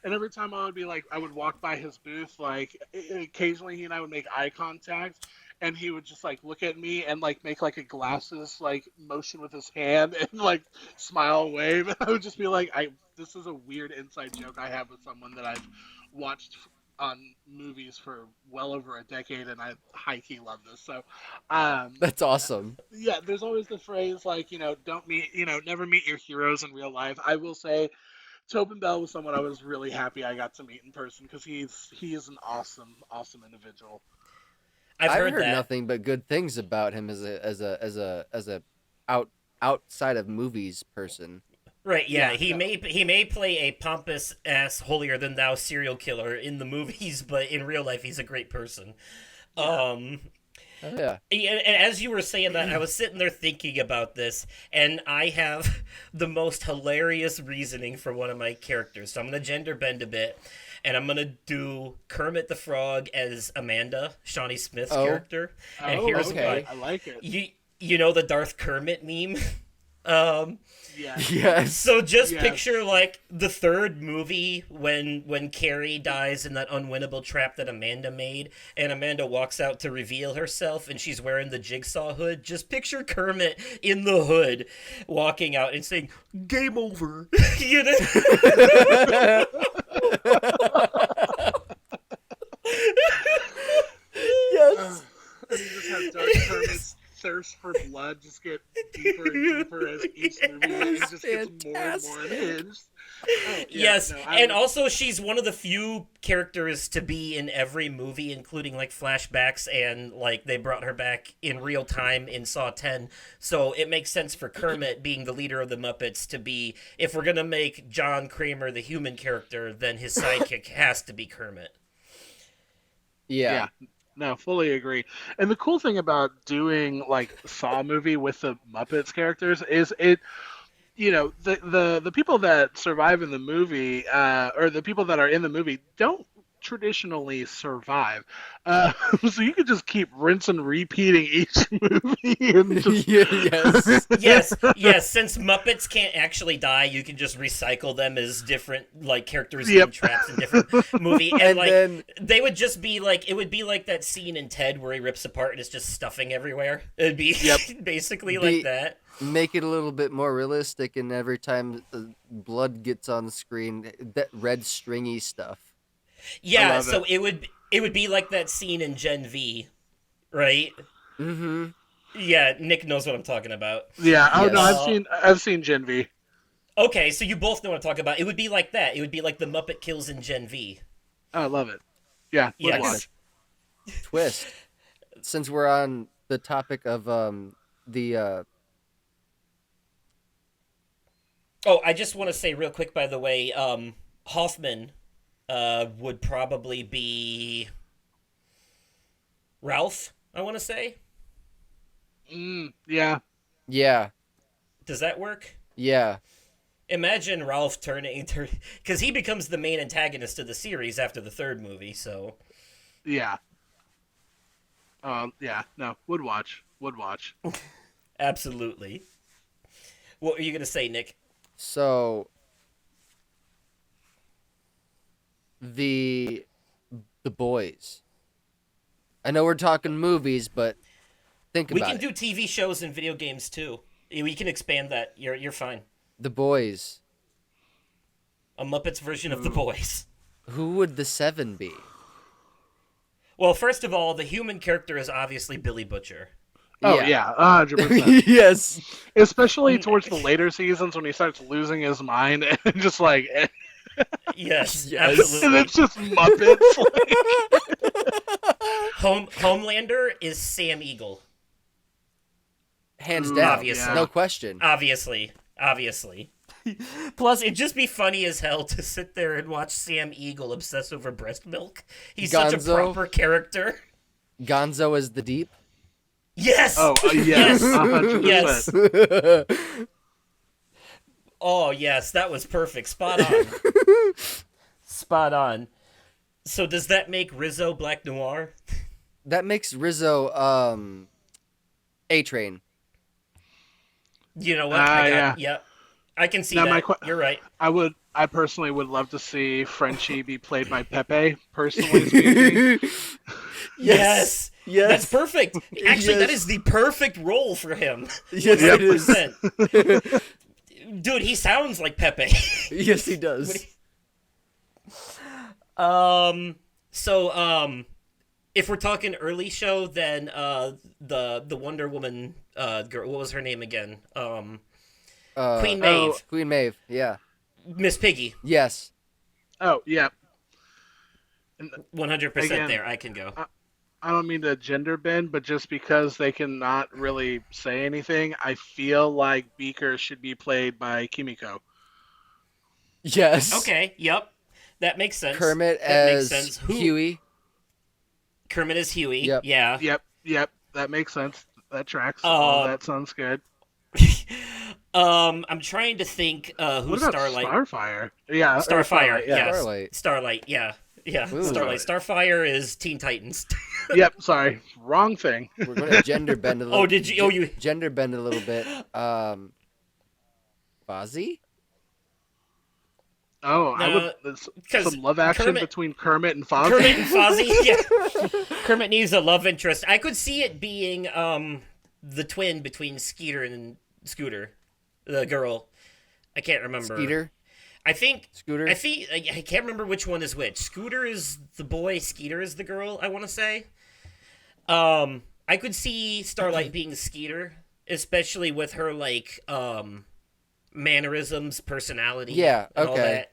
and every time I would walk by his booth, like occasionally he and I would make eye contact, and he would just like look at me and like make like a glasses like motion with his hand and like smile and wave, and I would just be like, this is a weird inside joke I have with someone that I've watched on movies for well over a decade, and I high key love this. So, That's awesome. yeah, there's always the phrase like, don't meet, never meet your heroes in real life. I will say, Tobin Bell was someone I was really happy I got to meet in person because he is an awesome, awesome individual. I've heard that. nothing but good things about him as a outside of movies person. Right, yeah, Yeah, he may play a pompous ass holier than thou serial killer in the movies, but in real life he's a great person. Um Oh yeah. and as you were saying that, I was sitting there thinking about this, and I have the most hilarious reasoning for one of my characters. So I'm gonna gender bend a bit, and I'm gonna do Kermit the Frog as Amanda, Shawnee Smith's Oh. character. And Oh, here's okay, why. I like it. You know the Darth Kermit meme? Yes. Yes. So just Yes. picture like the third movie when Carrie dies in that unwinnable trap that Amanda made, and Amanda walks out to reveal herself, and she's wearing the Jigsaw hood. Just picture Kermit in the hood, walking out and saying "Game over," you know. Yes. And you just have Dark Kermit's thirst for blood just get deeper and deeper as each movie ends, just gets more and more unhinged. Oh, yeah, Yes, no, and also she's one of the few characters to be in every movie, including like flashbacks, and like they brought her back in real time in Saw 10. So it makes sense for Kermit being the leader of the Muppets to be, if we're gonna make John Kramer the human character, then his sidekick has to be Kermit. Yeah. No, fully agree. And the cool thing about doing like Saw movie with the Muppets characters is the people that survive in the movie, or the people that are in the movie, don't traditionally survive. So you could just keep rinse and repeating each movie and just Yes. Yes. Since Muppets can't actually die, you can just recycle them as different like characters Yep. in traps in different movie, and, And like then- they would just be like, it would be like that scene in Ted where he rips apart and it's just stuffing everywhere. It'd be basically like that. Make it a little bit more realistic, and every time blood gets on the screen, that red stringy stuff. Yeah, love so it would be like that scene in Gen V, right? Mm-hmm. Yeah, Nick knows what I'm talking about. yeah. Oh no, Yes. I've seen Gen V. Okay, so you both know what I'm talking about. It would be like that. It would be like the Muppet Kills in Gen V. Oh, I love it. Yeah, would Yes. watch. Twist. Since we're on the topic of the Oh, I just want to say real quick, by the way, Hoffman would probably be Ralph, I want to say. Yeah. yeah, Does that work? yeah, Imagine Ralph turning, because he becomes the main antagonist of the series after the third movie, so... Yeah. Yeah. No, would watch. Would watch. Absolutely. What were you going to say, Nick? So the boys. I know we're talking movies, but think We about can it. do TV shows and video games, too. We can expand that. You're fine. The boys. A Muppets version of The Boys. Who would the 7 be? Well, first of all, the human character is obviously Billy Butcher. Oh Yeah. yeah, 100%. Yes. Especially towards the later seasons when he starts losing his mind and just like, and Yes, Yes. absolutely. it's just Muppets. Homelander is Sam Eagle. Hands down. Obviously. No question. Obviously. Plus, it'd just be funny as hell to sit there and watch Sam Eagle obsess over breast milk. He's such a Gonzo. proper character. Gonzo is the deep. Yes! Oh yes, Yes. 100%. Yes. Oh, yes, that was perfect. Spot on. Spot on. So does that make Rizzo Black Noir? That makes Rizzo A-Train. You know what? Yeah. Yep. I can see Now, that. my You're right. I personally would love to see Frenchie be played by Pepe. Personally speaking, Yes. Yes. That's perfect. Actually, that Yes. is the perfect role for him. Yes, it is. 100%. Dude, he sounds like Pepe. Yes, he does. So, if we're talking early show, then the Wonder Woman girl, what was her name again? Queen Maeve. Queen Maeve. Yeah. Miss Piggy. Yes. oh yeah. 100% Again, there. I can go. I don't mean to gender bend, but just because they cannot really say anything, I feel like Beaker should be played by Kimiko. Yes. Okay, yep. That makes sense. Kermit That makes as sense. Who? Huey. Kermit as Huey. Yep. Yeah. Yep, that makes sense. That tracks. That sounds good. I'm trying to think What who's about Starlight. Starfire? Yeah, or Starfire, yeah. yes. Starlight. Starlight, yeah. Yeah, Ooh. Starlight. Starfire is Teen Titans. Yep, sorry, wrong thing. We're going to gender bend a little. Oh, did you? Oh, you. Gender bend a little bit. Fozzie? Oh, I No, would 'cause some love action Kermit- between Kermit and Fozzie. Kermit and Fozzie. Yeah. Kermit needs a love interest. I could see it being the twin between Skeeter and Scooter, the girl. I can't remember. Skeeter? I think Scooter? I think I can't remember which one is which. Scooter is the boy, Skeeter is the girl, I want to say. I could see Starlight being Skeeter, especially with her like mannerisms, personality, Yeah, and all okay. that.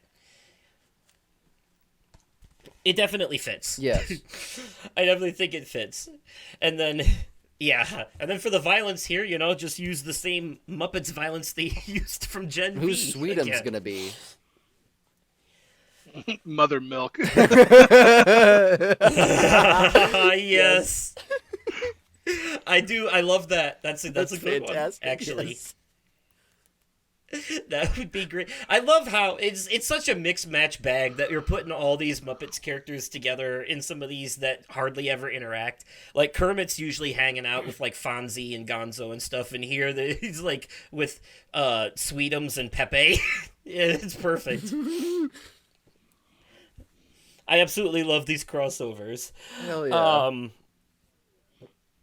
It definitely fits. Yes. I definitely think it fits. And then yeah, and then for the violence here, just use the same Muppets violence they used from Gen V. Who's Sweetum's again. gonna be? Mother Milk. Yes. I do. I love that. That's a good fantastic, one. Actually, yes. that would be great. I love how it's such a mixed match bag that you're putting all these Muppets characters together in some of these that hardly ever interact. Like Kermit's usually hanging out with like Fonzie and Gonzo and stuff, and here he's like with Sweetums and Pepe. Yeah, it's perfect. I absolutely love these crossovers. Hell yeah.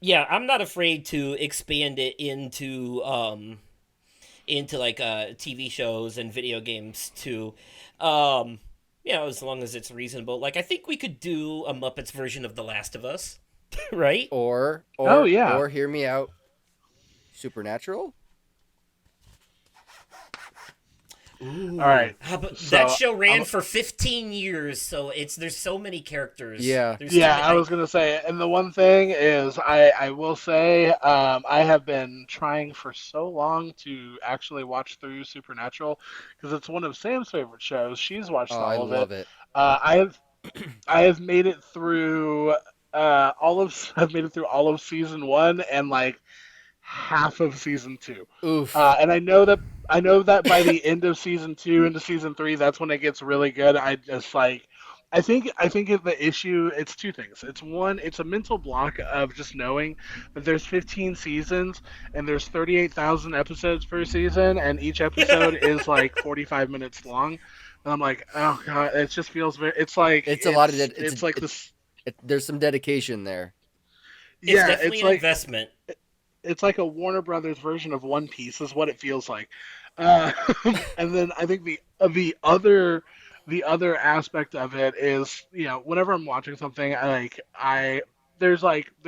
Yeah, I'm not afraid to expand it into like TV shows and video games too. As long as it's reasonable. Like I think we could do a Muppets version of The Last of Us, right? Or Oh, yeah. Or hear me out. Supernatural? All right. How about, So, that show ran for 15 years, so there's so many characters. Yeah. There's so Yeah, many- I was gonna say, and the one thing is, I will say, I have been trying for so long to actually watch through Supernatural because it's one of Sam's favorite shows. She's watched Oh, all I of love it. it. I have made it through I've made it through all of season 1 and like half of season 2. Oof. And I know that by the end of season 2 into season 3, that's when it gets really good. I just like, I think the issue, it's two things. It's one, it's a mental block of just knowing that there's 15 seasons and there's 38,000 episodes per season, and each episode is like 45 minutes long. And I'm like, oh god, it just feels very. It's like It's a lot of It's like this. There's some dedication there. It's Yeah, definitely it's an like investment. it's like a Warner Brothers version of One Piece is what it feels like. Uh, and then I think the other aspect of it is, whenever I'm watching something, there's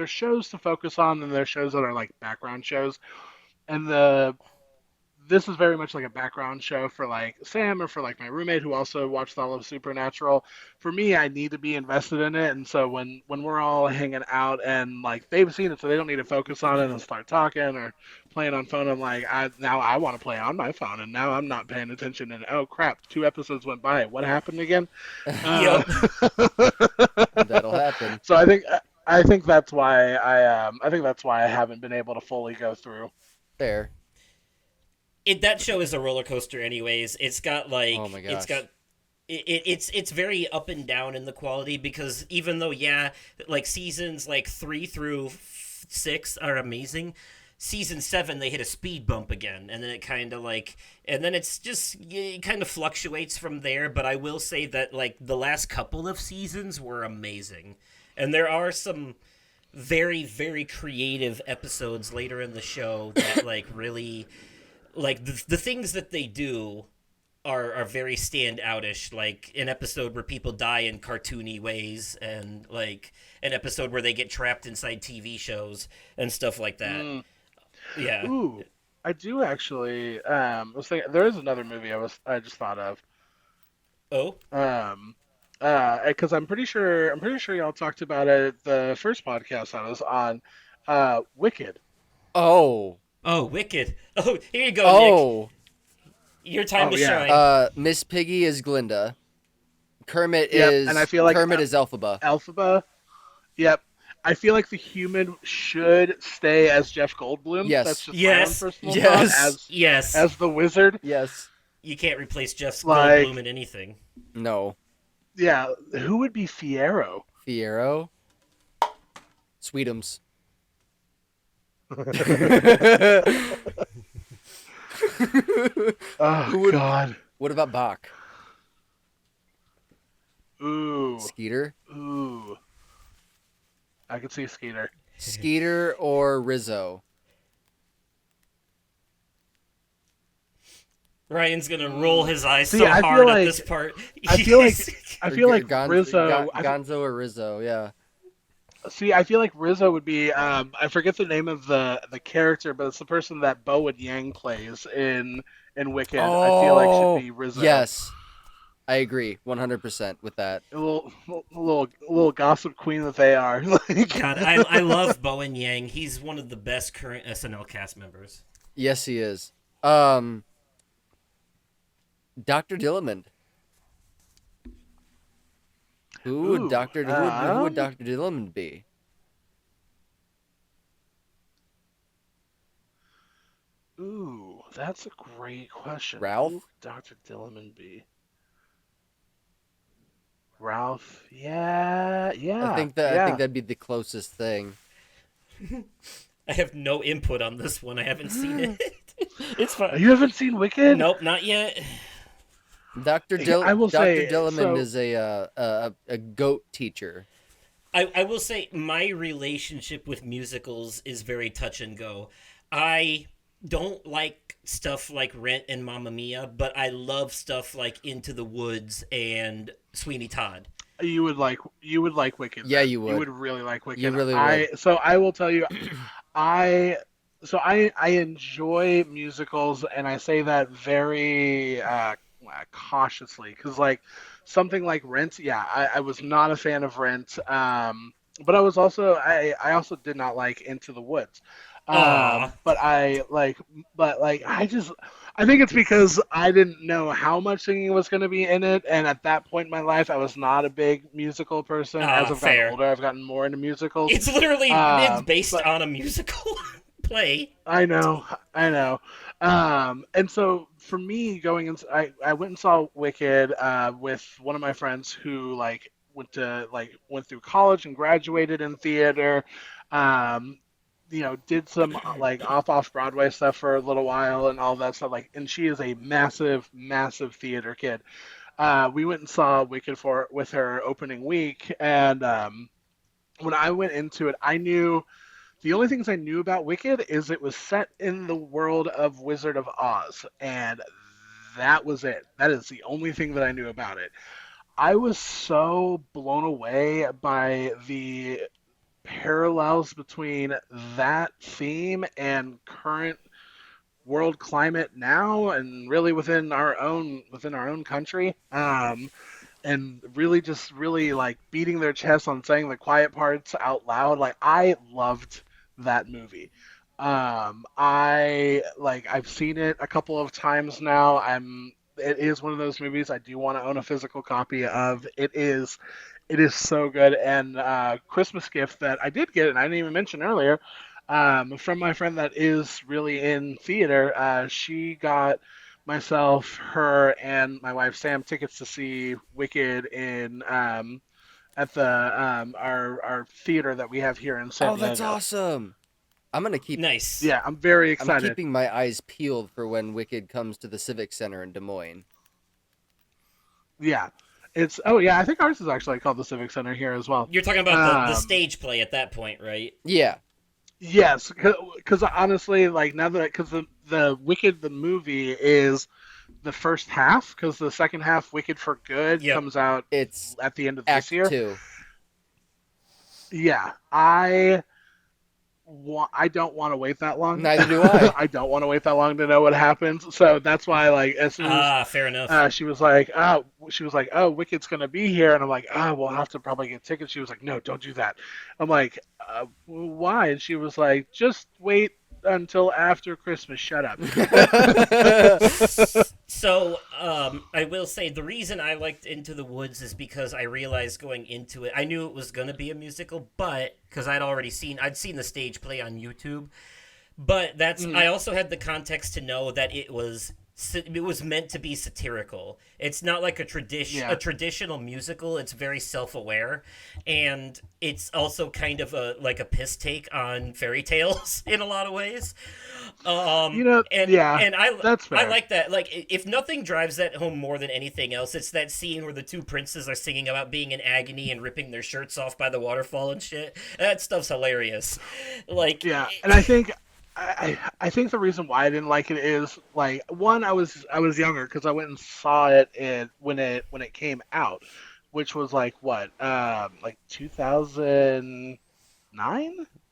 shows to focus on, and there's shows that are like background shows, and this is very much like a background show for like Sam or for like my roommate who also watched all of Supernatural. For me, I need to be invested in it, and so when we're all hanging out and like they've seen it, so they don't need to focus on it and start talking or playing on phone. I'm like, now I want to play on my phone, and now I'm not paying attention. And oh crap, 2 episodes went by. What happened again? Yep. That'll happen. So I think that's why I haven't been able to fully go through. Fair. That show is a roller coaster anyways. It's got like Oh my it's gosh. got it's very up and down in the quality, because even though like seasons like 3 through 6 are amazing, season 7 they hit a speed bump again, and then it kind of like, and then it kind of fluctuates from there. But I will say that like the last couple of seasons were amazing, and there are some very, very creative episodes later in the show that like really, like the things that they do are very standoutish. Like an episode where people die in cartoony ways, and like an episode where they get trapped inside TV shows and stuff like that. Yeah. Ooh, I do actually. Was thinking there is another movie I just thought of. Oh. Because I'm pretty sure y'all talked about it the first podcast I was on. Wicked. Oh. Oh, Wicked. Oh, here you go, Nick. Oh. Your time to yeah. shine. Miss Piggy is Glinda. Kermit Yep, is and I feel like Kermit is Elphaba. Elphaba. Yep. I feel like the human should stay as Jeff Goldblum. Yes. That's just Yes. my own personal Yes. thought, Yes. as the wizard. Yes. You can't replace Jeff Like- Goldblum in anything. No. Yeah. Who would be Fiero? Fiero. Sweetums. Oh God. What about Bach? Ooh. Skeeter? Ooh. I could see Skeeter. Skeeter or Rizzo? Ryan's gonna roll his eyes See, so I feel hard at like- this part. I feel like Rizzo. Gonzo or Rizzo, yeah. See, I feel like Rizzo would be. I forget the name of the character, but it's the person that Bowen Yang plays in Wicked. I feel like should be Rizzo. Yes. I agree 100% with that. A little gossip queen that they are. God, I love Bowen Yang. He's one of the best current SNL cast members. Yes, he is. Dr. Dillamond. Who would Dr. Dillamond be? Ooh, that's a great question. Ralph? Who would Dr. Dillamond be? Ralph? Yeah. I think that'd be the closest thing. I have no input on this one. I haven't seen it. It's fine. You haven't seen Wicked? Nope, not yet. Dr. Dillamond is a goat teacher. I will say my relationship with musicals is very touch and go. I don't like stuff like Rent and Mamma Mia, but I love stuff like Into the Woods and Sweeney Todd. You would like Wicked. Yeah, you would. You would really like Wicked. You really would. So I will tell you, I enjoy musicals, and I say that very cautiously, because like something like Rent, I was not a fan of Rent, but I also did not like Into the Woods. But I think it's because I didn't know how much singing was going to be in it, and at that point in my life, I was not a big musical person. As I've gotten older, I've gotten more into musicals. It's literally based on a musical play. I know. And so for me, I went and saw Wicked with one of my friends who went through college and graduated in theater. Did some off Broadway stuff for a little while and all that stuff. And she is a massive, massive theater kid. We went and saw Wicked with her opening week, and when I went into it, I knew the only things I knew about Wicked is it was set in the world of Wizard of Oz, and that was it. That is the only thing that I knew about it. I was so blown away by the parallels between that theme and current world climate now, and really within our own country, and really beating their chest on saying the quiet parts out loud. I loved that movie. I've seen it a couple of times now. It is one of those movies I do want to own a physical copy of. It is so good. And Christmas gift that I did get, and I didn't even mention earlier, from my friend that is really in theater. She got myself, her, and my wife Sam tickets to see Wicked in at the our theater that we have here in San Diego. Oh, that's awesome! I'm gonna keep nice. Yeah, I'm very excited. I'm keeping my eyes peeled for when Wicked comes to the Civic Center in Des Moines. Yeah. I think ours is actually called the Civic Center here as well. You're talking about the stage play at that point, right? Yeah. Yes, because honestly, because the Wicked the movie is the first half, because the second half, Wicked for Good, comes out it's at the end of Act this year. 2. Yeah, I don't want to wait that long. Neither do I. I don't want to wait that long to know what happens. So that's why, as soon as fair enough. she was like, oh, Wicked's gonna be here, and I'm like, we'll have to probably get tickets. She was like, no, don't do that. I'm like, why? And she was like, just wait until after Christmas. Shut up. So, I will say the reason I liked Into the Woods is because I realized going into it, I knew it was going to be a musical, but because I'd seen the stage play on YouTube, but I also had the context to know that it was it was meant to be satirical. It's not like a Yeah. traditional musical. It's very self-aware, and it's also kind of a piss take on fairy tales in a lot of ways. And Yeah, that's I fair. like that. Like, if nothing drives that home more than anything else, it's that scene where the two princes are singing about being in agony and ripping their shirts off by the waterfall and shit. That stuff's hilarious. Like, Yeah, and I think the reason why I didn't like it is like one, I was younger because I went and saw it when it came out, which was like what, like 2009?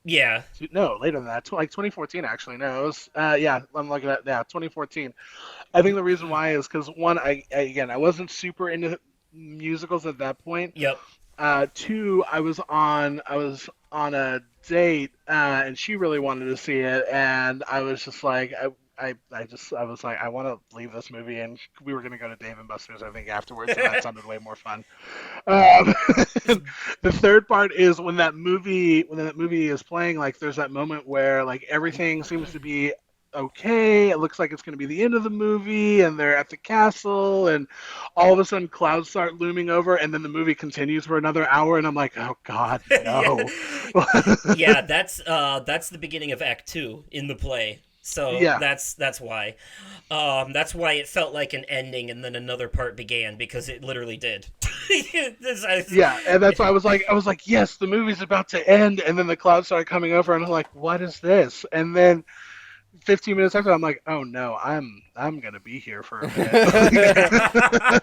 yeah, No, later than that, like 2014 actually. No, it was yeah, I'm looking at, yeah, 2014. I think the reason why is because one, again, I wasn't super into musicals at that point. yep, Two, I was on a date, and she really wanted to see it, and I was just like, I was like, I want to leave this movie, and we were gonna go to Dave and Buster's, I think, afterwards, and that sounded way more fun. Um, the third part is when that movie is playing, like, there's that moment where like everything seems to be okay. It looks like it's going to be the end of the movie, and they're at the castle, and all of a sudden clouds start looming over, and then the movie continues for another hour, and I'm like, oh God, yeah, no. yeah. That's the beginning of Act Two in the play. So Yeah, that's why. That's why it felt like an ending, and then another part began because it literally did. yeah, and that's why I was like, yes, the movie's about to end, and then the clouds started coming over, and I'm like, what is this? And then 15 minutes after, I'm like, oh no, I'm gonna be here for a minute.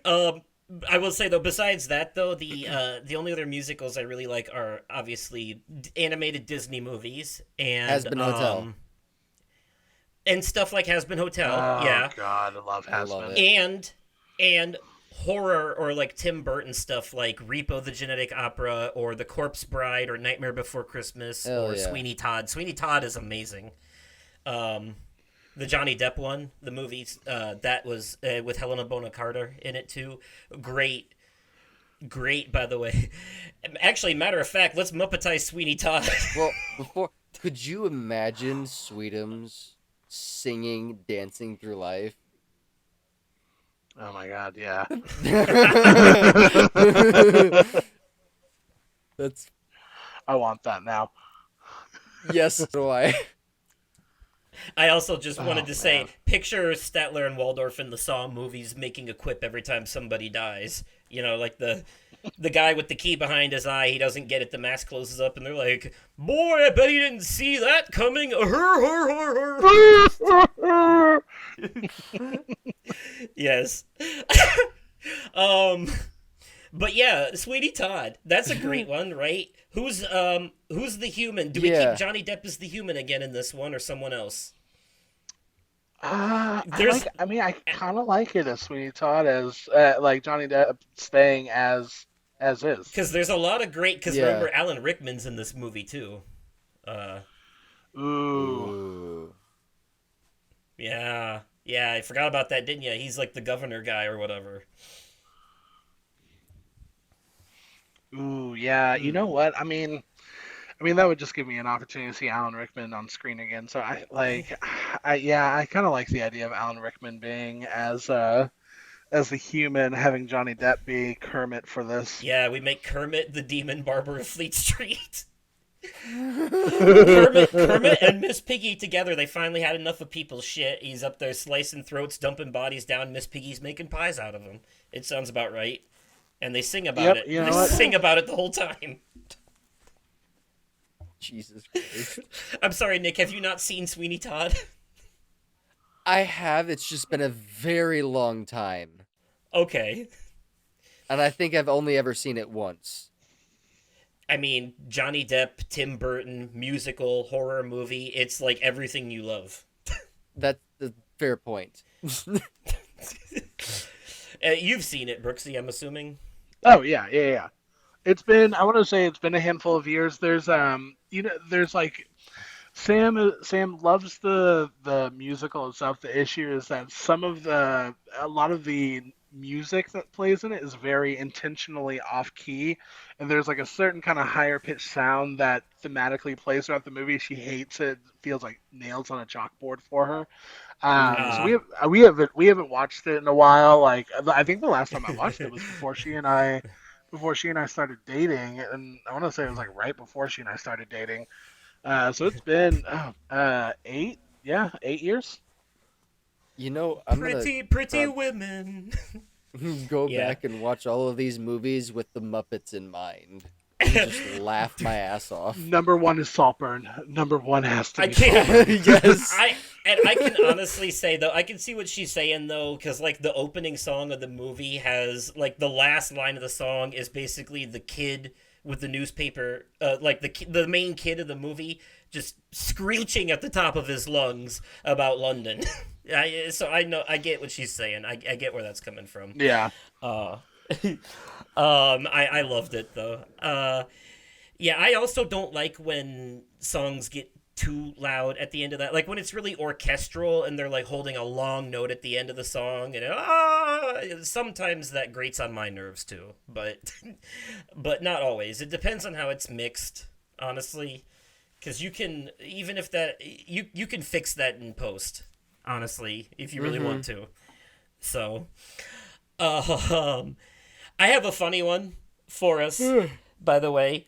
um, I will say though, besides that though, the only other musicals I really like are obviously animated Disney movies Has Been Hotel. And stuff like Has Been Hotel, Oh yeah, God, I love I love Has-Been. it. and horror or like Tim Burton stuff like Repo the Genetic Opera or The Corpse Bride or Nightmare Before Christmas Hell or yeah. Sweeney Todd. Sweeney Todd is amazing. Um, the Johnny Depp one, the movie that was with Helena Bonham Carter in it too. Great, great. By the way, actually, matter of fact, let's Muppetize Sweeney Todd. Well, could you imagine Sweetums singing, dancing through life? Oh my God, yeah. That's I want that now. yes. So do I. I also just wanted Oh, to say, man. picture Statler and Waldorf in the Saw movies making a quip every time somebody dies. You know, like the guy with the key behind his eye, he doesn't get it, the mask closes up, and they're like, boy, I bet he didn't see that coming. Yes. um, but yeah, Sweetie Todd, that's a great one, right? Who's the human? Do we Yeah. keep Johnny Depp as the human again in this one, or someone else? I kind of like it as Sweeney Todd as like Johnny Depp staying as is. Because there's a lot of great. Because Yeah. remember, Alan Rickman's in this movie too. Ooh. Ooh. Yeah, I forgot about that, didn't you? He's like the governor guy or whatever. Ooh, yeah. You know what? I mean that would just give me an opportunity to see Alan Rickman on screen again. So I kind of like the idea of Alan Rickman being as the human, having Johnny Depp be Kermit for this. Yeah, we make Kermit the Demon Barber of Fleet Street. Kermit and Miss Piggy together, they finally had enough of people's shit. He's up there slicing throats, dumping bodies down. Miss Piggy's making pies out of them. It sounds about right. And they sing about Yep, it. you know They what? sing about it the whole time. Jesus Christ. I'm sorry, Nick, have you not seen Sweeney Todd? I have. It's just been a very long time, Okay. and I think I've only ever seen it once. I mean, Johnny Depp, Tim Burton, musical, horror movie. It's like everything you love. That's a fair point. You've seen it, Brooksy, I'm assuming. Oh yeah. I want to say it's been a handful of years. There's there's like Sam loves the musical itself. The issue is that a lot of the music that plays in it is very intentionally off key, and there's like a certain kind of higher pitched sound that thematically plays throughout the movie. She hates it. Feels like nails on a chalkboard for her. So Uh, we haven't watched it in a while. Like I think the last time I watched it was before she and I started dating, and I want to say it was like right before she and I started dating. So it's been 8 years. You know, I'm gonna pretty prob- women. go Yeah. back and watch all of these movies with the Muppets in mind. And just laugh my ass off. Number one is Saltburn. Number one has to I be can't. Yes. I can honestly say though, I can see what she's saying though, because like the opening song of the movie has like the last line of the song is basically the kid with the newspaper, like the main kid of the movie just screeching at the top of his lungs about London. So I get what she's saying. I get where that's coming from. Yeah. Uh, I loved it though. Yeah, I also don't like when songs get too loud at the end of that. Like when it's really orchestral and they're like holding a long note at the end of the song, and sometimes that grates on my nerves too. But but not always. It depends on how it's mixed, honestly. Because you can, even if that, you can fix that in post, honestly, if you really want to. So, I have a funny one for us, by the way.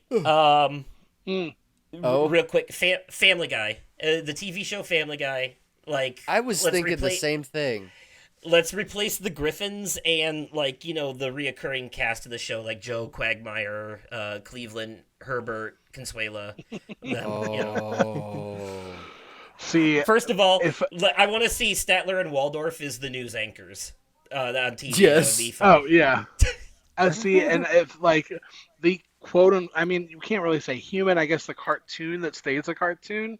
Real quick, Family Guy, the TV show Family Guy. Like I was let's thinking the same thing. Let's replace the Griffins and like the reoccurring cast of the show, like Joe Quagmire, Cleveland, Herbert, Consuela. Oh. See, First of all, if I want to see Statler and Waldorf as the news anchors on TV. Yes. That would be fun. oh yeah, I see, and if like the I mean, you can't really say human. I guess the cartoon that stays a cartoon.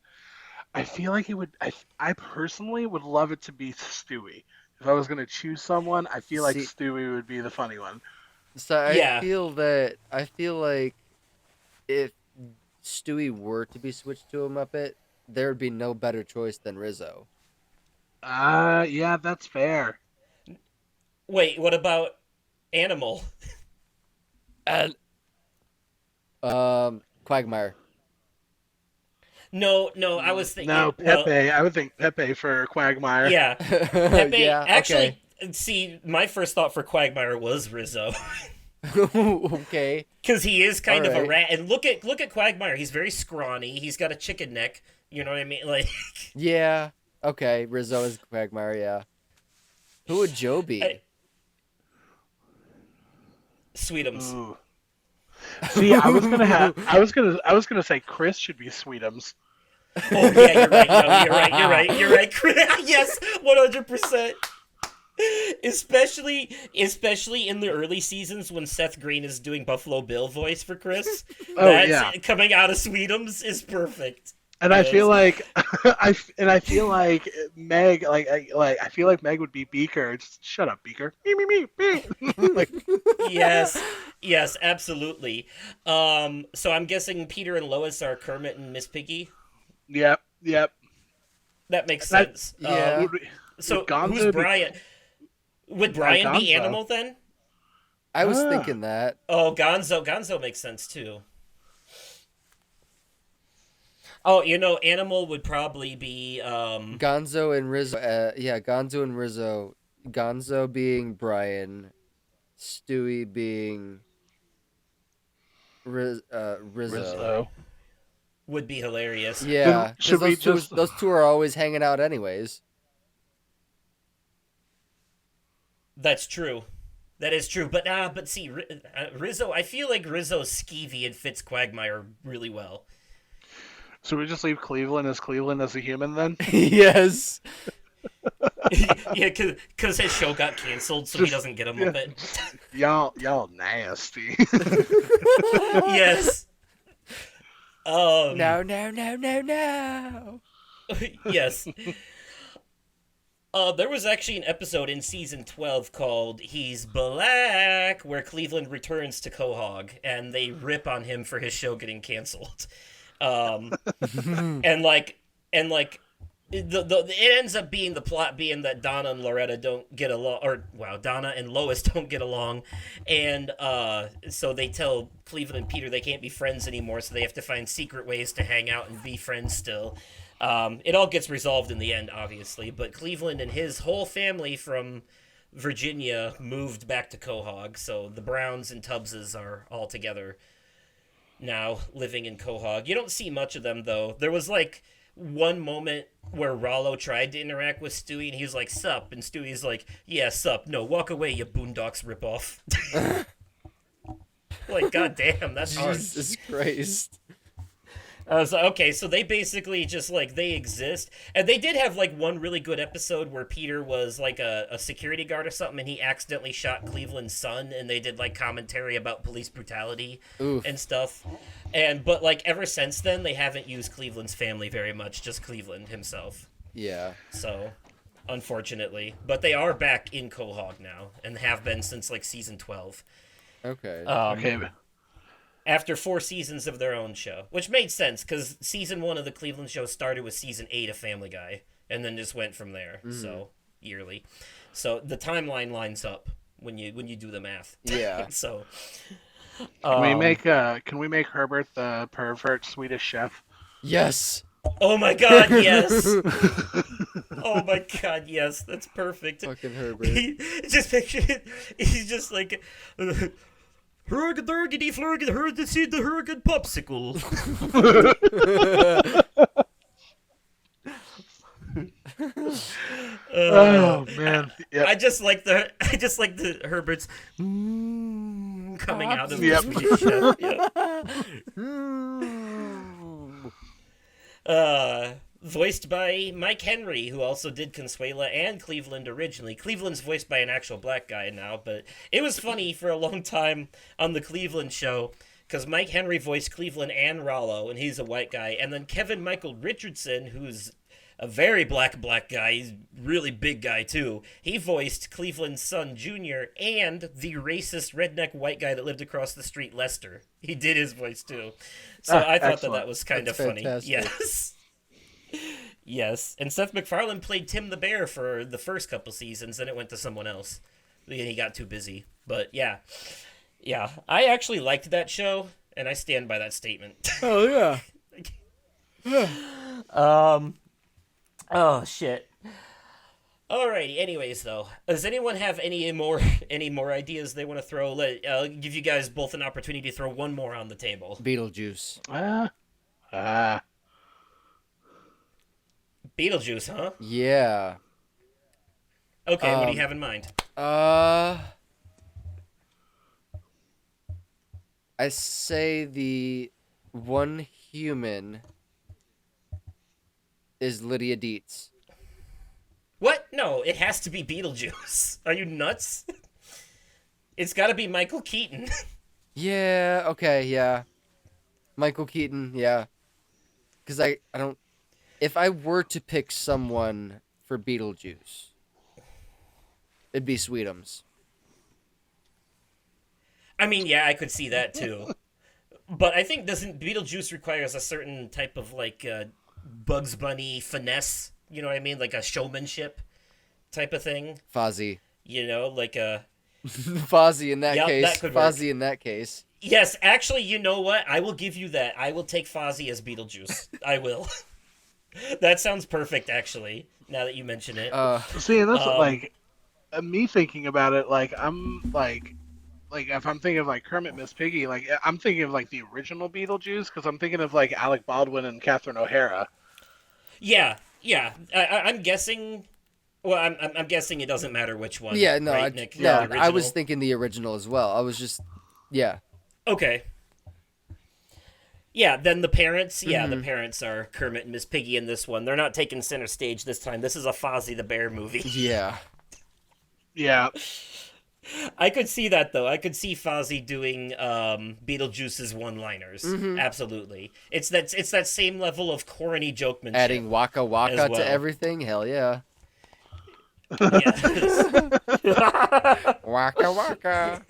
I feel like it would. I personally would love it to be Stewie. If I was going to choose someone, I feel like See- Stewie would be the funny one. So Yeah. I feel like if Stewie were to be switched to a Muppet, there would be no better choice than Rizzo. Yeah, that's fair. Wait, what about Animal? And Quagmire. No, I was thinking. No, well, Pepe. I would think Pepe for Quagmire. yeah, Pepe. Yeah, Actually, see, my first thought for Quagmire was Rizzo. Okay. Because he is kind of a Alright. rat, and look at Quagmire. He's very scrawny. He's got a chicken neck. You know what I mean? Like, Yeah. Okay. Rizzo is Quagmire. Yeah. Who would Joe be? Sweetums. Ooh. See, I was gonna say Chris should be Sweetums. Oh yeah, you're right. No, you're right. Yes, 100%. Especially in the early seasons when Seth Green is doing Buffalo Bill voice for Chris. Oh, That's yeah. coming out of Sweetums is perfect. And I Yes. feel like I feel like Meg I feel like Meg would be Beaker. Just shut up, Beaker. Me. Like, Yes, absolutely. So I'm guessing Peter and Lois are Kermit and Miss Piggy. yep. That makes That- sense. yeah. So Would Gonzo who's be- Brian? Would Brian be Gonzo. Animal then? I was Ah. thinking that. Oh, Gonzo makes sense too. Oh, Animal would probably be Gonzo and Rizzo. Yeah, Gonzo and Rizzo. Gonzo being Brian, Stewie being Rizzo. Rizzo. would be hilarious. Yeah, Should we because those two are always hanging out anyways. That's true. That is true. But see, Rizzo. I feel like Rizzo's skeevy and fits Quagmire really well. So we just leave Cleveland as a human then? Yes. Yeah, because his show got canceled, so he doesn't get a Muppet. Y'all nasty. Yes. No. Yes. There was actually an episode in season 12 called "He's Black," where Cleveland returns to Quahog, and they rip on him for his show getting canceled. And it ends up being the plot being that Donna and Loretta don't get along, Donna and Lois don't get along, and so they tell Cleveland and Peter they can't be friends anymore, so they have to find secret ways to hang out and be friends still. It all gets resolved in the end, obviously, but Cleveland and his whole family from Virginia moved back to Quahog, so the Browns and Tubbses are all together now living in Quahog. You don't see much of them, though. There was like one moment where Rollo tried to interact with Stewie, and he was like, "Sup?" And Stewie's like, "Yeah, sup. No, walk away, you Boondocks ripoff." Like, goddamn, that's hard. Jesus Christ. I was like, okay, so they basically just, like, they exist. And they did have, like, one really good episode where Peter was, like, a security guard or something, and he accidentally shot Cleveland's son, and they did, like, commentary about police brutality and stuff. But, like, ever since then, they haven't used Cleveland's family very much, just Cleveland himself. Yeah. So, unfortunately. But they are back in Quahog now, and have been since, like, season 12. Okay. Okay. After 4 seasons of their own show, which made sense because season 1 of the Cleveland show started with season 8 of Family Guy, and then just went from there. So yearly, so the timeline lines up when you do the math. Yeah. So Can we make Herbert the pervert Swedish chef? Yes. oh my god, yes. Oh my god, yes. That's perfect. Fucking Herbert. Just picture it. He's just like. Hurricane flurgan, heard to see the hurricane popsicle. Oh man! Yep. I just like the Herbert's coming out of Yep. the show. Yep. Voiced by Mike Henry, who also did Consuela and Cleveland originally. Cleveland's voiced by an actual black guy now, but it was funny for a long time on the Cleveland show because Mike Henry voiced Cleveland and Rollo, and he's a white guy. And then Kevin Michael Richardson, who's a very black guy, he's a really big guy too. He voiced Cleveland's son Junior and the racist redneck white guy that lived across the street, Lester. He did his voice too. So I thought that was kind of funny. Fantastic. Yes. Yes, and Seth MacFarlane played Tim the Bear for the first couple seasons, then it went to someone else. He got too busy. But yeah, I actually liked that show, and I stand by that statement. Oh yeah. Oh shit. Alrighty. Anyways, though, does anyone have any more ideas they want to throw? I'll give you guys both an opportunity to throw one more on the table. Beetlejuice. Beetlejuice, huh? Yeah. Okay, what do you have in mind? I say the one human is Lydia Dietz. What? No, it has to be Beetlejuice. Are you nuts? It's got to be Michael Keaton. Yeah, okay, yeah. Michael Keaton, yeah. Because I don't... If I were to pick someone for Beetlejuice, it'd be Sweetums. I mean, yeah, I could see that too. But I think Beetlejuice requires a certain type of like Bugs Bunny finesse, you know what I mean? Like a showmanship type of thing. Fozzie. You know, like a... Fozzie in that case. That could work. Fozzie in that case. Yes, actually, you know what? I will give you that. I will take Fozzie as Beetlejuice. I will. That sounds perfect, actually, now that you mention it. See, and that's like me thinking about it. Like I'm like if I'm thinking of like Kermit, Miss Piggy, like I'm thinking of like the original Beetlejuice because I'm thinking of like Alec Baldwin and Catherine O'Hara. Yeah. I'm guessing. Well, I'm guessing it doesn't matter which one. Yeah, no, right, Nick? I was thinking the original as well. I was just, yeah. Okay. Yeah, then the parents. Yeah, the parents are Kermit and Miss Piggy in this one. They're not taking center stage this time. This is a Fozzie the Bear movie. Yeah. Yeah. I could see that, though. I could see Fozzie doing Beetlejuice's one-liners. Absolutely. It's that same level of corny jokemanship. Adding Waka Waka as well. to everything? Hell yeah. Yes. Waka Waka.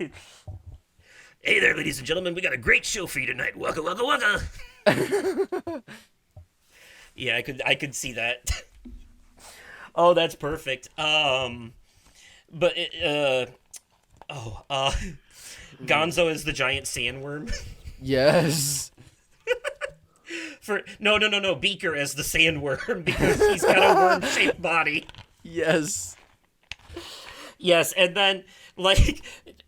Hey there, ladies and gentlemen. We got a great show for you tonight. Waka waka waka. Yeah, I could see that. Oh, that's perfect. But Gonzo is the giant sandworm. Yes. No. Beaker as the sandworm because he's got a worm-shaped body. Yes. Yes, and then like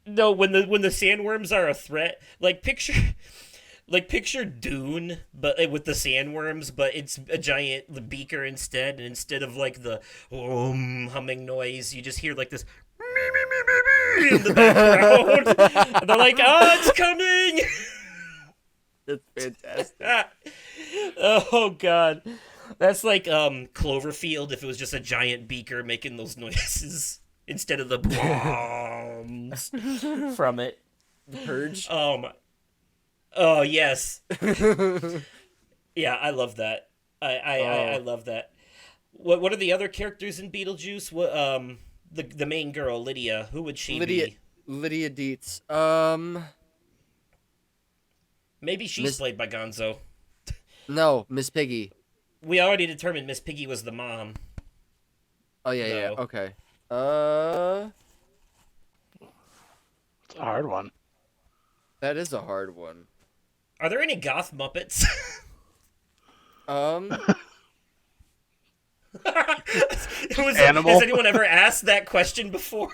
no, when the sandworms are a threat, picture Dune, but with the sandworms, but it's a giant beaker instead, and instead of like the humming noise, you just hear like this in the background. And they're like, "Oh, it's coming!" That's fantastic. Oh God, that's like Cloverfield if it was just a giant beaker making those noises instead of the bombs from it. Purge. Oh yes. Yeah, I love that. I love that. What are the other characters in Beetlejuice? What the main girl, Lydia, who would she be? Lydia Dietz. Maybe she's played by Gonzo. No, Miss Piggy. We already determined Miss Piggy was the mom. Oh yeah, No. okay. It's a hard one. That is a hard one. Are there any goth Muppets? Animal? Has anyone ever asked that question before?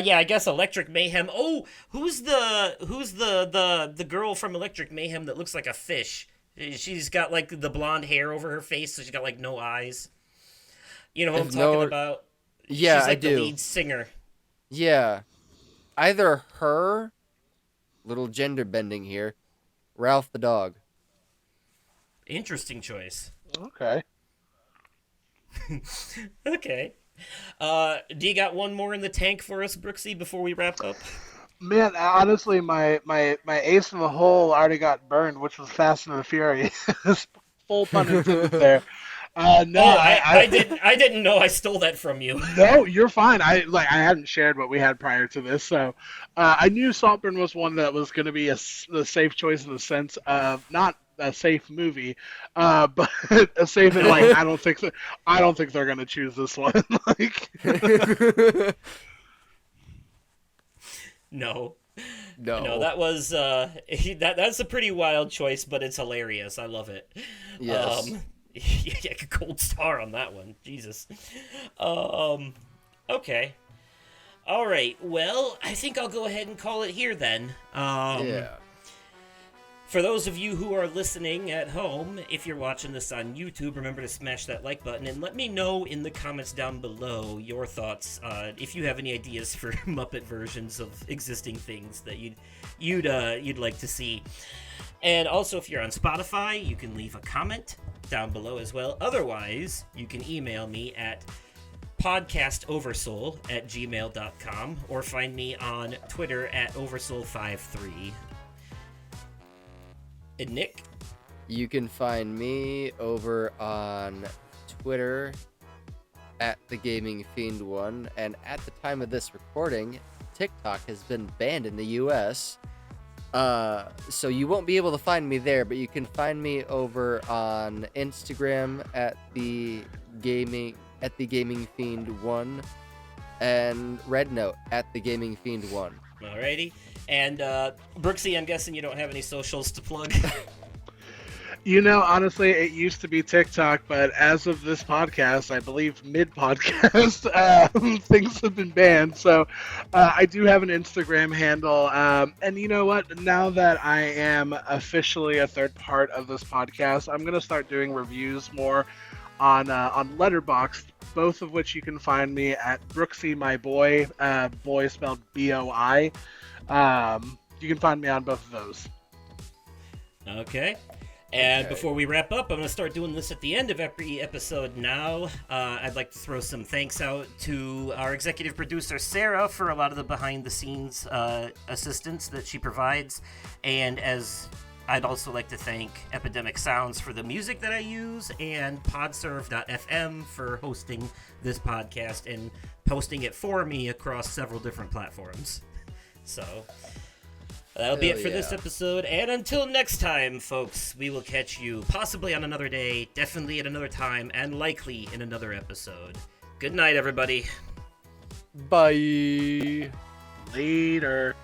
Yeah, I guess Electric Mayhem. Oh, who's the girl from Electric Mayhem that looks like a fish? She's got like the blonde hair over her face, so she's got like no eyes. You know who I'm talking about? Yeah, she's like I do. the lead singer. Yeah. Either her, little gender bending here, Ralph the dog. Interesting choice. Okay. Okay. Do you got one more in the tank for us, Brooksy, before we wrap up? Man, honestly, my ace in the hole already got burned, which was Fast and the Furious. Full pun intended there. No, I didn't know I stole that from you. No, you're fine. I hadn't shared what we had prior to this, so I knew Saltburn was one that was going to be a safe choice in the sense of not a safe movie, but a safe in like I don't think they're going to choose this one. No, No. that was that's a pretty wild choice, but it's hilarious. I love it. Yes. Yeah, a gold star on that one. Jesus. Okay. All right. Well, I think I'll go ahead and call it here then. Yeah. For those of you who are listening at home, if you're watching this on YouTube, remember to smash that like button and let me know in the comments down below your thoughts. If you have any ideas for Muppet versions of existing things that you'd like to see. And also, if you're on Spotify, you can leave a comment down below as well. Otherwise, you can email me at podcastoversoul@gmail.com or find me on Twitter at oversoul53. And Nick? You can find me over on Twitter at @thegamingfiend1, and at the time of this recording, TikTok has been banned in the US. So you won't be able to find me there, but you can find me over on Instagram at @thegamingfiend1 and Rednote at @thegamingfiend1. Alrighty. And Brooksy, I'm guessing you don't have any socials to plug. Honestly, it used to be TikTok, but as of this podcast, I believe mid-podcast, things have been banned. So I do have an Instagram handle. And you know what? Now that I am officially a third part of this podcast, I'm going to start doing reviews more on Letterboxd, both of which you can find me at Brooksy My Boy, boy spelled B-O-I. You can find me on both of those. Okay. And before we wrap up, I'm going to start doing this at the end of every episode now. I'd like to throw some thanks out to our executive producer, Sarah, for a lot of the behind-the-scenes assistance that she provides. And I'd also like to thank Epidemic Sounds for the music that I use, and podserve.fm for hosting this podcast and posting it for me across several different platforms. So, That'll be Hell it for this yeah. episode. And until next time, folks, we will catch you possibly on another day, definitely at another time, and likely in another episode. Good night, everybody. Bye. Later.